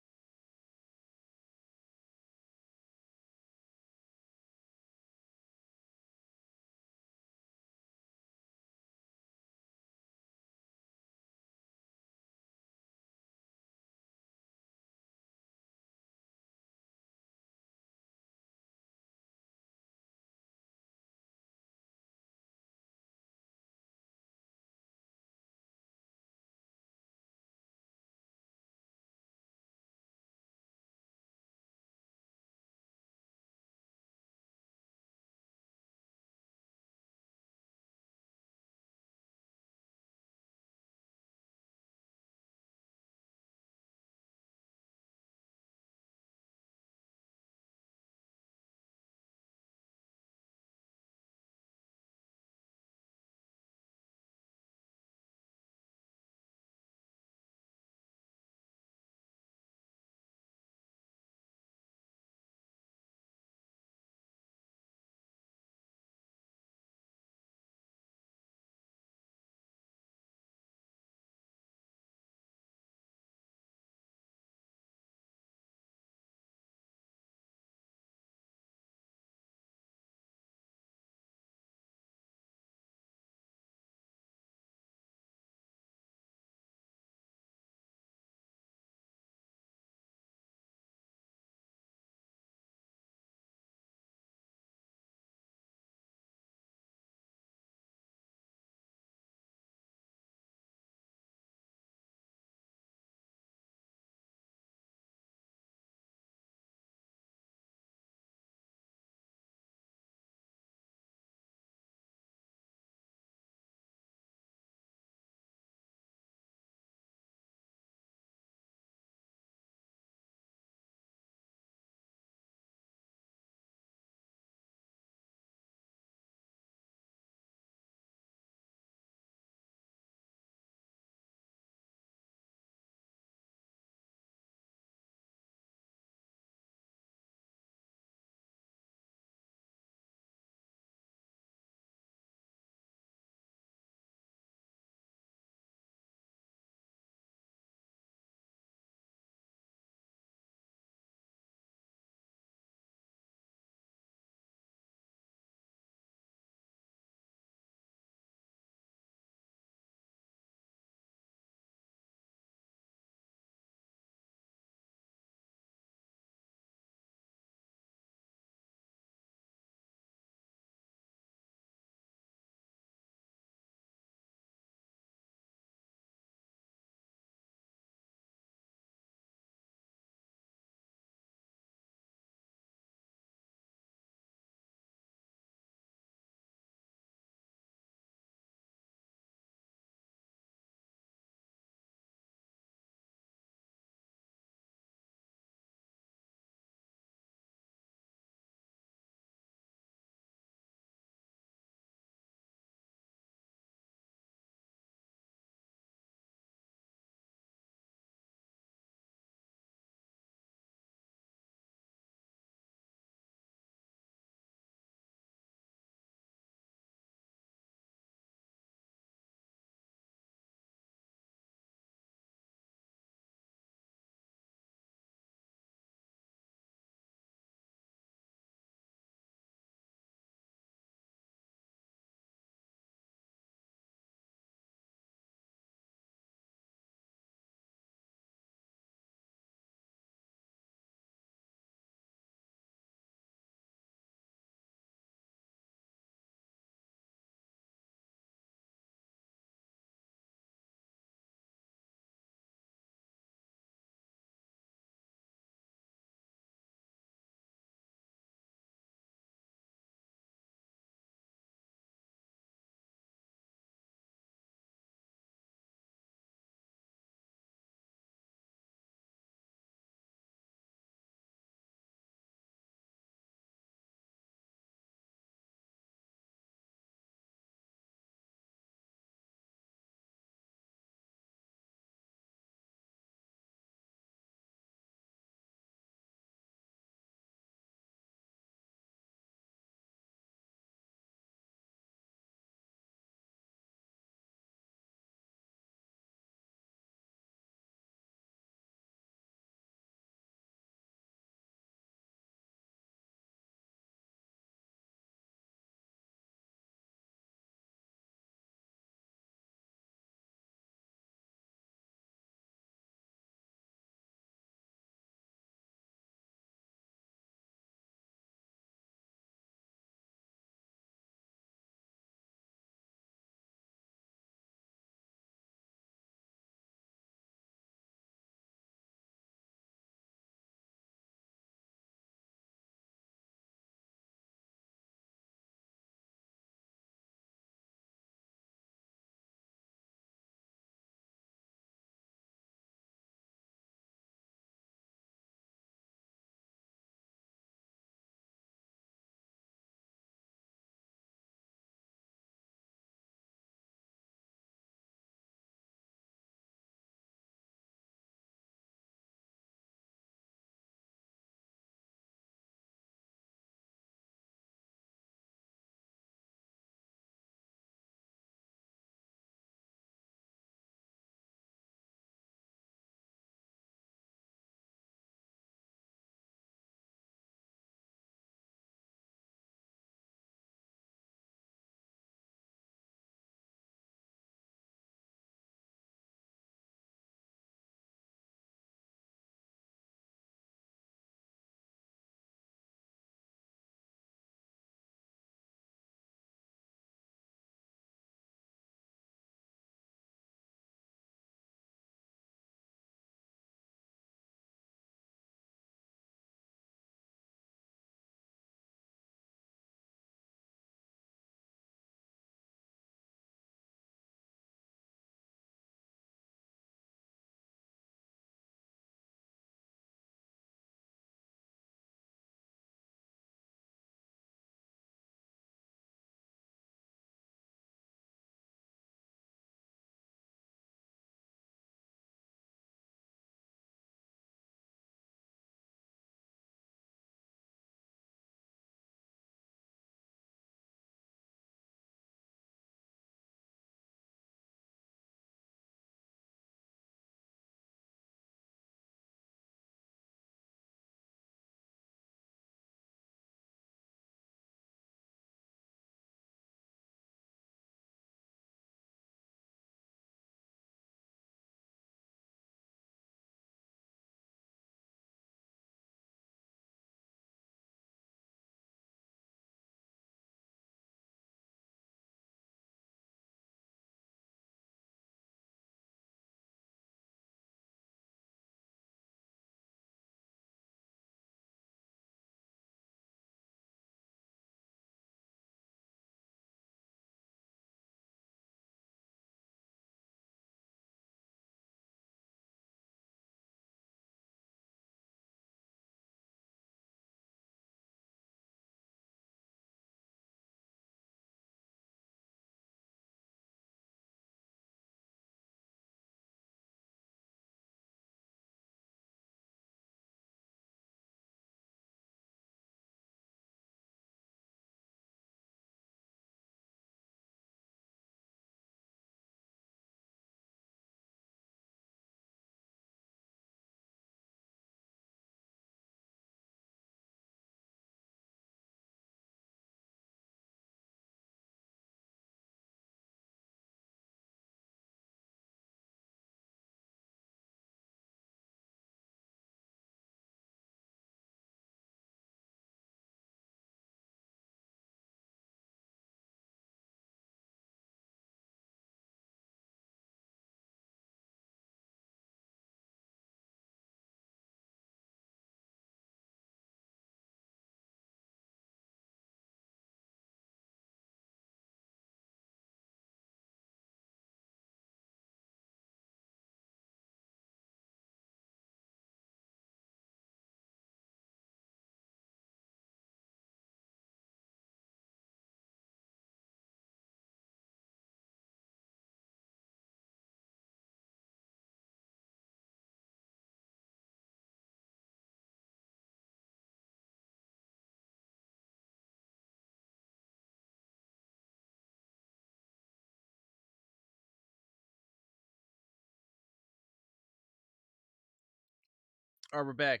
All right, we're back.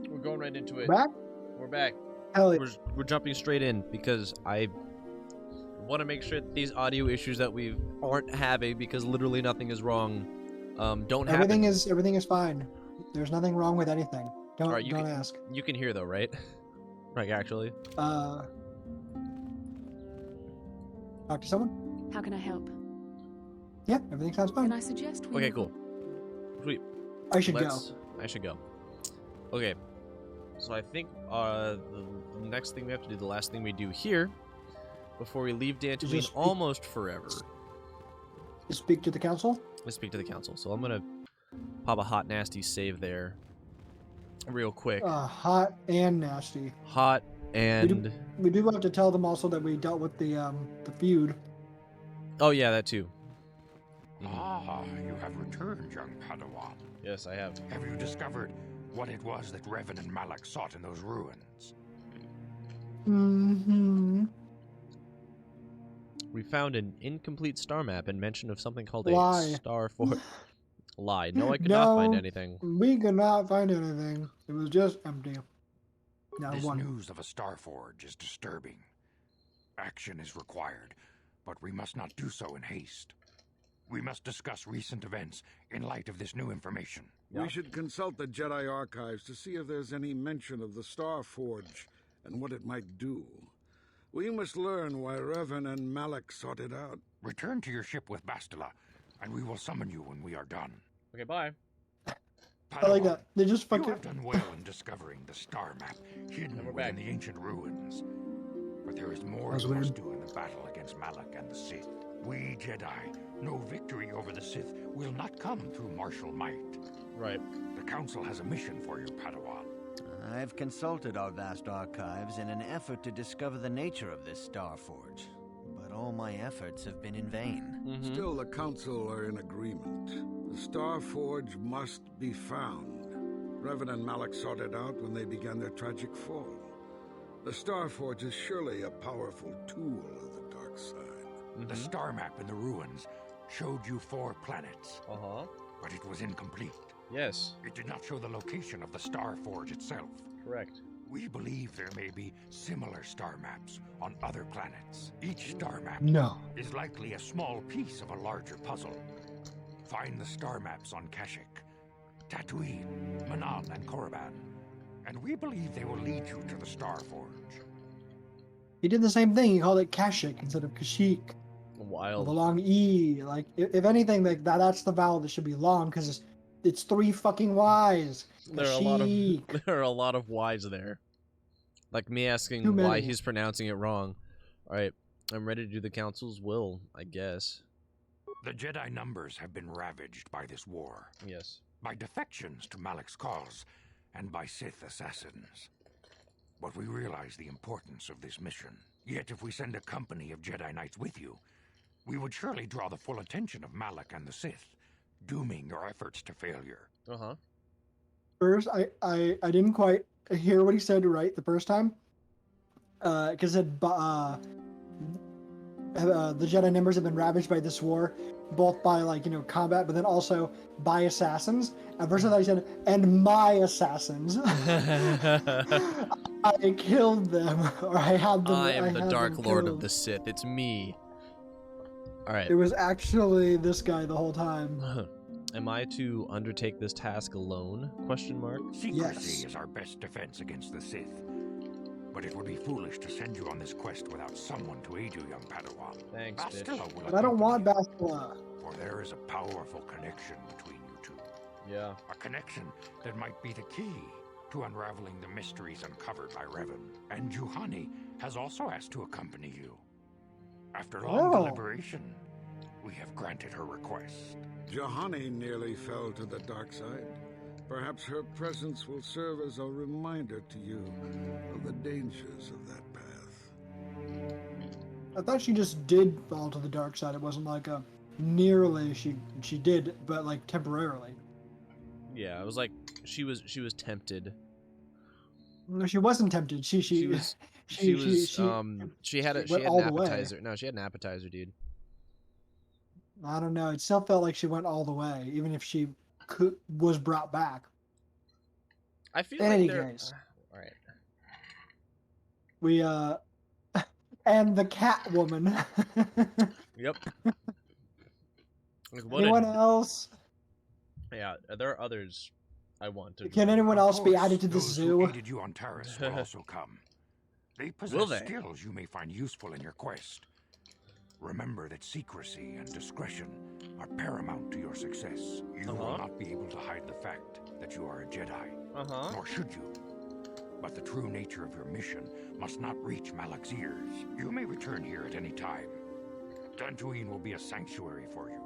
We're going right into it. Back? We're back. Hell yeah. We're jumping straight in because I want to make sure that these audio issues that we aren't having, because literally nothing is wrong, don't Everything happen. everything is fine. There's nothing wrong with anything. Don't All right, don't ask. You can hear though, right? Like actually. Talk to someone. How can I help? Yeah, everything sounds fine. Can I suggest we... Okay, cool. Sweet. I should go. I should go. Okay. So I think the next thing we have to do, the last thing we do here, before we leave Dantooine almost forever, Speak to the council? Let's speak to the council. So I'm going to pop a hot, nasty save there real quick. Hot and nasty. Hot and... We do have to tell them also that we dealt with the feud. Oh, yeah, that too. Ah, you have returned, young Padawan. Yes, I have. Have you discovered what it was that Revan and Malak sought in those ruins? Mm-hmm. We found an incomplete star map and mention of something called Lie. a star fort. Lie. No, I could not find anything. We could not find anything. It was just empty. Not This one. news of a star forge is disturbing. Action is required, but we must not do so in haste. We must discuss recent events in light of this new information. We should consult the Jedi archives to see if there's any mention of the Star Forge and what it might do. We must learn why Revan and Malak sought it out. Return to your ship with Bastila, and we will summon you when we are done. Okay, bye. I like that. They just fucking... You have done well in discovering the star map hidden within the ancient ruins. But there is more you must do in the battle against Malak and the Sith. We Jedi know victory over the Sith will not come through martial might. Right. The Council has a mission for you, Padawan. I've consulted our vast archives in an effort to discover the nature of this Star Forge, but all my efforts have been in vain. Still, the Council are in agreement. The Star Forge must be found. Revan and Malak sought it out when they began their tragic fall. The Star Forge is surely a powerful tool of the dark side. The star map in the ruins showed you 4 planets. But it was incomplete. Yes. It did not show the location of the Star Forge itself. Correct. We believe there may be similar star maps on other planets. Each star map is likely a small piece of a larger puzzle. Find the star maps on Kashyyyk, Tatooine, Manan, and Korriban, and we believe they will lead you to the Star Forge. He did the same thing. He called it Kashyyyk instead of Kashyyyk. Wild. With a long E. Like, if anything, like that's the vowel that should be long, because it's 3 fucking Y's. There are a lot of Y's there. Like me asking why he's pronouncing it wrong. Alright, I'm ready to do the Council's will, I guess. The Jedi numbers have been ravaged by this war. Yes. By defections to Malak's cause, and by Sith assassins. But we realize the importance of this mission. Yet if we send a company of Jedi Knights with you, we would surely draw the full attention of Malak and the Sith, dooming your efforts to failure. First, I didn't quite hear what he said right the first time. Because the Jedi numbers have been ravaged by this war, both by, like, you know, combat, but then also by assassins. At first I thought he said, and my assassins. I killed them, or I had them. I am the Dark Lord of the Sith. It's me. Alright. It was actually this guy the whole time. Am I to undertake this task alone? Question mark. Secrecy is our best defense against the Sith. But it would be foolish to send you on this quest without someone to aid you, young Padawan. Thanks, Bastila will But I don't want Bastila. For there is a powerful connection between you two. Yeah. A connection that might be the key to unraveling the mysteries uncovered by Revan. And Juhani has also asked to accompany you. After long deliberation, we have granted her request. Juhani nearly fell to the dark side. Perhaps her presence will serve as a reminder to you of the dangers of that path. I thought she just did fall to the dark side. It wasn't like a nearly she did, but like temporarily. Yeah, it was like she was tempted. No, she wasn't tempted. She had an appetizer. No, she had an appetizer, dude. I don't know. It still felt like she went all the way, even if she was brought back. I feel In like any they're case, all right. we and the cat woman. Yep. Like, Anyone else? Yeah, there are others I want to Can join. anyone Of else be course, added to the those who zoo? aided you on Taris will also come. They Will possess they? skills you may find useful in your quest. Remember that secrecy and discretion are paramount to your success. You will not be able to hide the fact that you are a Jedi, nor should you. But the true nature of your mission must not reach Malak's ears. You may return here at any time. Dantooine will be a sanctuary for you,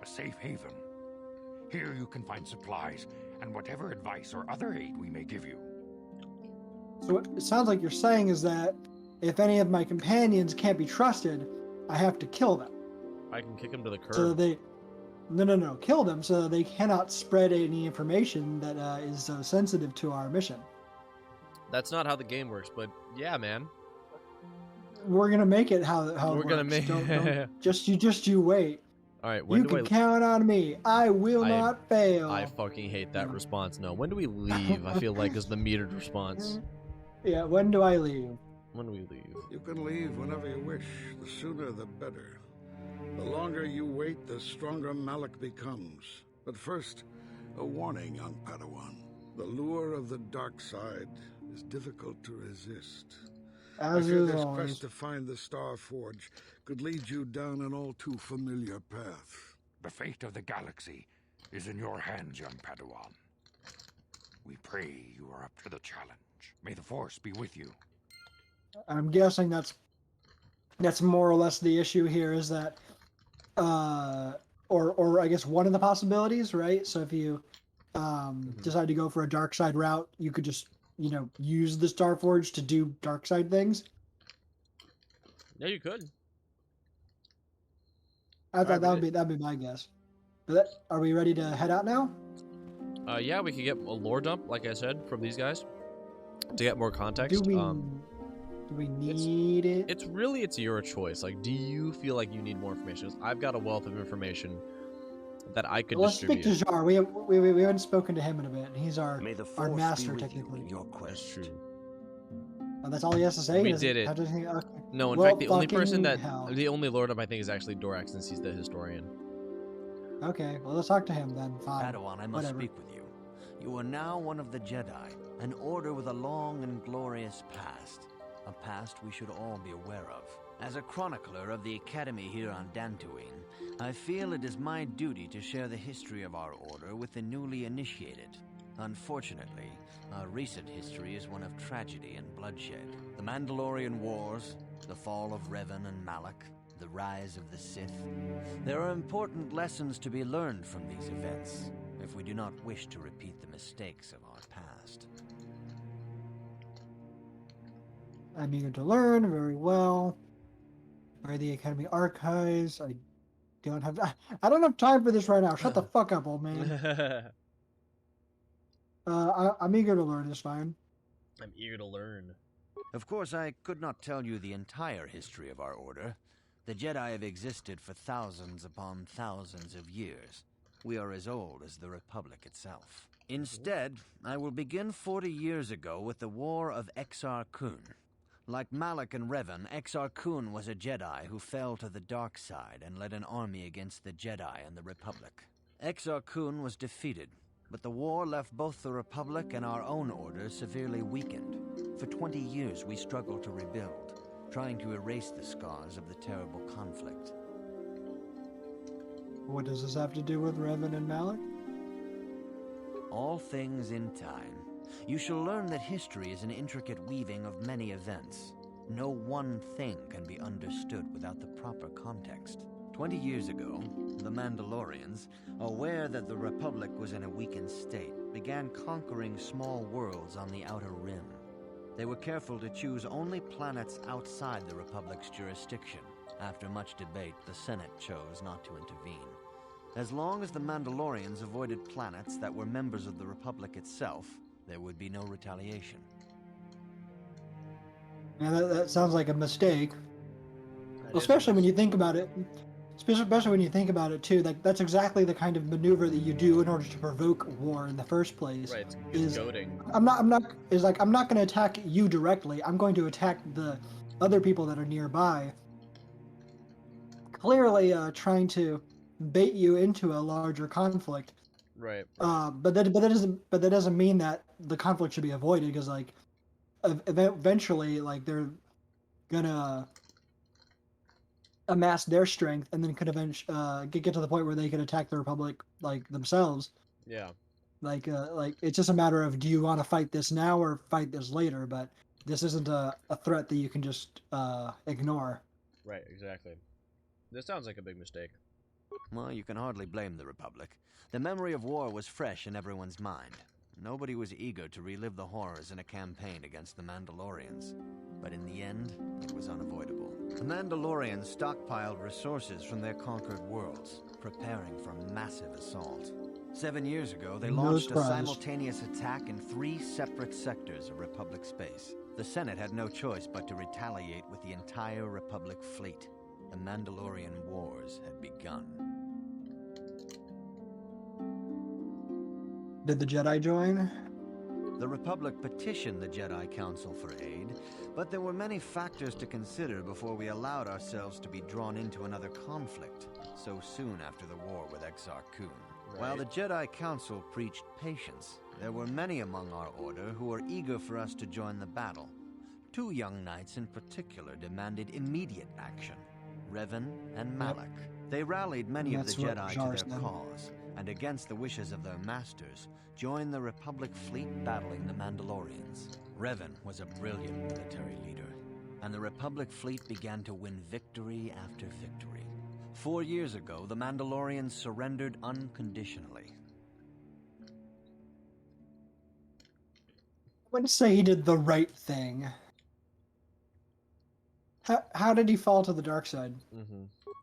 a safe haven. Here you can find supplies and whatever advice or other aid we may give you. So what it sounds like you're saying is that if any of my companions can't be trusted, I have to kill them. I can kick them to the curb. So that they, no, kill them so that they cannot spread any information that is sensitive to our mission. That's not how the game works, but yeah, man. We're gonna make it how We're it gonna works. make. Don't just you wait. All right, when You do can count on me. I will not fail. I fucking hate that response. No, when do we leave? I feel like is the metered response. Yeah, when do I leave? When do we leave? You can leave whenever you wish. The sooner, the better. The longer you wait, the stronger Malak becomes. But first, a warning, young Padawan. The lure of the dark side is difficult to resist. I fear this quest to find the Star Forge could lead you down an all too familiar path. The fate of the galaxy is in your hands, young Padawan. We pray you are up to the challenge. May the Force be with you. I'm guessing that's more or less the issue here is that, or I guess one of the possibilities, right? So if you decide to go for a dark side route, you could just use the Starforge to do dark side things. Yeah, you could. I thought that'd be my guess. But are we ready to head out now? Yeah, we could get a lore dump, like I said, from these guys to get more context. Do we need it? It's your choice. Like, do you feel like you need more information? I've got a wealth of information that I could distribute. Let's speak to Jar. We haven't spoken to him in a bit. He's our master, technically. Your quest. That's true. Oh, that's all he has to say? We did it. Okay. No, in fact, the only person the only lord up, I think, is actually Dorak, since he's the historian. Okay, well, let's talk to him then. Fine. Padawan, I must speak with you. You are now one of the Jedi, an order with a long and glorious past. A past we should all be aware of. As a chronicler of the Academy here on Dantooine, I feel it is my duty to share the history of our order with the newly initiated. Unfortunately, our recent history is one of tragedy and bloodshed. The Mandalorian Wars, the fall of Revan and Malak, the rise of the Sith. There are important lessons to be learned from these events, if we do not wish to repeat the mistakes of our past. I'm eager to learn very well. Where are the Academy archives? I don't have time for this right now. Shut the fuck up, old man. I'm eager to learn. It's fine. I'm eager to learn. Of course, I could not tell you the entire history of our order. The Jedi have existed for thousands upon thousands of years. We are as old as the Republic itself. Instead, I will begin 40 years ago with the War of Exar Kun. Like Malak and Revan, Exar Kun was a Jedi who fell to the dark side and led an army against the Jedi and the Republic. Exar Kun was defeated, but the war left both the Republic and our own order severely weakened. For 20 years we struggled to rebuild, trying to erase the scars of the terrible conflict. What does this have to do with Revan and Malak? All things in time. You shall learn that history is an intricate weaving of many events. No one thing can be understood without the proper context. 20 years ago, the Mandalorians, aware that the Republic was in a weakened state, began conquering small worlds on the Outer Rim. They were careful to choose only planets outside the Republic's jurisdiction. After much debate, the Senate chose not to intervene. As long as the Mandalorians avoided planets that were members of the Republic itself, there would be no retaliation. Yeah, that sounds like a mistake. Especially when you think about it. especially when you think about it too. Like that's exactly the kind of maneuver that you do in order to provoke war in the first place. Right, it's goading. I'm not going to attack you directly. I'm going to attack the other people that are nearby. Clearly, trying to bait you into a larger conflict. Right. But that doesn't mean that the conflict should be avoided, because like eventually, like they're gonna amass their strength and then could eventually get to the point where they could attack the Republic like themselves. Yeah. Like it's just a matter of, do you want to fight this now or fight this later? But this isn't a threat that you can just ignore. Right, exactly. This sounds like a big mistake. Well, you can hardly blame the Republic. The memory of war was fresh in everyone's mind. Nobody was eager to relive the horrors in a campaign against the Mandalorians. But in the end, it was unavoidable. The Mandalorians stockpiled resources from their conquered worlds, preparing for a massive assault. 7 years ago, they launched a simultaneous attack in 3 separate sectors of Republic space. The Senate had no choice but to retaliate with the entire Republic fleet. The Mandalorian Wars had begun. Did the Jedi join? The Republic petitioned the Jedi Council for aid, but there were many factors to consider before we allowed ourselves to be drawn into another conflict so soon after the war with Exar Kun. Right. While the Jedi Council preached patience, there were many among our order who were eager for us to join the battle. 2 young knights in particular demanded immediate action, Revan and Malak. They rallied many of the Jedi to their cause, and against the wishes of their masters, joined the Republic fleet battling the Mandalorians. Revan was a brilliant military leader, and the Republic fleet began to win victory after victory. 4 years ago, the Mandalorians surrendered unconditionally. I wouldn't say he did the right thing. How did he fall to the dark side?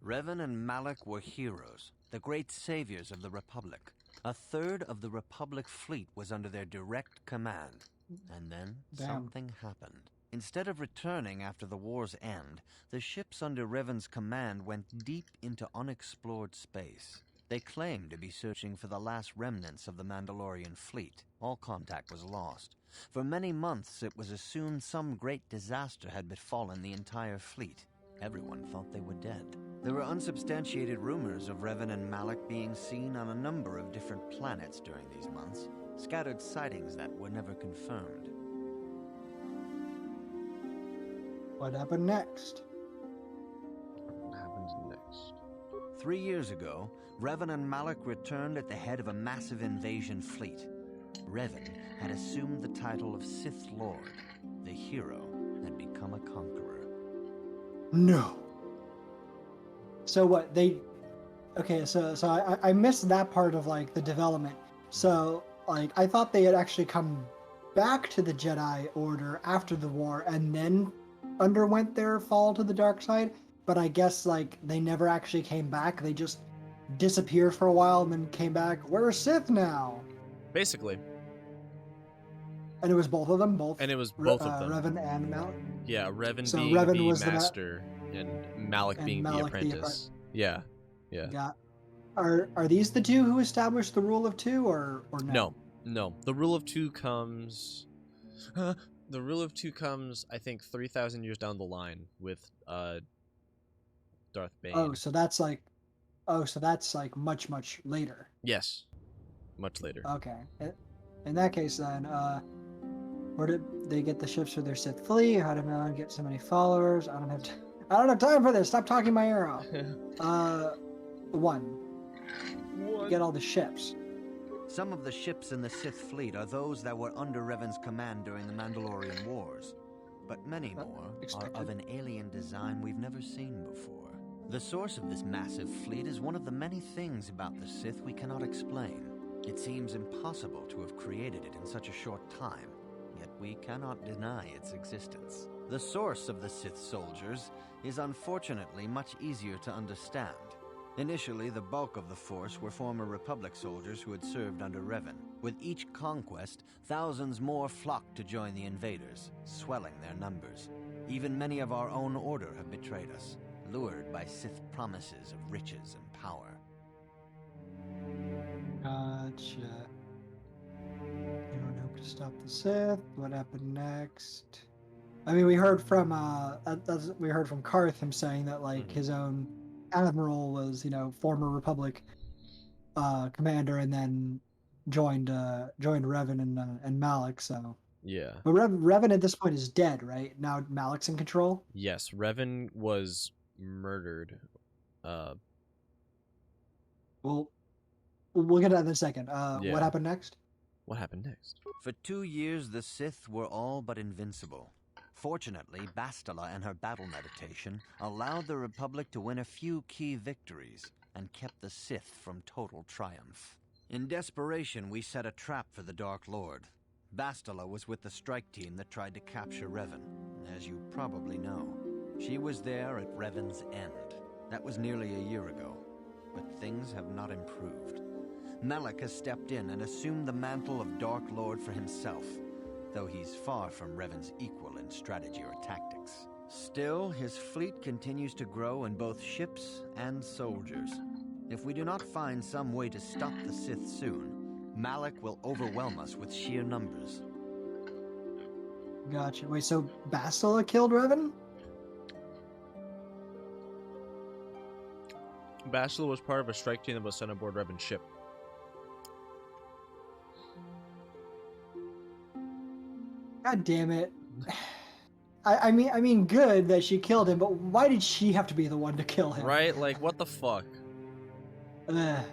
Revan and Malak were heroes, the great saviors of the Republic. A third of the Republic fleet was under their direct command. And then something happened. Instead of returning after the war's end, the ships under Revan's command went deep into unexplored space. They claimed to be searching for the last remnants of the Mandalorian fleet. All contact was lost. For many months, it was assumed some great disaster had befallen the entire fleet. Everyone thought they were dead. There were unsubstantiated rumors of Revan and Malak being seen on a number of different planets during these months, scattered sightings that were never confirmed. What happened next? What happens next? 3 years ago, Revan and Malak returned at the head of a massive invasion fleet. Revan had assumed the title of Sith Lord. The hero had become a conqueror. No. So what they? Okay, so I missed that part of like the development. So like I thought they had actually come back to the Jedi Order after the war and then underwent their fall to the dark side. But I guess like they never actually came back. They just disappeared for a while and then came back. We're Sith now. Basically. And it was both of them, and it was both of them. Revan and Malak. Yeah, Revan so being Revan the was master and Malak being the apprentice. Yeah. Are these the two who established the rule of 2 or no? No. The rule of 2 comes. The rule of 2 comes, I think, 3,000 years down the line with Darth Bane. Oh, so that's like much later. Yes, much later. Okay. In that case, then, where did they get the ships for their Sith fleet? How did Malak get so many followers? I don't have time for this. Stop talking my ear off. One. Get all the ships. Some of the ships in the Sith fleet are those that were under Revan's command during the Mandalorian Wars. But many more are of an alien design we've never seen before. The source of this massive fleet is one of the many things about the Sith we cannot explain. It seems impossible to have created it in such a short time, yet we cannot deny its existence. The source of the Sith soldiers is unfortunately much easier to understand. Initially, the bulk of the force were former Republic soldiers who had served under Revan. With each conquest, thousands more flocked to join the invaders, swelling their numbers. Even many of our own order have betrayed us. lured by Sith promises of riches and power. Gotcha. You don't hope to stop the Sith. What happened next? I mean, we heard from Karth him saying that like his own admiral was, former Republic commander, and then joined Revan and Malak. So Yeah. but Revan at this point is dead, right? Now Malak's in control. Yes, Revan was murdered. Well, we'll get to that in a second. Yeah. What happened next? What happened next? For 2 years, the Sith were all but invincible. Fortunately, Bastila and her battle meditation allowed the Republic to win a few key victories and kept the Sith from total triumph. In desperation, we set a trap for the Dark Lord. Bastila was with the strike team that tried to capture Revan, as you probably know. She was there at Revan's end. That was nearly a year ago, but things have not improved. Malak has stepped in and assumed the mantle of Dark Lord for himself, though he's far from Revan's equal in strategy or tactics. Still, his fleet continues to grow in both ships and soldiers. If we do not find some way to stop the Sith soon, Malak will overwhelm us with sheer numbers. Gotcha. Wait, so Bastila killed Revan? Bastila was part of a strike team that was sent aboard Revan's ship. God damn it. I mean, good that she killed him, but why did she have to be the one to kill him? Right? Like, what the fuck?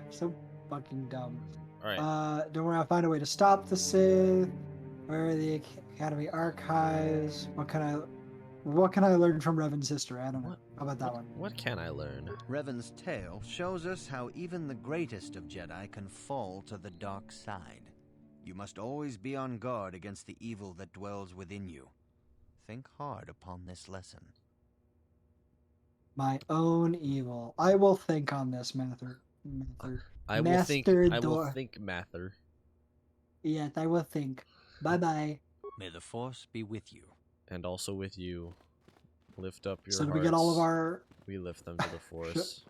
So fucking dumb. Alright. Don't worry, I'll find a way to stop the Sith. Where are the Academy archives? What can I learn from Revan's history? I don't know. How about that one? What can I learn? Revan's tale shows us how even the greatest of Jedi can fall to the dark side. You must always be on guard against the evil that dwells within you. Think hard upon this lesson. My own evil. I will think on this, Mather. I will think, Mather. Yes, I will think. Bye-bye. May the Force be with you. And also with you. Lift up your So do hearts. we get all of our... We lift them to the Force.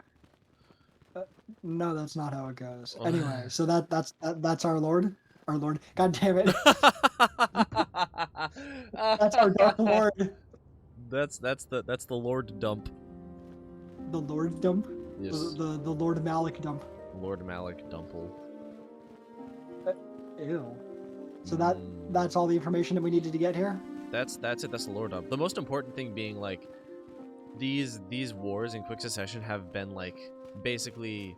No, that's not how it goes. Anyway, so that's our Lord? Our Lord. God damn it. That's our Dark Lord. That's the Lord dump. The Lord dump? Yes. The Lord Malak dump. Lord Malak Dumple. Ew. So that's all the information that we needed to get here? That's it, that's the Lord dump. The most important thing being like these wars in quick succession have been like basically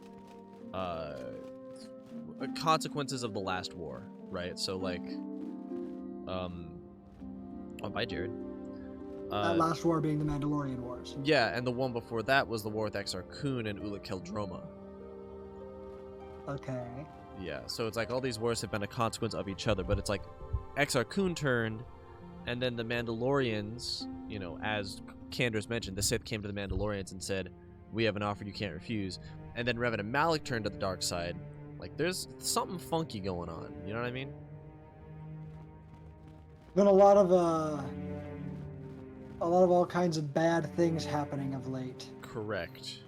consequences of the last war, right? So like oh, bye Jared. That last war being the Mandalorian Wars. Yeah, and the one before that was the war with Exar Kun and Ula Keldroma. Okay. Yeah, so it's like all these wars have been a consequence of each other, but it's like Exar Kun turned, and then the Mandalorians, as Candace mentioned, the Sith came to the Mandalorians and said, "We have an offer you can't refuse." And then Revan and Malak turned to the dark side. Like, there's something funky going on. You know what I mean? Been a lot of all kinds of bad things happening of late. Correct.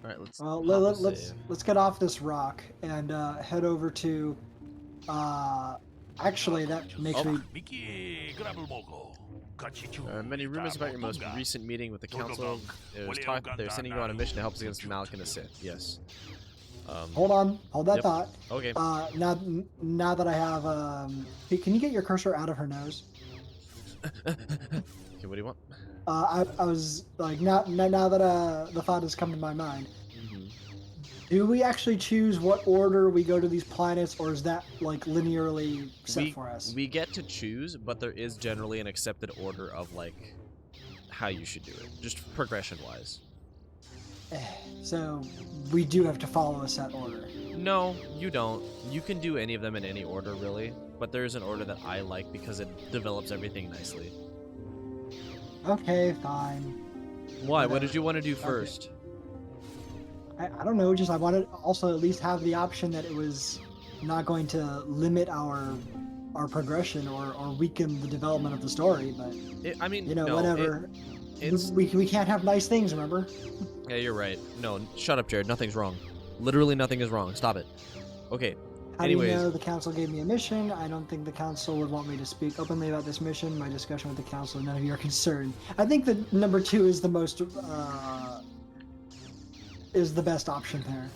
All right, let's. Well, let's get off this rock and head over to. Actually, that makes me. Many rumors about your most recent meeting with the council. It was talk that they're sending you on a mission to help us against Malak and the Sith. Yes. Hold that thought. Okay. Now that I have, can you get your cursor out of her nose? Okay, what do you want? I was like, now that the thought has come to my mind. Do we actually choose what order we go to these planets, or is that like linearly set for us? We get to choose, but there is generally an accepted order of like how you should do it, just progression-wise. So we do have to follow a set order. No, you don't. You can do any of them in any order, really. But there is an order that I like because it develops everything nicely. Okay, fine. Why? What did you want to do first? I don't know. Just I wanted also at least have the option that it was not going to limit our progression or weaken the development of the story. But I mean, whatever. we can't have nice things, remember? Yeah, you're right. No, shut up, Jared. Nothing's wrong. Literally nothing is wrong. Stop it. Okay. How Anyways, do you know the council gave me a mission? I don't think the council would want me to speak openly about this mission. My discussion with the council, none of your concern. I think that number 2 is the most is the best option there.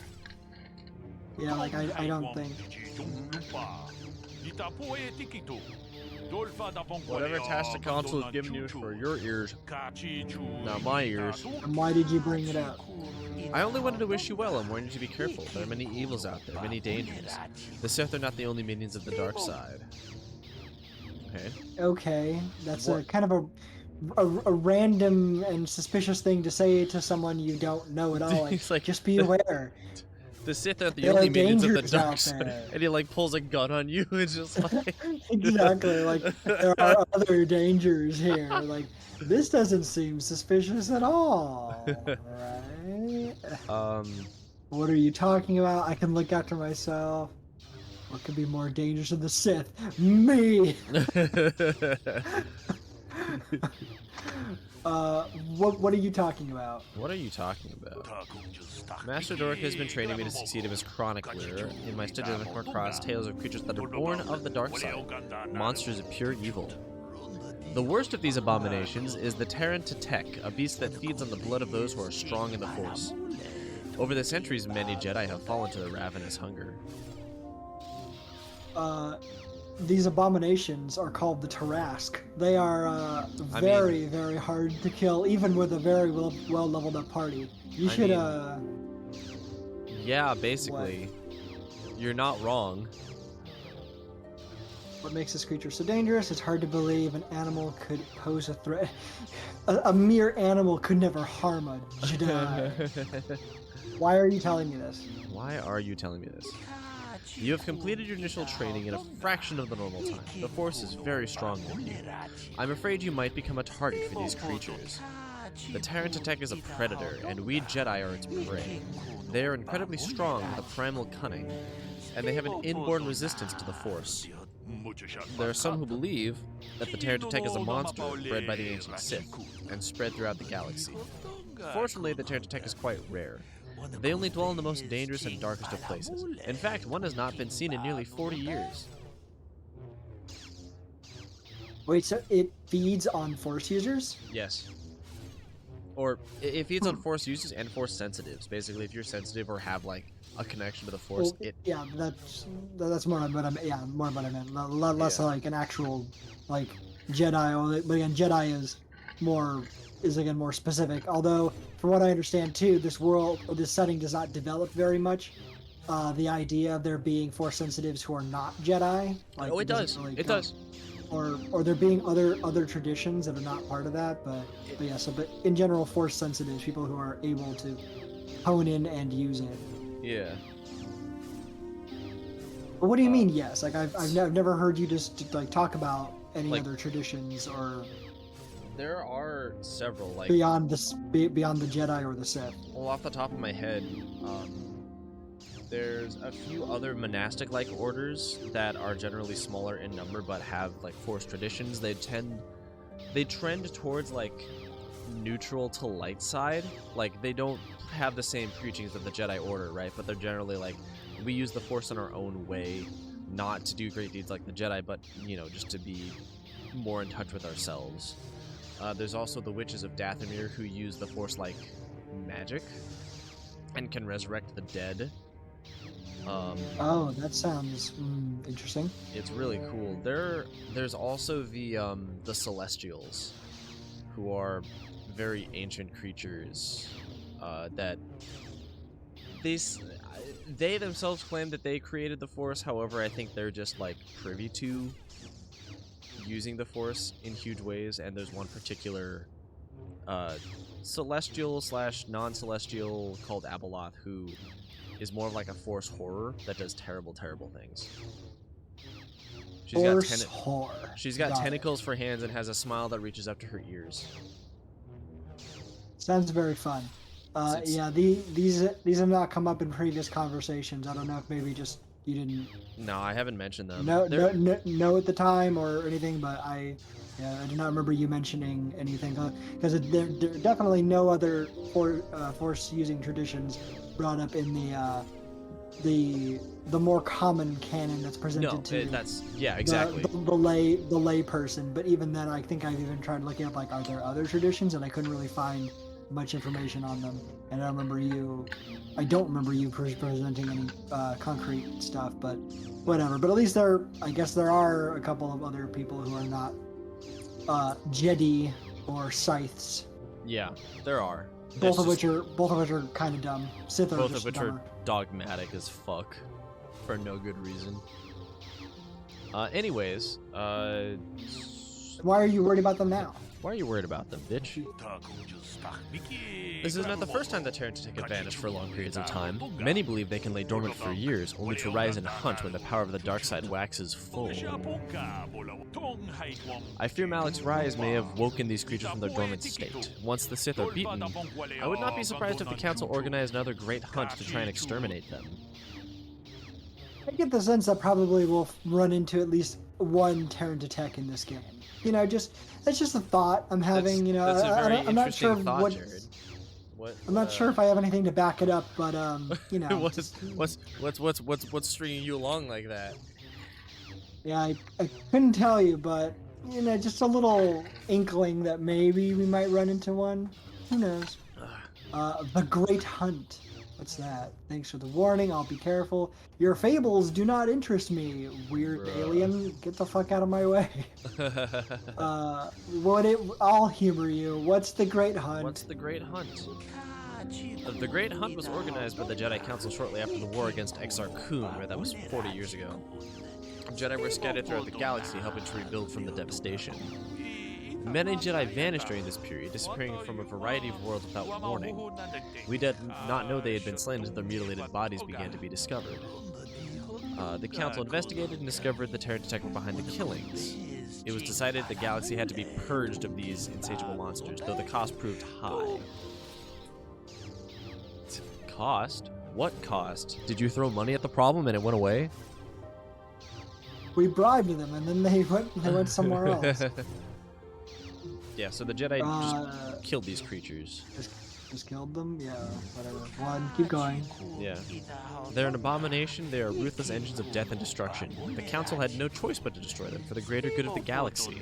Yeah, like I don't think. whatever task the council has given you for your ears, not my ears. And why did you bring it up? I only wanted to wish you well and warn you to be careful. There are many evils out there, many dangers. The Sith are not the only minions of the dark side. Okay. Okay, that's a kind of a random and suspicious thing to say to someone you don't know at all. Like, just be aware. The Sith are the There only are minions of the dangers out dark side. there. And he like pulls a gun on you. It's just like Exactly. Like, there are other dangers here. Like, this doesn't seem suspicious at all. Right? What are you talking about? I can look after myself. What could be more dangerous than the Sith? Me! What are you talking about? What are you talking about? Master Dork has been training me to succeed in his chronicler. In my study, I've come across tales of creatures that are born of the dark side, monsters of pure evil. The worst of these abominations is the Terran Tetek, a beast that feeds on the blood of those who are strong in the Force. Over the centuries, many Jedi have fallen to the ravenous hunger. These abominations are called the Tarask. They are very hard to kill, even with a very well leveled up party. You should yeah, basically. You're not wrong. What makes this creature so dangerous? It's hard to believe an animal could pose a threat. A mere animal could never harm a Jedi. Why are you telling me this? Why are you telling me this? You have completed your initial training in a fraction of the normal time. The Force is very strong with you. I'm afraid you might become a target for these creatures. The Terran Tetek is a predator, and we Jedi are its prey. They are incredibly strong with a primal cunning, and they have an inborn resistance to the Force. There are some who believe that the Terran Tetek is a monster bred by the ancient Sith, and spread throughout the galaxy. Fortunately, the Terran Tetek is quite rare. They only dwell in the most dangerous and darkest of places. In fact, one has not been seen in nearly 40 years. Wait, so it feeds on Force users? Yes. Or it feeds on Force users and Force sensitives. Basically, if you're sensitive or have like a connection to the Force, well, yeah, that's more what I meant. Less like an actual like Jedi. But again, Jedi is more specific. Although, from what I understand too, this setting does not develop very much. The idea of there being Force sensitives who are not Jedi. Like, it does. Really it does. Or there being other traditions that are not part of that, but in general, Force sensitives, people who are able to hone in and use it. Yeah. But what do you mean? Yes, like I've never heard you just like talk about any other traditions or. There are several like beyond the Jedi or the Sith. Well, off the top of my head, there's a few other monastic-like orders that are generally smaller in number but have like Force traditions. They trend towards like neutral to light side. Like they don't have the same preachings of the Jedi Order, right? But they're generally like, we use the Force in our own way, not to do great deeds like the Jedi, but just to be more in touch with ourselves. There's also the Witches of Dathomir who use the Force like magic and can resurrect the dead. Oh, that sounds interesting. It's really cool. There's also the Celestials, who are very ancient creatures that they themselves claim that they created the Force. However, I think they're just like privy to using the Force in huge ways. And there's one particular celestial / non-celestial called Abeloth who is more of like a Force horror that does terrible things. She's got tentacles for hands and has a smile that reaches up to her ears. Sounds very fun. Yeah, these have not come up in previous conversations. I don't know if maybe just you didn't No, I haven't mentioned them. know at the time or anything, but I do not remember you mentioning anything because there are definitely no other force using traditions brought up in the more common canon that's presented to that's exactly the lay person. But even then, I think I've even tried looking up like, are there other traditions, and I couldn't really find much information on them. And I don't remember you presenting any concrete stuff, but whatever. But at least I guess there are a couple of other people who are not Jedi or Scythes. Yeah, there are. Both of which are kind of dumb. Sith are both just of which dumber. are dogmatic as fuck for no good reason. Anyways, why are you worried about them now? Why are you worried about them, bitch? This is not the first time that Terrantech have vanished for long periods of time. Many believe they can lay dormant for years, only to rise and hunt when the power of the dark side waxes full. I fear Malik's rise may have woken these creatures from their dormant state. Once the Sith are beaten, I would not be surprised if the Council organized another great hunt to try and exterminate them. I get the sense that probably we'll run into at least one Terrantech in this game. You know, that's just a thought I'm having. That's a very I'm not sure thought, what. Jared. I'm not sure if I have anything to back it up, but what's stringing you along like that? Yeah, I couldn't tell you, but just a little inkling that maybe we might run into one. Who knows? The Great Hunt. What's that? Thanks for the warning. I'll be careful. Your fables do not interest me, weird alien. Get the fuck out of my way. I'll humor you. What's the Great Hunt? What's the Great Hunt? The Great Hunt was organized by the Jedi Council shortly after the war against Exar Kun, where that was 40 years ago. Jedi were scattered throughout the galaxy, helping to rebuild from the devastation. Many Jedi vanished during this period, disappearing from a variety of worlds without warning. We did not know they had been slain until their mutilated bodies began to be discovered. The Council investigated and discovered the Terrantech were behind the killings. It was decided the galaxy had to be purged of these insatiable monsters, though the cost proved high. Cost? What cost? Did you throw money at the problem and it went away? We bribed them, and then they went somewhere else. Yeah, so the Jedi just killed these creatures. Just killed them? Yeah, whatever. One, keep going. Yeah. They're an abomination. They are ruthless engines of death and destruction. The Council had no choice but to destroy them for the greater good of the galaxy.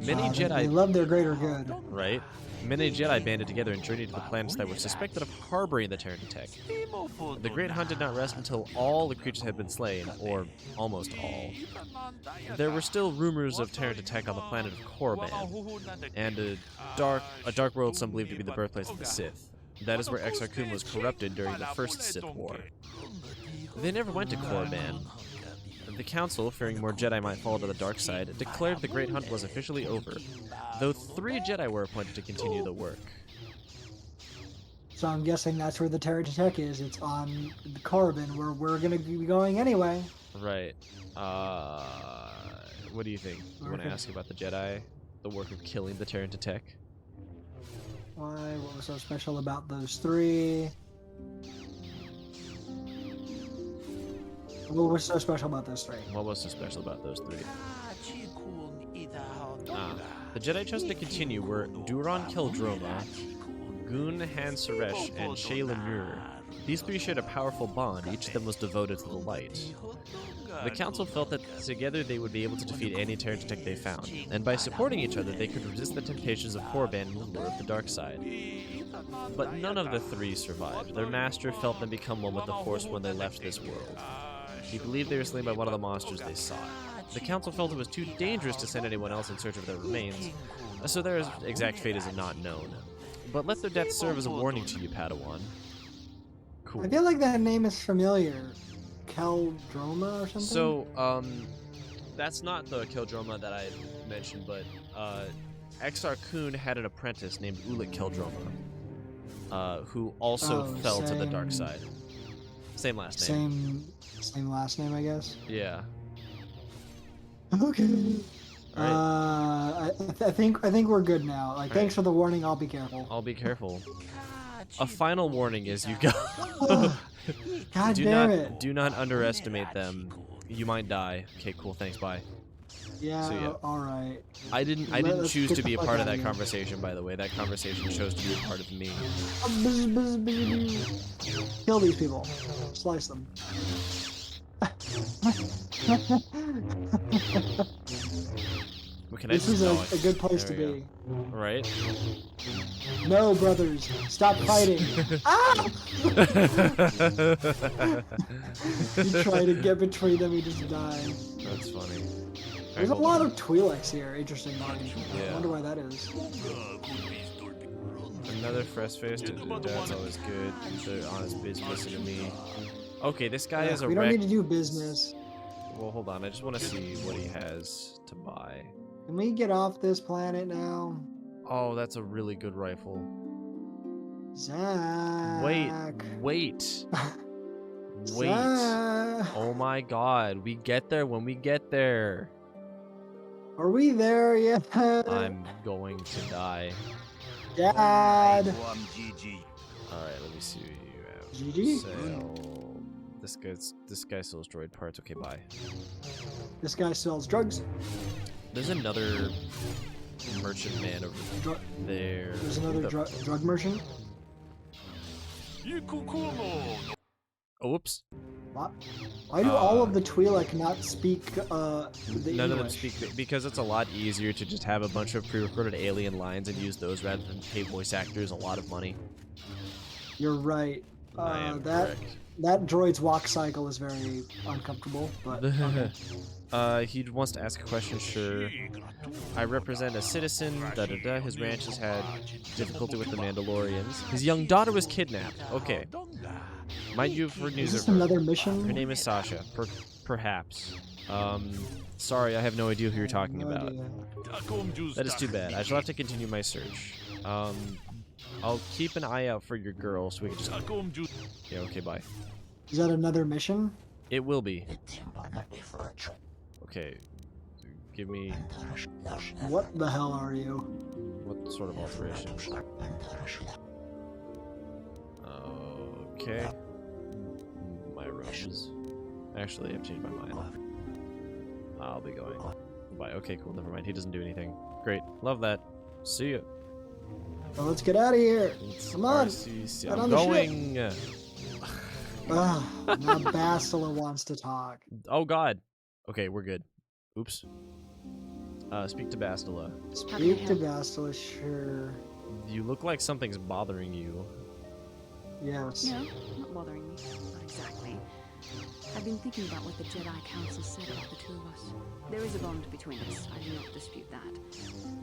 Many Jedi... They love their greater good. Right? Many Jedi banded together and journeyed to the planets that were suspected of harboring the Terrantech. The Great Hunt did not rest until all the creatures had been slain, or almost all. There were still rumors of Terrantech on the planet of Korriban, and a dark world some believed to be the birthplace of the Sith. That is where Exar Kun was corrupted during the First Sith War. They never went to Korriban. The Council, fearing more Jedi might fall to the dark side, declared the Great Hunt was officially over, though 3 Jedi were appointed to continue the work. So I'm guessing that's where the Terrantech is. It's on Korriban, where we're going to be going anyway. Right. What do you think? You want to ask about the Jedi? The work of killing the Terrantech? Why? What was so special about those 3? What was so special about those 3? What was so special about those 3? The Jedi chosen to continue were Duran Keldroma, Gun Han Suresh, and Shayla Nur. These 3 shared a powerful bond, each of them was devoted to the light. The Council felt that together they would be able to defeat any Terrantech they found, and by supporting each other they could resist the temptations of Korriban and the lure of the dark side. But none of the 3 survived. Their master felt them become one with the Force when they left this world. He believed they were slain by one of the monsters they sought. The Council felt it was too dangerous to send anyone else in search of their remains, so their exact fate is not known. But let their death serve as a warning to you, Padawan. Cool. I feel like that name is familiar. Keldroma or something? So, that's not the Keldroma that I mentioned, but Exar Kun had an apprentice named Ulic Keldroma, who also fell to the dark side. Same last name. Same last name, I guess. Yeah. Okay. Right. I think we're good now. Like, thanks for the warning. I'll be careful. I'll be careful. A final warning is you go. God do damn not it. do not underestimate them. You might die. Okay, cool. Thanks. Bye. Yeah, So, yeah. all right. I didn't Let's choose get to the be a fuck part of outta that here. conversation, by the way. That conversation chose to be a part of me. Kill these people. Slice them. What can I This just is know? a good place to There we be. go. Right? No, brothers, stop fighting. Ah! You try to get between them, you just die. That's funny. There's a lot of Twi'leks here, interestingly. Yeah. I wonder why that is. Another fresh face. Dad's always good. They're on his business to me. Okay, this guy is a We don't wreck. need to do business. Well, hold on. I just want to see what he has to buy. Can we get off this planet now? Oh, that's a really good rifle. Zach. Wait. Zach. Oh my god. We get there when we get there. Are we there yet? I'm going to die. Dad. Alright, let me see what you have. GG? Sale. This guy sells droid parts. Okay, bye. This guy sells drugs. There's another merchant man over there. There's another drug merchant. Oh, whoops. What? Why do all of the Twi'lek not speak the None of them English? speak because it's a lot easier to just have a bunch of pre-recorded alien lines and use those rather than pay voice actors a lot of money. You're right. I am that droid's walk cycle is very uncomfortable, but okay. He wants to ask a question. Sure. I represent a citizen. His ranch has had difficulty with the Mandalorians. His young daughter was kidnapped. Okay. Might you have heard news Is this of her? another mission? Her name is Sasha. Perhaps. Sorry, I have no idea who you're talking about. That is too bad. I shall have to continue my search. I'll keep an eye out for your girl so we can just... Yeah, okay, bye. Is that another mission? It will be. Okay. Give me... What the hell are you? What sort of alteration? Okay. My robes. Actually, I've changed my mind. I'll be going. Bye. Okay, cool. Never mind. He doesn't do anything. Great. Love that. See ya. Well, let's get out of here. Come on. Get on going. Now Bastila wants to talk. Oh God. Okay, we're good. Oops. Speak to Bastila. Speak to Bastila, sure. You look like something's bothering you. Yes. No, not bothering me. Not exactly. I've been thinking about what the Jedi Council said about the two of us. There is a bond between us. I do not dispute that.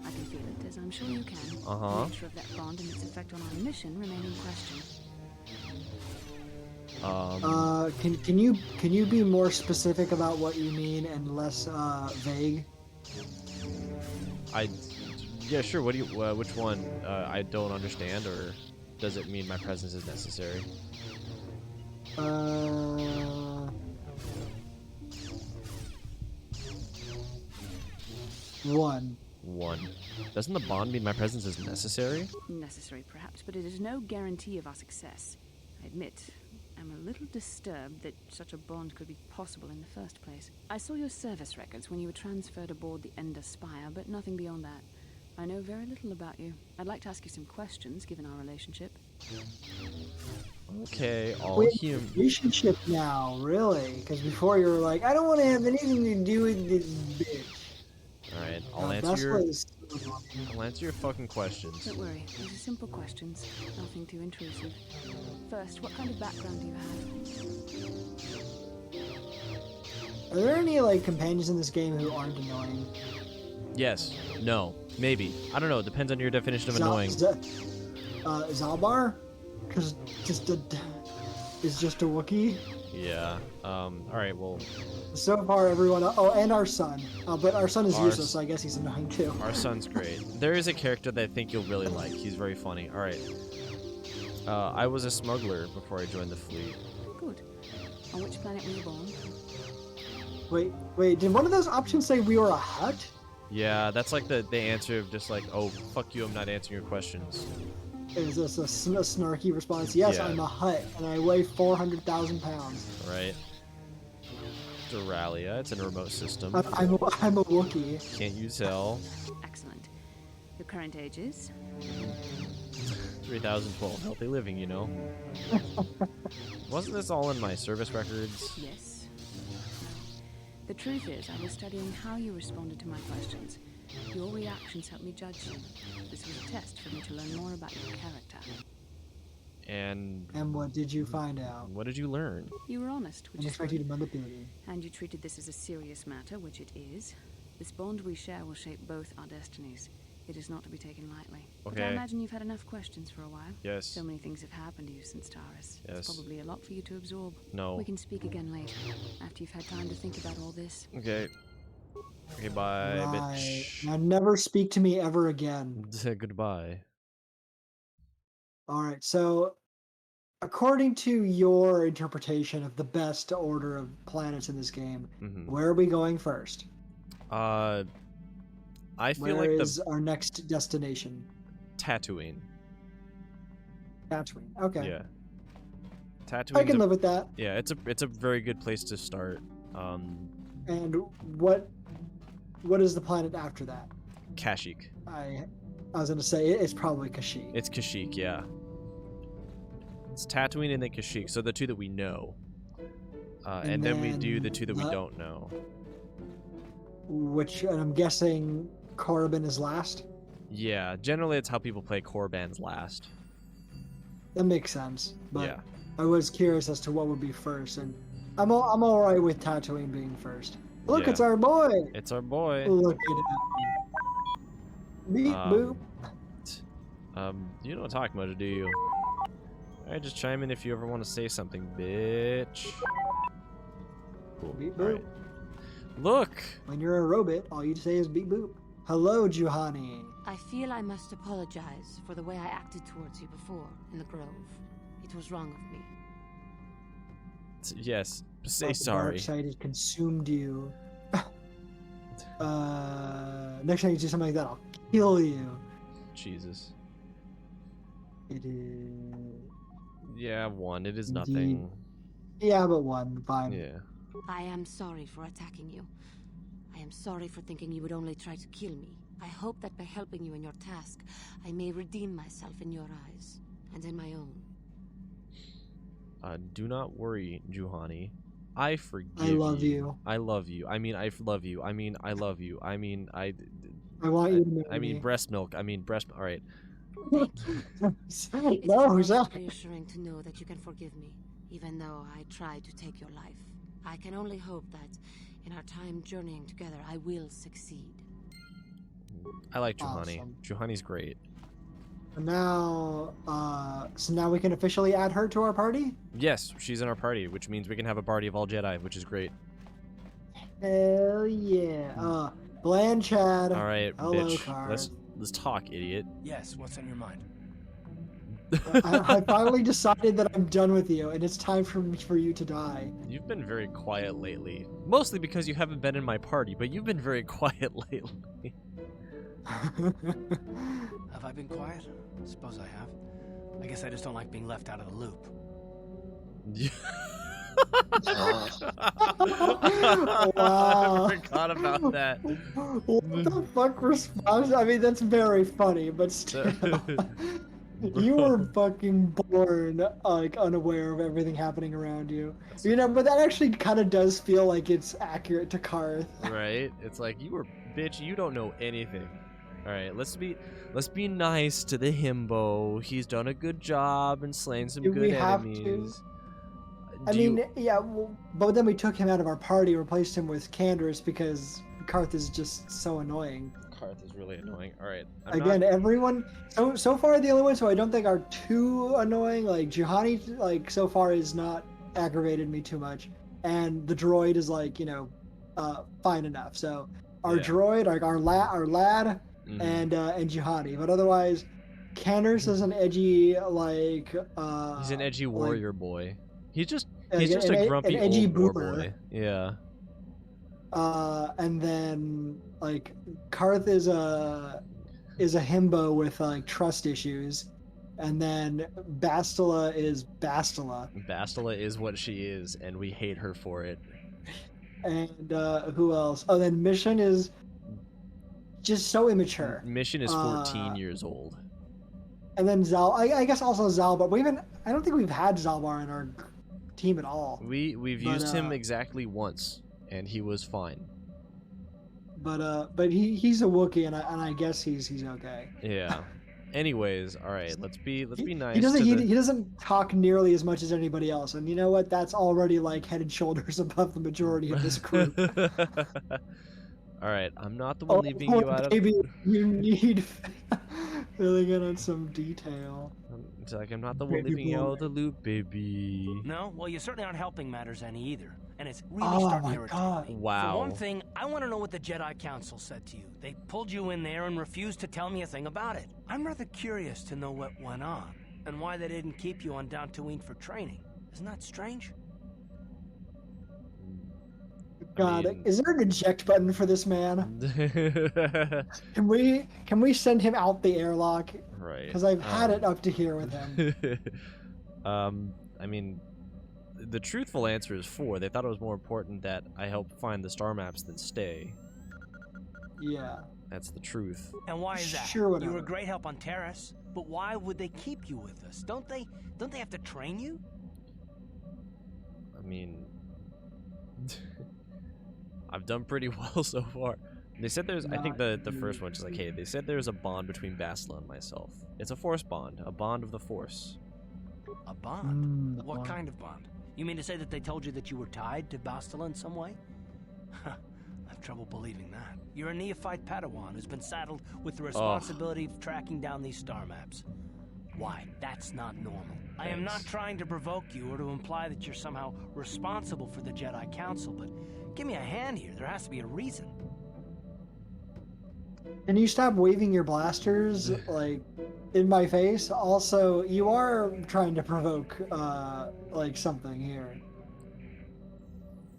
I can feel it, as I'm sure you can. Uh-huh. The nature of that bond and its effect on our mission remain in question. Can you be more specific about what you mean and less vague? Yeah, sure. What do you? Which one? I don't understand, or does it mean my presence is necessary? One. Doesn't the bond mean my presence is necessary? Necessary, perhaps, but it is no guarantee of our success. I admit, I'm a little disturbed that such a bond could be possible in the first place. I saw your service records when you were transferred aboard the Ender Spire, but nothing beyond that. I know very little about you. I'd like to ask you some questions, given our relationship. Okay, all Wait, human. relationship now, really? Because before you were like, I don't want to have anything to do with this bitch. All right, I'll answer your fucking questions. Don't worry, these are simple questions, nothing too intrusive. First, what kind of background do you have? Are there any like companions in this game who aren't annoying? Yes. No. Maybe. I don't know. It depends on your definition of annoying. Zalbar? Because is just a Wookiee. Yeah. All right. Well. So far, everyone. Oh, and our son. But our son is useless, so I guess he's annoying too. Our son's great. There is a character that I think you'll really like. He's very funny. All right. I was a smuggler before I joined the fleet. Good. On which planet were you born? Wait. Did one of those options say we were a Hutt? Yeah, that's like the answer of just like, oh, fuck you, I'm not answering your questions. Is this a snarky response? Yes, Yeah. I'm a hut, and I weigh 400,000 pounds. Right. Duralia, it's in a remote system. I'm a Wookiee. Can't you tell? Excellent. Your current age is? 3012, healthy living, you know. Wasn't this all in my service records? Yes. The truth is, I was studying how you responded to my questions. Your reactions helped me judge you. This was a test for me to learn more about your character. And what did you find out? What did you learn? You were honest, which is Unexpected good. manipulating. And you treated this as a serious matter, which it is. This bond we share will shape both our destinies. It is not to be taken lightly. But I Okay. imagine you've had enough questions for a while. Yes. So many things have happened to you since Taurus. Yes. It's probably a lot for you to absorb. No. We can speak again later, after you've had time to think about all this. Okay. Okay, bye, Right. bitch. Now never speak to me ever again. Goodbye. All right. So, according to your interpretation of the best order of planets in this game, where are we going first? I feel Where like is our next destination? Tatooine. Tatooine. Okay. Yeah. Tatooine. I can live with that. Yeah, it's a very good place to start. And what is the planet after that? Kashyyyk. I was gonna say it's probably Kashyyyk. It's Kashyyyk, yeah. It's Tatooine and then Kashyyyk, so the two that we know. And then we do the two that we don't know. Which, and I'm guessing Korriban is last? Yeah, generally it's how people play core bands last. That makes sense. But Yeah. I was curious as to what would be first, and I'm all right with Tatooine being first. Look, Yeah. it's our boy! It's our boy. Look at him. Beep boop. You don't talk much, do you? Alright, just chime in if you ever want to say something, bitch. Cool. Beep boop. Alright. Look! When you're a robot, all you say is beep boop. Hello, Juhani. I feel I must apologize for the way I acted towards you before in the Grove. It was wrong of me. Yes, say The sorry. dark side has consumed you. Next time you do something like that, I'll kill you. Jesus. It is. Yeah, one. It is Indeed. nothing. Yeah, but one. Fine. Yeah. I am sorry for attacking you. I am sorry for thinking you would only try to kill me. I hope that by helping you in your task, I may redeem myself in your eyes, and in my own. Do not worry, Juhani. I forgive I love you. I love you. I mean, I love you. I mean, I love you. I mean, I want you to marry I mean, me. breast milk. I mean, breast. All right. No, It's Zach. reassuring to know that you can forgive me, even though I tried to take your life. I can only hope that, in our time journeying together, I will succeed. I like Juhani. Awesome. Juhani's great. Now, so now we can officially add her to our party? Yes, she's in our party, which means we can have a party of all Jedi, which is great. Hell yeah. Blanchard. All right, Hello, bitch. Karth. Let's talk, idiot. Yes, what's on your mind? I finally decided that I'm done with you, and it's time for you to die. You've been very quiet lately. Mostly because you haven't been in my party, but you've been very quiet lately. Have I been quiet? Suppose I have. I guess I just don't like being left out of the loop. Wow. I forgot about that. What the fuck response? I mean, that's very funny, but still. You were fucking born, like, unaware of everything happening around you. You know, but that actually kind of does feel like it's accurate to Karth. Right? It's like, you were, bitch, you don't know anything. Alright, let's be nice to the himbo. He's done a good job and slain some Do good we have enemies. to? I mean, yeah, well, but then we took him out of our party, replaced him with Candace because Karth is just so annoying. Karth is really annoying. Alright. Again, everyone. So far the only ones who I don't think are too annoying, like Juhani, like so far is not aggravated me too much, and the droid is like, you know, fine enough. So our droid, like our lad, and Juhani, but otherwise, Candace is an edgy like. He's an edgy warrior boy. He's just an a grumpy an edgy old war boomer. boy. Yeah. And then like Karth is a himbo with like trust issues, And then Bastila is Bastila. Bastila is what she is, and we hate her for it. And who else? Oh, then Mission is just so immature. Mission is 14 years old. And then Zal, I guess also Zalbar. But I don't think we've had Zalbar in our team at all. We've used him exactly once, and he was fine. But he's a Wookiee, and I guess he's okay. Yeah. Anyways, all right. Let's be nice. He doesn't talk nearly as much as anybody else, and you know what? That's already like head and shoulders above the majority of this group. All right, I'm not the one leaving you out of. Maybe you need filling in on some detail. It's like I'm not the one leaving you out of the loop, baby. No, well, you certainly aren't helping matters any either, and it's really starting to irritate me. Wow. For one thing, I want to know what the Jedi Council said to you. They pulled you in there and refused to tell me a thing about it. I'm rather curious to know what went on and why they didn't keep you on Dantooine for training. Isn't that strange? God, is there an eject button for this man? Can we send him out the airlock? Right. Because I've had it up to here with him. I mean, the truthful answer is 4. They thought it was more important that I help find the star maps than stay. Yeah. That's the truth. And why is that? Sure, whatever. You were a great help on Terrace, but why would they keep you with us? Don't they have to train you? I mean, I've done pretty well so far. They said there's, I think the first one, just like, hey, they said there's a bond between Bastila and myself. It's a force bond, a bond of the force. A bond? What kind of bond? You mean to say that they told you that you were tied to Bastila in some way? I have trouble believing that. You're a neophyte Padawan who's been saddled with the responsibility of tracking down these star maps. Why? That's not normal. Thanks. I am not trying to provoke you or to imply that you're somehow responsible for the Jedi Council, but give me a hand here. There has to be a reason. Can you stop waving your blasters, like, in my face? Also, you are trying to provoke, like, something here.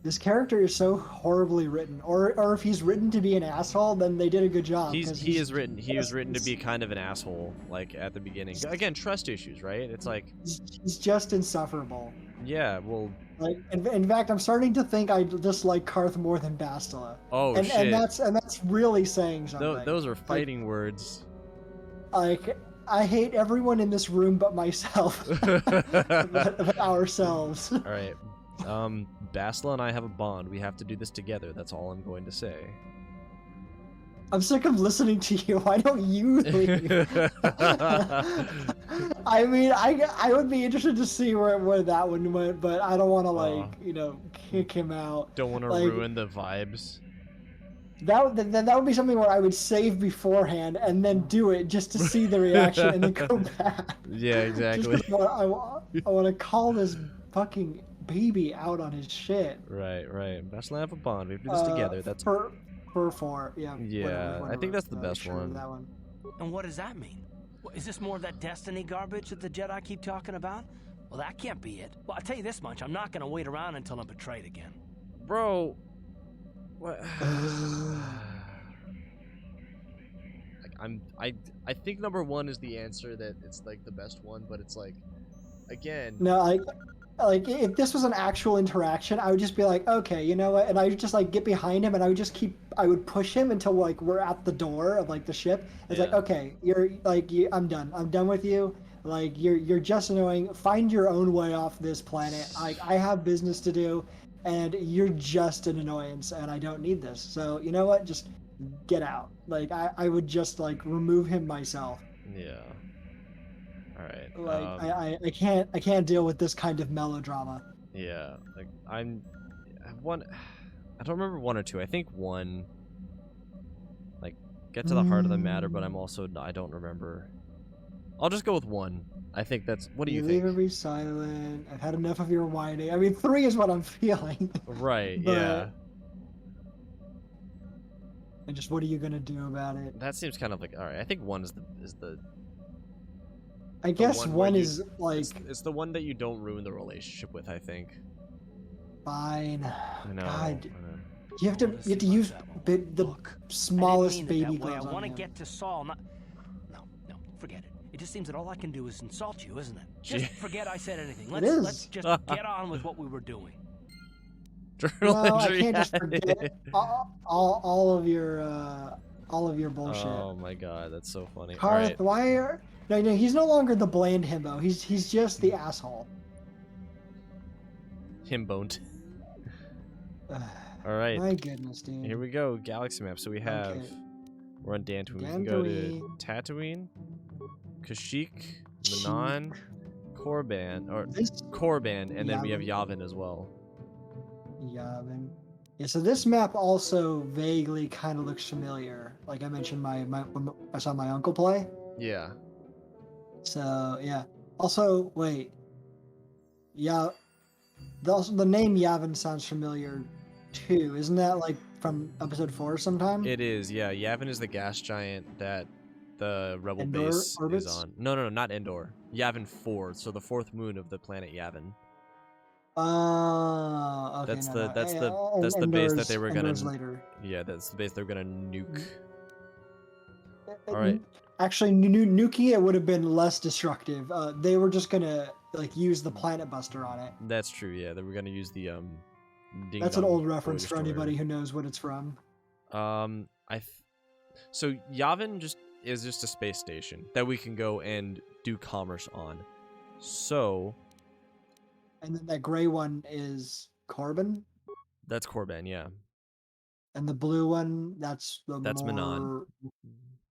This character is so horribly written. Or if he's written to be an asshole, then they did a good job. He was written to be kind of an asshole, like, at the beginning. Again, trust issues, right? It's like... He's just insufferable. Yeah, well... Like, in fact, I'm starting to think I just like Karth more than Bastila. Oh, and, shit. And that's really saying something. Those are fighting words. Like, I hate everyone in this room but myself. but ourselves. All right. Bastila and I have a bond. We have to do this together. That's all I'm going to say. I'm sick of listening to you. Why don't you leave? I mean, I would be interested to see where that one went, but I don't want to, like, you know, kick him out. Don't want to like, ruin the vibes. That would be something where I would save beforehand and then do it just to see the reaction and then go back. Yeah, exactly. I want to call this fucking baby out on his shit. Right. Bastila and I have a bond. We have to do this together. That's for 4. Yeah. Yeah, I think that's the best one. That one. And what does that mean? Is this more of that destiny garbage that the Jedi keep talking about? Well, that can't be it. Well, I'll tell you this much. I'm not going to wait around until I'm betrayed again. Bro. What? I think number 1 is the answer, that it's like the best one, but it's like, again. No, like if this was an actual interaction, I would just be like, okay, you know what? And I would just like get behind him, and I would push him until like we're at the door of like the ship. It's like, okay, I'm done. I'm done with you. Like you're just annoying. Find your own way off this planet. I have business to do, and you're just an annoyance, and I don't need this. So you know what? Just get out. Like I would just like remove him myself. Yeah. All right. Like I can't deal with this kind of melodrama. Yeah, like I don't remember 1 or 2. I think 1. Like, get to the heart of the matter, but I don't remember. I'll just go with 1. I think that's. What do you think? Leave me silent. I've had enough of your whining. I mean, 3 is what I'm feeling. Right. But, yeah. And just what are you gonna do about it? That seems kind of like, all right. I think 1 is the. I guess 1 is like. It's the one that you don't ruin the relationship with, I think. Fine. I know. God. You have to use the smallest baby gloves I want to on get to Saul. No, forget it. It just seems that all I can do is insult you, isn't it? Just forget I said anything. It Let's is. just get on with what we were doing. Journal No, I entry can't just added. forget all of your bullshit. Oh my god, that's so funny. Karth, Alright. why are... No, he's no longer the bland himbo. He's just the asshole. Himboned. Alright. My goodness, dude. Here we go. Galaxy map. So we have... Okay. We're on Dantooine. We can go to Tatooine, Kashyyyk, Manon, Korban, and then we have Yavin as well. Yavin. Yeah, so this map also vaguely kind of looks familiar. Like I mentioned, when I saw my uncle play. Yeah. So yeah. Also, wait. Yeah. The name Yavin sounds familiar too. Isn't that like from episode 4 sometime? It is, yeah. Yavin is the gas giant that the rebel Endor base orbits? is on. No, not Endor. Yavin 4, so the 4th moon of the planet Yavin. Okay. That's the base that they were gonna. Later. Yeah, that's the base they're gonna nuke. All right. Actually, nuking it would have been less destructive. They were just gonna like use the planet buster on it. That's true. Yeah, they were gonna use the Ding That's an Dong old Toy reference for Destroyer. anybody who knows what it's from. So Yavin is just a space station that we can go and do commerce on. So. And then that gray one is Korban. That's Korban, yeah. And the blue one, that's Manon.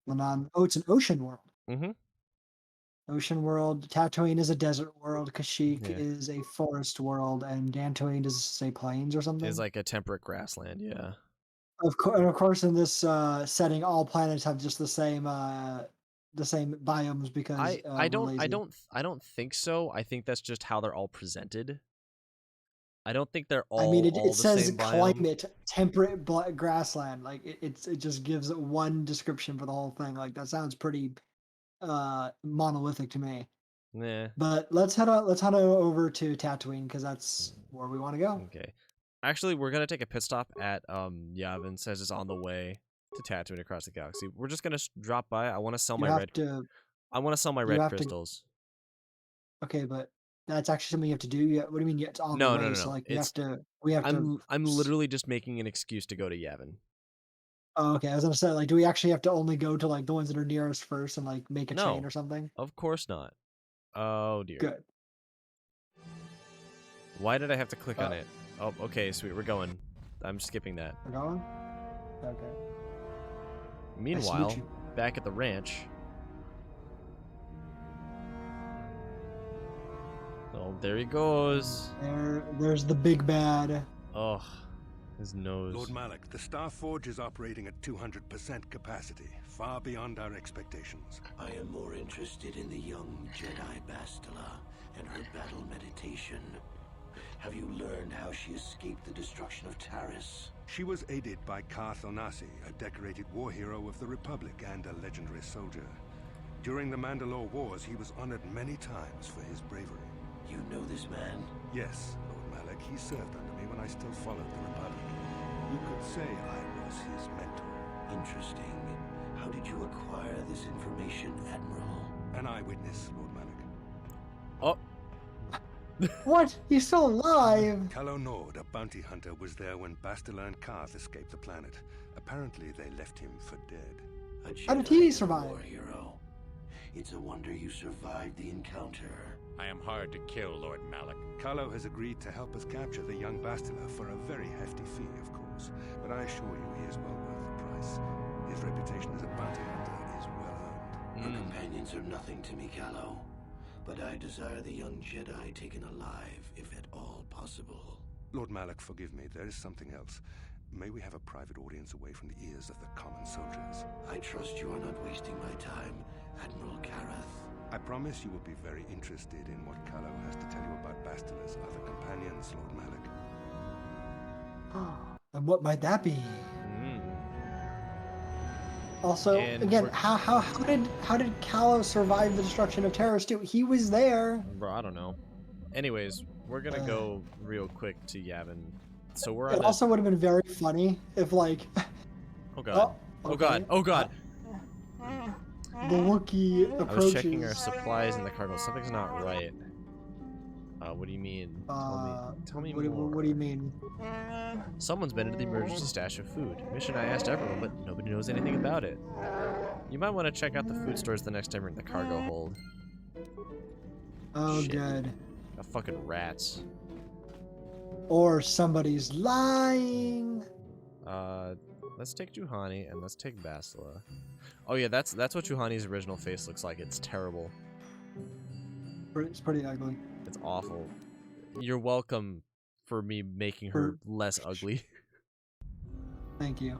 Manon. Oh, it's an ocean world. Mm-hmm. Ocean world. Tatooine is a desert world. Kashyyyk is a forest world, and Dantooine is say plains or something. Is like a temperate grassland, yeah. Of course, in this setting, all planets have just the same biomes because I don't think so. I think that's just how they're all presented. I don't think they're all. I mean, all it says the same climate, temperate grassland. Like it just gives one description for the whole thing. Like that sounds pretty monolithic to me. Nah. But let's head on over to Tatooine because that's where we want to go. Okay. Actually, we're gonna take a pit stop at Yavin. Says it's on the way to Tatooine across the galaxy. We're just gonna drop by. I want to sell my red. I want to sell my red crystals. Okay, but that's actually something you have to do. What do you mean? It's on the way. No. So like I'm literally just making an excuse to go to Yavin. Oh, okay. I was gonna say, like, do we actually have to only go to like the ones that are near us first and like make a chain or something? Of course not. Oh dear. Good. Why did I have to click on it? Oh, okay, sweet. We're going. I'm skipping that. We're going? Okay. Meanwhile, back at the ranch. Oh, there he goes. There's the big bad. Oh, his nose. Lord Malak, the Star Forge is operating at 200% capacity, far beyond our expectations. I am more interested in the young Jedi Bastila and her battle meditation. Have you learned how she escaped the destruction of Taris? She was aided by Karth Onasi, a decorated war hero of the Republic and a legendary soldier. During the Mandalore Wars, he was honored many times for his bravery. You know this man? Yes, Lord Malak. He served under me when I still followed the Republic. You could say I was his mentor. Interesting. How did you acquire this information, Admiral? An eyewitness, Lord Malak. Oh. What? He's still alive? Calo Nord, a bounty hunter, was there when Bastila and Karth escaped the planet. Apparently, they left him for dead. How did he survive? War hero. It's a wonder you survived the encounter. I am hard to kill, Lord Malak. Calo has agreed to help us capture the young Bastila for a very hefty fee, of course. But I assure you, he is well worth the price. His reputation as a bounty hunter is well earned. Your companions are nothing to me, Calo. But I desire the young Jedi taken alive, if at all possible. Lord Malak, forgive me. There is something else. May we have a private audience away from the ears of the common soldiers? I trust you are not wasting my time, Admiral Karath. I promise you will be very interested in what Calo has to tell you about Bastila's other companions, Lord Malak. And what might that be? Also, again, how did Calo survive the destruction of Taris too? He was there. Bro, I don't know. Anyways, we're gonna go real quick to Yavin. So we're on It also would have been very funny if like Oh god. Oh god. Oh god. the Wookiee I was checking our approaches. supplies in the cargo. Something's not right. What do you mean? Tell me more. What do you mean? Someone's been into the emergency stash of food. Mission I asked everyone, but nobody knows anything about it. You might want to check out the food stores the next time you're in the cargo hold. Oh, Shit. good. Got fucking rats. Or somebody's lying. Let's take Juhani and let's take Bastila. Oh yeah, that's what Juhani's original face looks like. It's terrible. It's pretty ugly. It's awful. You're welcome for me making her less ugly. Thank you.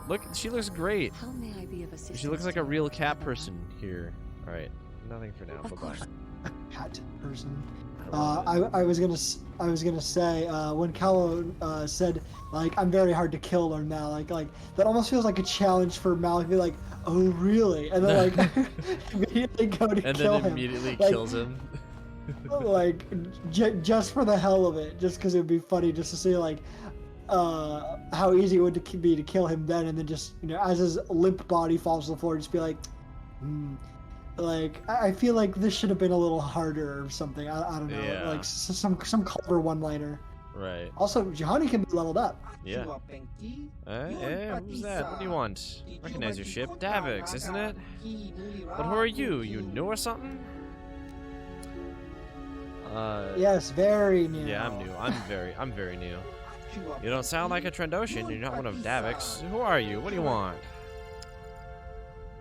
Look, she looks great. How may I be of assistance? She looks like a real cat person here. All right, nothing for now. Bye bye. Cat person. I was gonna say when Callow said like I'm very hard to kill or Malik, like that almost feels like a challenge for Malik to be like, oh really, and then like immediately go to and kill then him. immediately Like, kills him. like just for the hell of it, just because it would be funny just to see like how easy it would be to kill him then, and then just as his limp body falls to the floor, just be like, like I feel like this should have been a little harder or something. I don't know, Yeah. like some clever one-liner. Right. Also, Juhani can be leveled up. Yeah. Hey, who's that? What do you want? Recognize your ship, Davix, isn't it? But who are you? You new or something? Yes, very new. Yeah, I'm new. I'm very new. You don't sound like a Trandoshan. You're not one of Davix. Who are you? What do you want?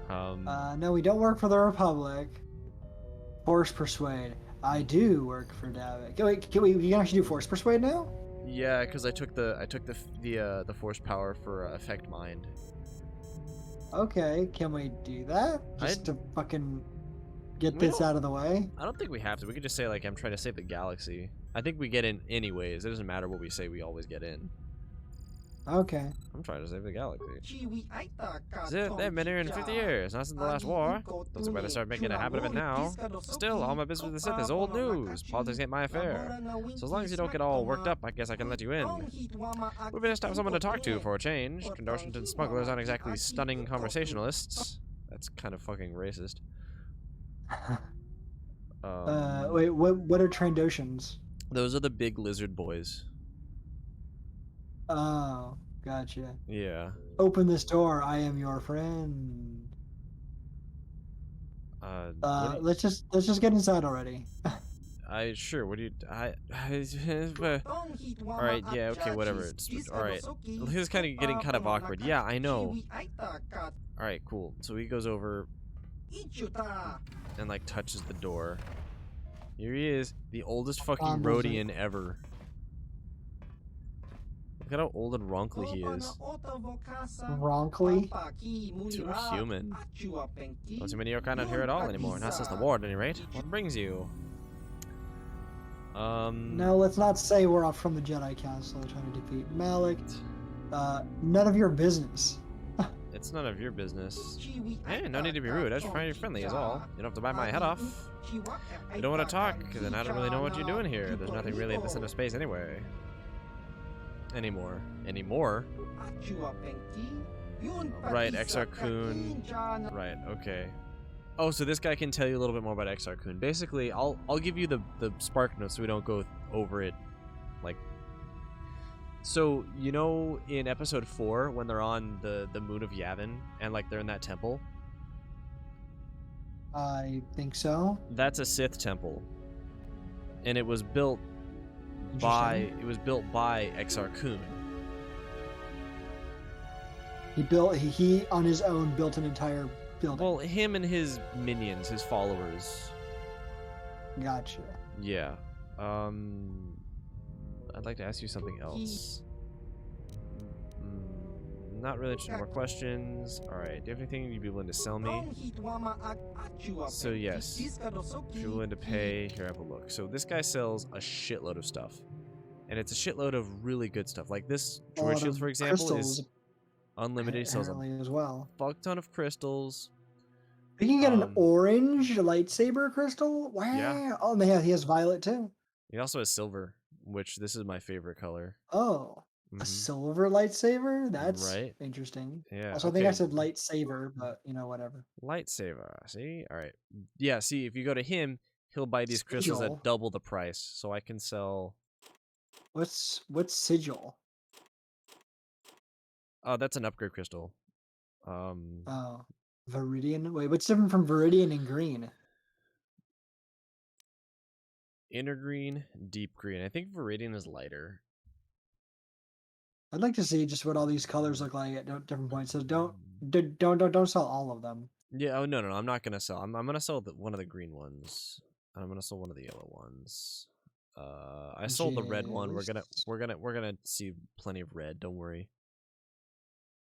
No, we don't work for the Republic. Force Persuade. I do work for Davik. Wait, we can actually do Force Persuade now? Yeah, because I took the Force power for Effect Mind. Okay, can we do that? Just to fucking get this out of the way? I don't think we have to. We could just say, like, I'm trying to save the galaxy. I think we get in anyways. It doesn't matter what we say, we always get in. Okay. I'm trying to save the galaxy. That's it. They've been here in 50 years, not since the last war. Don't see why they start making a habit of it now. Still, all my business with the Sith is old news. Politics ain't my affair. So as long as you don't get all worked up, I guess I can let you in. We've been to have someone to talk to for a change. Trandoshan and smugglers aren't exactly stunning conversationalists. That's kind of fucking racist. Wait, what are Trandoshans? Those are the big lizard boys. Oh, gotcha. Yeah. Open this door. I am your friend. Let's just get inside already. Sure. What do you? All right. Yeah. Okay. Whatever. All right. This is getting kind of awkward. Yeah, I know. All right. Cool. So he goes over and like touches the door. Here he is, the oldest fucking Rhodian ever. Look at how old and ronkly he is. Ronkly? Too human. Don't see many of your kind out here at all anymore. Not since the war, at any rate. What brings you? No, let's not say we're off from the Jedi Council trying to defeat Malik. None of your business. It's none of your business. Hey, no need to be rude. I just find you friendly is all. You don't have to bite my head off. You don't want to talk, then I don't really know what you're doing here. There's nothing really at this end of space anyway. Anymore. Right, Exar Kun. Right, okay. Oh, so this guy can tell you a little bit more about Exar Kun. Basically, I'll give you the spark notes so we don't go over it like. So, you know in episode 4 when they're on the moon of Yavin and like they're in that temple? I think so. That's a Sith temple. And it was built by Exar Kun. He on his own built an entire building. Well, him and his minions, his followers. Gotcha. Yeah. I'd like to ask you something else. Not really interested in more questions. Alright, do you have anything you'd be willing to sell me? So yes, if you're willing to pay, here, have a look. So this guy sells a shitload of stuff. And it's a shitload of really good stuff. Like this droid shield, for example, is unlimited. He sells as well. Fuck ton of crystals. You can get an orange lightsaber crystal? Wow. Yeah. Oh, man, he has violet too. He also has silver, which this is my favorite color. Oh. A silver lightsaber? That's Right. interesting. Yeah. Also, I think I said lightsaber, but whatever. Lightsaber. See? All right. Yeah, see, if you go to him, he'll buy these crystals Sigil. at double the price. So I can sell... What's sigil? Oh, that's an upgrade crystal. Oh, Viridian. Wait, what's different from Viridian and green? Inner green, deep green. I think Viridian is lighter. I'd like to see just what all these colors look like at different points. So don't sell all of them. Yeah. Oh no. I'm not gonna sell. I'm gonna sell one of the green ones. And I'm gonna sell one of the yellow ones. I sold the red one. We're gonna see plenty of red. Don't worry.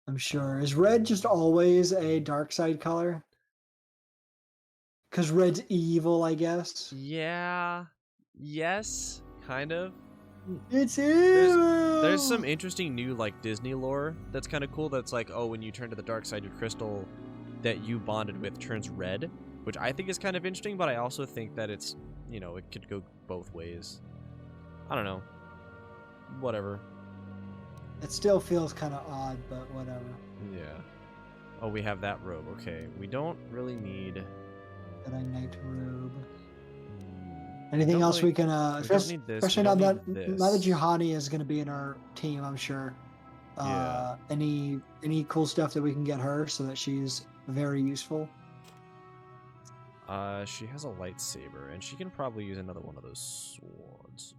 I'm sure. Is red just always a dark side color? Because red's evil, I guess. Yeah. Yes. Kind of. It's evil. There's some interesting new like Disney lore that's kind of cool. That's like, oh, when you turn to the dark side, your crystal that you bonded with turns red, which I think is kind of interesting. But I also think that it's, it could go both ways. I don't know. Whatever. It still feels kind of odd, but whatever. Yeah. Oh, we have that robe. Okay. We don't really need... Jedi Knight robe. Anything else we can... especially now that Juhani is going to be in our team, I'm sure. Yeah. Any cool stuff that we can get her so that she's very useful? She has a lightsaber, and she can probably use another one of those swords.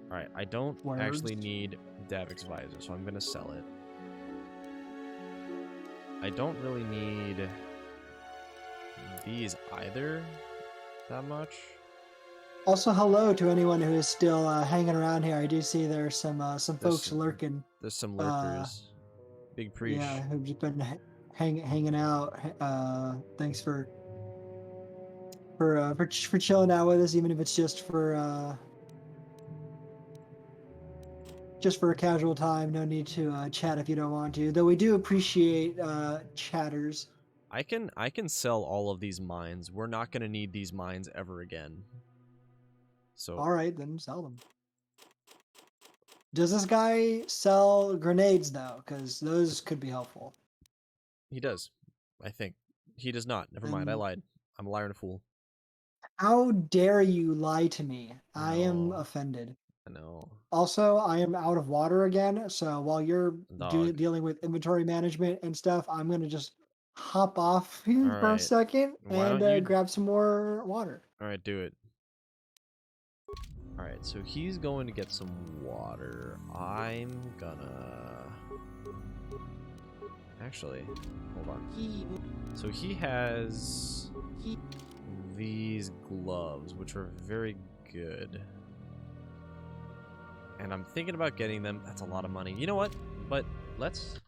Alright, I don't actually need Davik's visor, so I'm gonna sell it. I don't really need these either that much. Also, hello to anyone who is still hanging around here. I do see there's some folks lurking. There's some lurkers. Big preach. Yeah, who've just been hanging out. Thanks for chilling out with us, even if it's just for a casual time. No need to chat if you don't want to. Though we do appreciate chatters. I can sell all of these mines. We're not gonna need these mines ever again. So all right, then sell them. Does this guy sell grenades though? Because those could be helpful. He does, I think. He does not. Never mind. I lied. I'm a liar and a fool. How dare you lie to me? I am offended. I know. Also, I am out of water again, so while you're dealing with inventory management and stuff, I'm going to just hop off here for a second and grab some more water. All right, do it. All right, so he's going to get some water. I'm gonna... Actually, hold on. So he has these gloves, which are very good. And I'm thinking about getting them. That's a lot of money. You know what? But let's...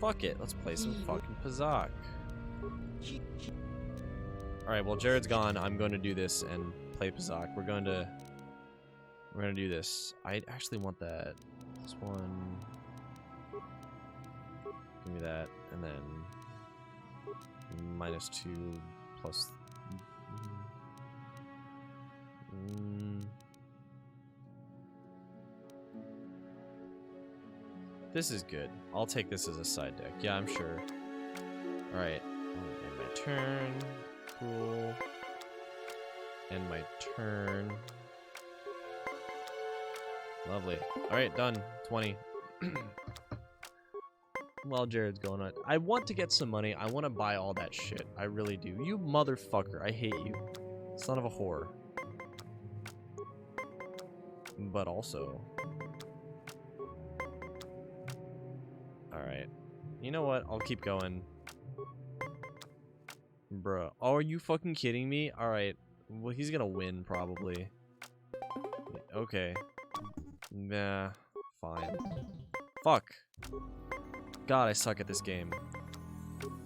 Fuck it. Let's play some fucking Pazak. Alright, well, Jared's gone. I'm going to do this and play Pazak. We're going to do this. I actually want that. This one. Give me that. And then... -2 plus... This is good. I'll take this as a side deck. Yeah, I'm sure. Alright. End my turn. Cool. End my turn. Lovely. Alright, done. 20. While Jared's going on. I want to get some money. I want to buy all that shit. I really do. You motherfucker. I hate you. Son of a whore. But also... Alright. You know what? I'll keep going. Bruh. Oh, are you fucking kidding me? Alright. Well, he's gonna win, probably. Okay. Nah. Fine. Fuck. God, I suck at this game.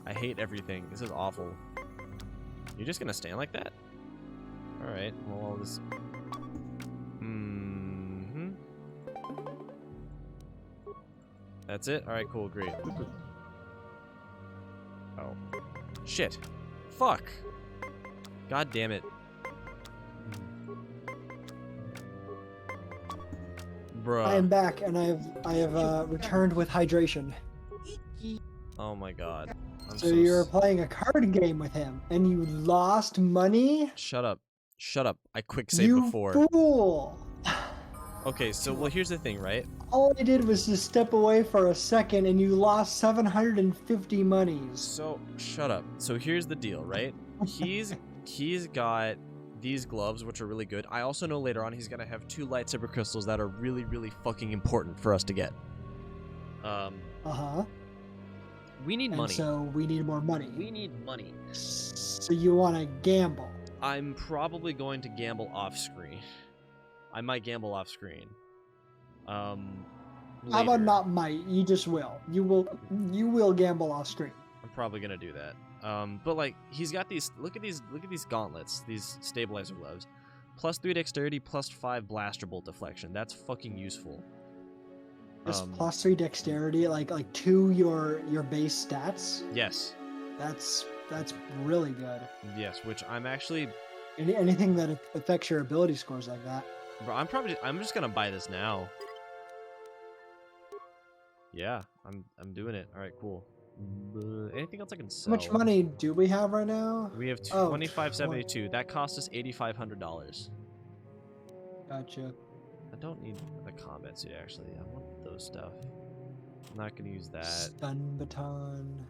I hate everything. This is awful. You're just gonna stand like that? Alright. Well, I'll just... That's it? Alright, cool, great. Oh. Shit. Fuck. God damn it. I am back, and I have returned with hydration. Oh my god. So you're playing a card game with him, and you lost money? Shut up. Shut up. I quick saved before. You fool! Okay, so well, here's the thing, right? All I did was just step away for a second, and you lost 750 monies. So shut up. So here's the deal, right? He's got these gloves, which are really good. I also know later on he's gonna have 2 lightsaber crystals that are really, really fucking important for us to get. We need money. So we need more money. We need money. So you want to gamble? I'm probably going to gamble off screen. I might gamble off screen. How about not might? You just will. You will gamble off screen. I'm probably gonna do that. But like he's got these. Look at these gauntlets. These stabilizer gloves. +3 dexterity, +5 blaster bolt deflection. That's fucking useful. Just +3 dexterity, like to your base stats. Yes. That's really good. Yes, which I'm actually. Anything that affects your ability scores like that. Bro, I'm just gonna buy this now. Yeah, I'm doing it. All right, cool. Anything else I can sell? How much money do we have right now? We have 2572. That cost us $8,500. Gotcha. I don't need the combat suit actually. I want those stuff. I'm not gonna use that. Stun baton,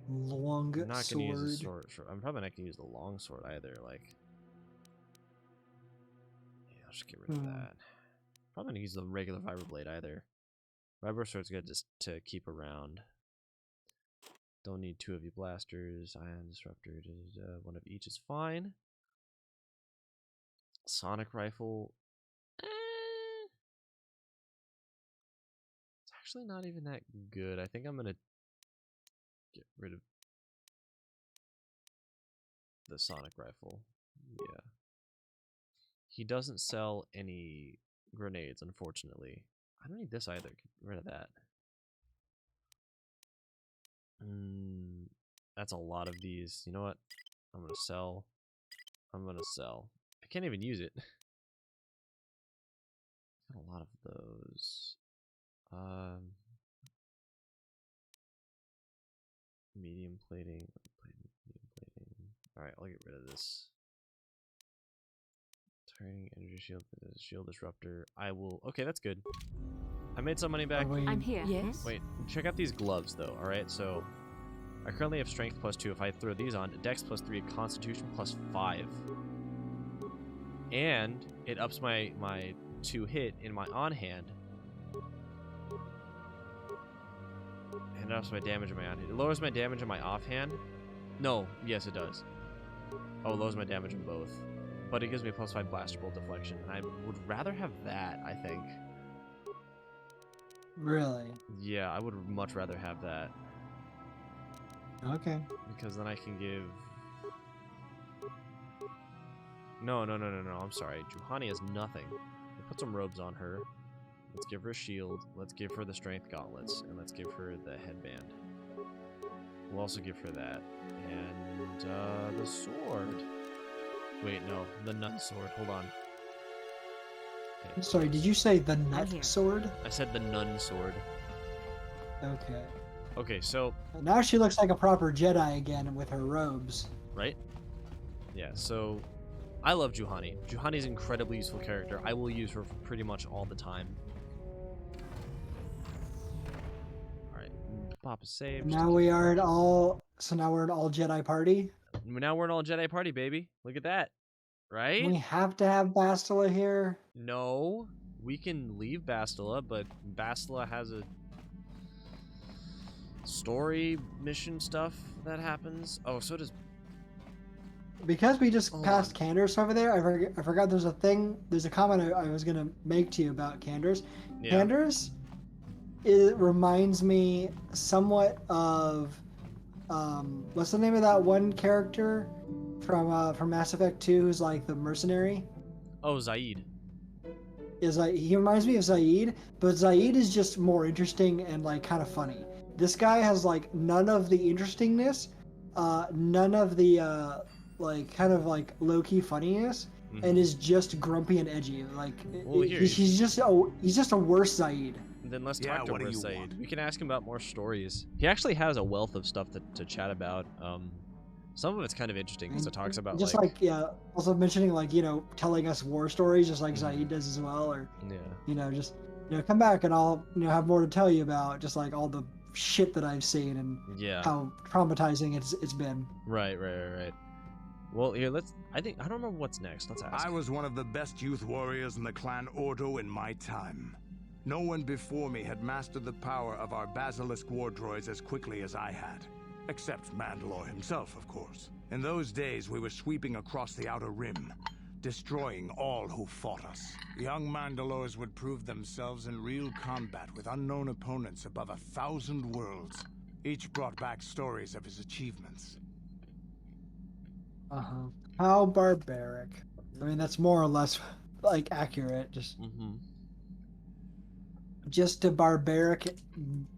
long sword. I'm not gonna use the sword. I'm probably not gonna use the long sword either. Like, yeah, I'll just get rid of that. Probably not gonna use the regular vibro blade either. Vibro sword's good just to keep around. Don't need 2 of you blasters. Ion disruptor. One of each is fine. Sonic rifle. It's actually not even that good. I think I'm gonna get rid of the sonic rifle. Yeah. He doesn't sell any grenades, unfortunately. I don't need this either. Get rid of that. That's a lot of these. You know what? I'm gonna sell. I can't even use it. Got a lot of those. Medium plating. Alright, I'll get rid of this. Turning energy shield disruptor. I will. Okay, that's good. I made some money back. I'm here. Yes. Wait, check out these gloves though. Alright, so I currently have strength +2. If I throw these on, dex +3, constitution +5. And it ups my 2 hit in my on hand. And it ups my damage in my on hand. It lowers my damage in my offhand. No, yes it does. Oh, it lowers my damage in both. But it gives me +5 blaster bolt deflection. And I would rather have that, I think. Really? Yeah, I would much rather have that. Okay. Because then I can give... No, I'm sorry. Juhani has nothing. We'll put some robes on her. Let's give her a shield. Let's give her the strength gauntlets. And let's give her the headband. We'll also give her that. And, the sword. Wait, no. The nut sword. Hold on. Okay. Sorry, did you say the nut sword? I said the nun sword. Okay. Okay, so... Now she looks like a proper Jedi again with her robes. Right? Yeah, so... I love Juhani. Juhani's an incredibly useful character. I will use her pretty much all the time. Alright, pop a save. Now we are at all... So now we're an all Jedi party? Now we're an all Jedi party, baby. Look at that. Right? We have to have Bastila here? No. We can leave Bastila, but Bastila has a... story mission stuff that happens. Oh, so does... Because we just passed Candace over there, I forgot there's a comment I was going to make to you about Candace. Yeah. Candace, it reminds me somewhat of, what's the name of that one character from Mass Effect 2 who's like the mercenary? Oh, Zaid. He reminds me of Zaid, but Zaid is just more interesting and like kind of funny. This guy has like none of the interestingness, none of the like kind of like low-key funniness. and is just grumpy and edgy. Like Well, here, he's just a worse Saeed. Then let's talk to worse Saeed. We can ask him about more stories. He actually has a wealth of stuff to chat about. Some of it's kind of interesting because it talks about just like also mentioning like telling us war stories just like Saeed does as well, or just come back and I'll have more to tell you about just like all the shit that I've seen and how traumatizing it's been. Right. Well, here I don't remember what's next. Let's ask. I was one of the best youth warriors in the clan Ordo in my time. No one before me had mastered the power of our basilisk war droids as quickly as I had. Except Mandalore himself, of course. In those days, we were sweeping across the Outer Rim, destroying all who fought us. Young Mandalores would prove themselves in real combat with unknown opponents above 1,000 worlds. Each brought back stories of his achievements. How barbaric. I mean, that's more or less like accurate. Just a barbaric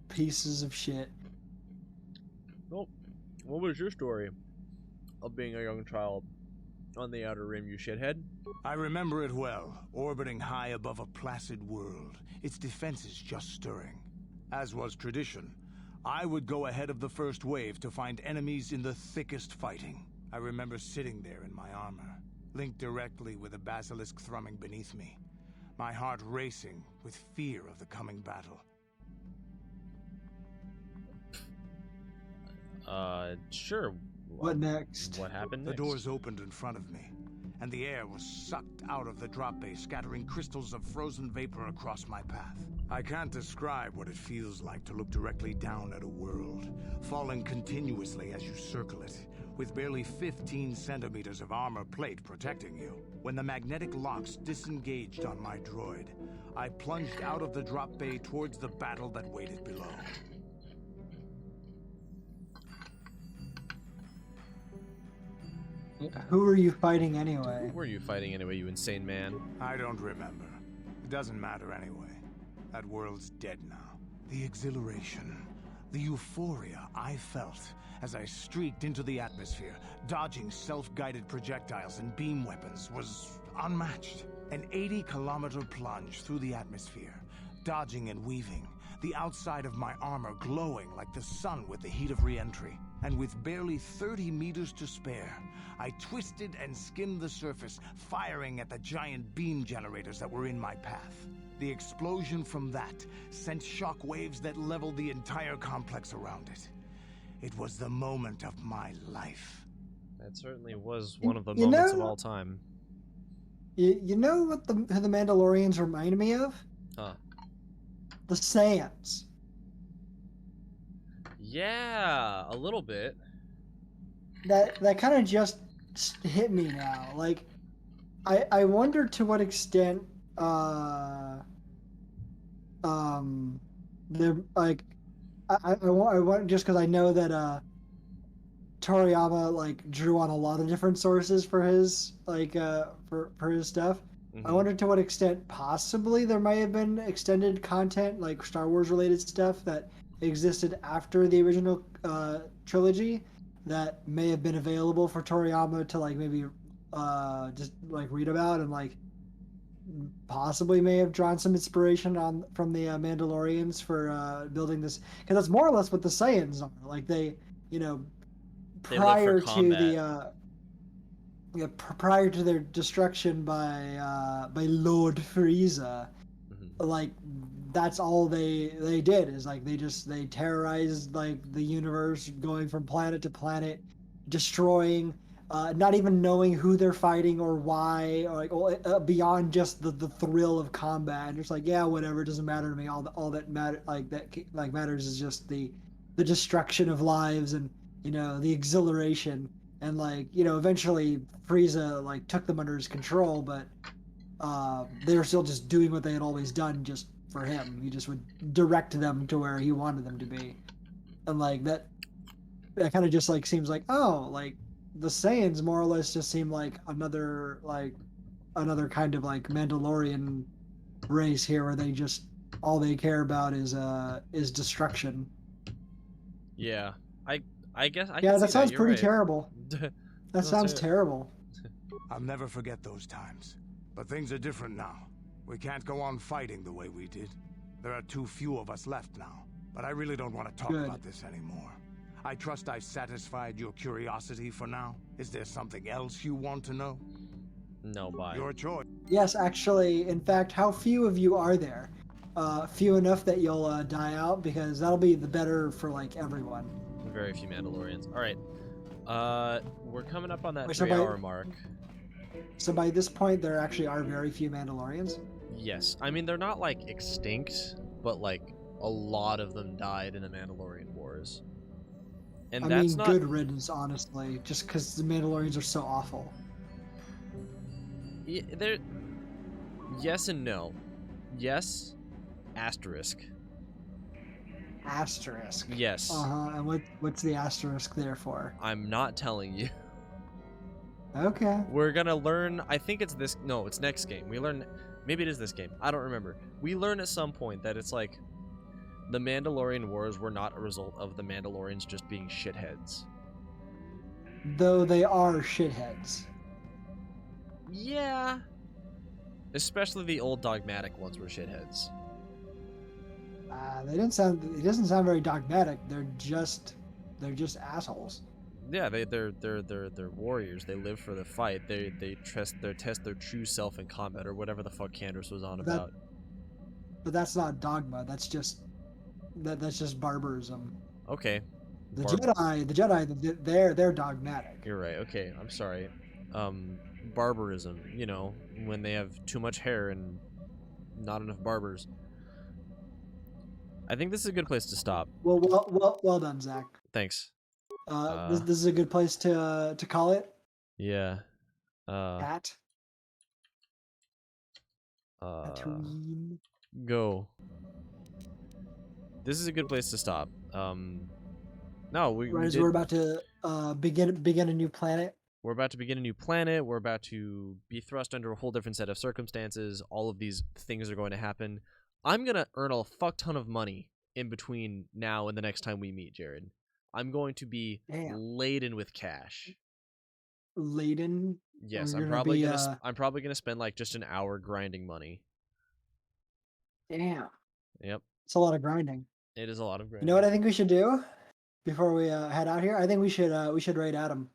pieces of shit. Well, what was your story of being a young child on the Outer Rim, you shithead? I remember it well, orbiting high above a placid world, its defenses just stirring. As was tradition, I would go ahead of the first wave to find enemies in the thickest fighting. I remember sitting there in my armor, linked directly with a basilisk thrumming beneath me, my heart racing with fear of the coming battle. Sure. What next? What happened next? The doors opened in front of me, and the air was sucked out of the drop bay, scattering crystals of frozen vapor across my path. I can't describe what it feels like to look directly down at a world, falling continuously as you circle it, with barely 15 centimeters of armor plate protecting you. When the magnetic locks disengaged on my droid, I plunged out of the drop bay towards the battle that waited below. Who were you fighting anyway? Who were you fighting anyway, you insane man? I don't remember. It doesn't matter anyway. That world's dead now. The exhilaration, the euphoria I felt as I streaked into the atmosphere, dodging self-guided projectiles and beam weapons, was unmatched. An 80-kilometer plunge through the atmosphere, dodging and weaving, the outside of my armor glowing like the sun with the heat of re-entry. And with barely 30 meters to spare, I twisted and skimmed the surface, firing at the giant beam generators that were in my path. The explosion from that sent shock waves that leveled the entire complex around it. It was the moment of my life. That certainly was one of the moments of all time. You know what who the Mandalorians remind me of? Huh. The Saiyans. Yeah, a little bit. That kind of just hit me now. Like, I wonder to what extent they're like I want just because I know that Toriyama like drew on a lot of different sources for his for his stuff. I wonder to what extent possibly there might have been extended content like Star Wars related stuff that existed after the original trilogy that may have been available for Toriyama to like maybe just like read about and like possibly may have drawn some inspiration from the Mandalorians for building this, because that's more or less what the Saiyans are. Like they prior to the prior to their destruction by Lord Frieza, like that's all they did is like they terrorized like the universe, going from planet to planet, destroying, not even knowing who they're fighting or why, or like beyond just the thrill of combat. And it's like, yeah, whatever, it doesn't matter to me. All that matters is just the destruction of lives and the exhilaration. And like eventually Frieza like took them under his control, but they were still just doing what they had always done just for him. He just would direct them to where he wanted them to be. And like that kind of just like seems like, oh, like the Saiyans more or less just seem like another kind of like Mandalorian race here, where they just all they care about is destruction. Yeah, I guess I yeah, can that see sounds You're pretty right. terrible. That sounds terrible. I'll never forget those times. But things are different now. We can't go on fighting the way we did. There are too few of us left now. But I really don't want to talk about this anymore. I trust I've satisfied your curiosity for now. Is there something else you want to know? No, bye. Your choice. Yes, actually, in fact, how few of you are there? Few enough that you'll die out, because that'll be the better for like everyone. Very few Mandalorians. All right. We're coming up on that Wait, 3-hour mark. So by this point, there actually are very few Mandalorians? Yes. I mean, they're not, like, extinct, but, like, a lot of them died in the Mandalorian Wars. And I that's mean, not... good riddance, honestly, just because the Mandalorians are so awful. Yeah, they're... Yes and no. Yes, asterisk. Asterisk? Yes. Uh-huh, and what's the asterisk there for? I'm not telling you. Okay. We're gonna learn, I think it's this, no, it's next game. We learn, maybe it is this game. I don't remember. We learn at some point that it's like, the Mandalorian Wars were not a result of the Mandalorians just being shitheads. Though they are shitheads. Yeah. Especially the old dogmatic ones were shitheads. It doesn't sound very dogmatic. They're just assholes. Yeah, they're warriors. They live for the fight. They test their true self in combat, or whatever the fuck Candace was on about. But that's not dogma. That's just barbarism. Okay. The Jedi, they're dogmatic. You're right. Okay, I'm sorry. Barbarism. You know, when they have too much hair and not enough barbers. I think this is a good place to stop. Well done, Zach. Thanks. This is a good place to call it. Yeah. Go. This is a good place to stop. No, we're about to begin a new planet. We're about to begin a new planet. We're about to be thrust under a whole different set of circumstances. All of these things are going to happen. I'm going to earn a fuck ton of money in between now and the next time we meet, Jared. I'm going to be laden with cash. Laden? Yes, I'm probably gonna spend like just an hour grinding money. Damn. Yep. It's a lot of grinding. It is a lot of grinding. You know what I think we should do before we head out here? I think we should raid Adam.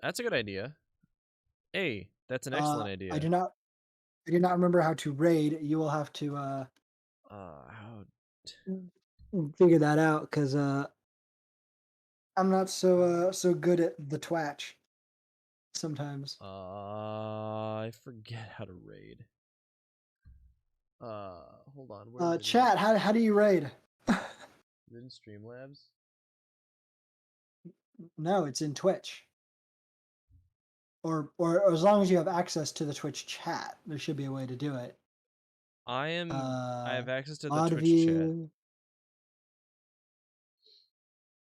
That's a good idea. Hey, that's an excellent idea. I do not remember how to raid. You will have to how figure that out, because I'm not so good at the twatch sometimes. I forget how to raid. Hold on. Chat, how do you raid? Is it in Streamlabs? No, it's in Twitch. Or as long as you have access to the Twitch chat, there should be a way to do it. I have access to the odd Twitch view. chat.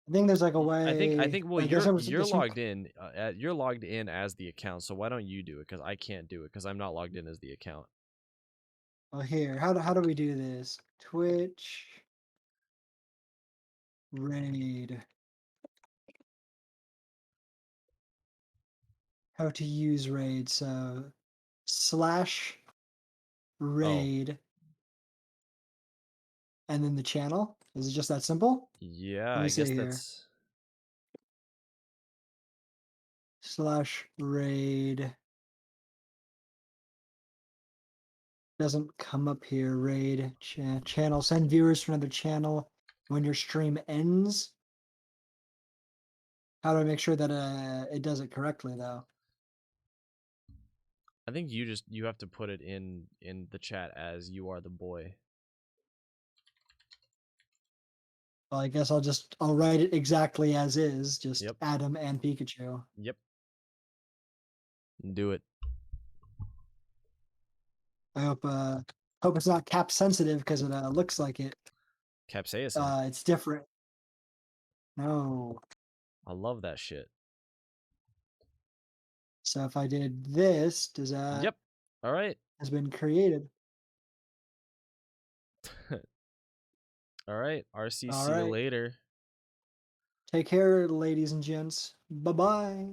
I think there's like a way. I think. Well, you're logged in. You're logged in as the account. So why don't you do it? Because I can't do it because I'm not logged in as the account. Oh, here. How do we do this? Twitch raid. How to use raid? So /raid, and then the channel. Is it just that simple? Yeah, Let me I see guess here. that's /raid. Doesn't come up here. Raid channel. Send viewers to another channel when your stream ends. How do I make sure that it does it correctly though? I think you have to put it in the chat as you are the boy. Well, I guess I'll write it exactly as is, just Adam and Pikachu. Yep. Do it. I hope it's not cap sensitive, because it looks like it. Capsaicin. It's different. No. I love that shit. So if I did this, does that? Yep. All right. Has been created. All right. RC, All see you right. later. Take care, ladies and gents. Bye-bye.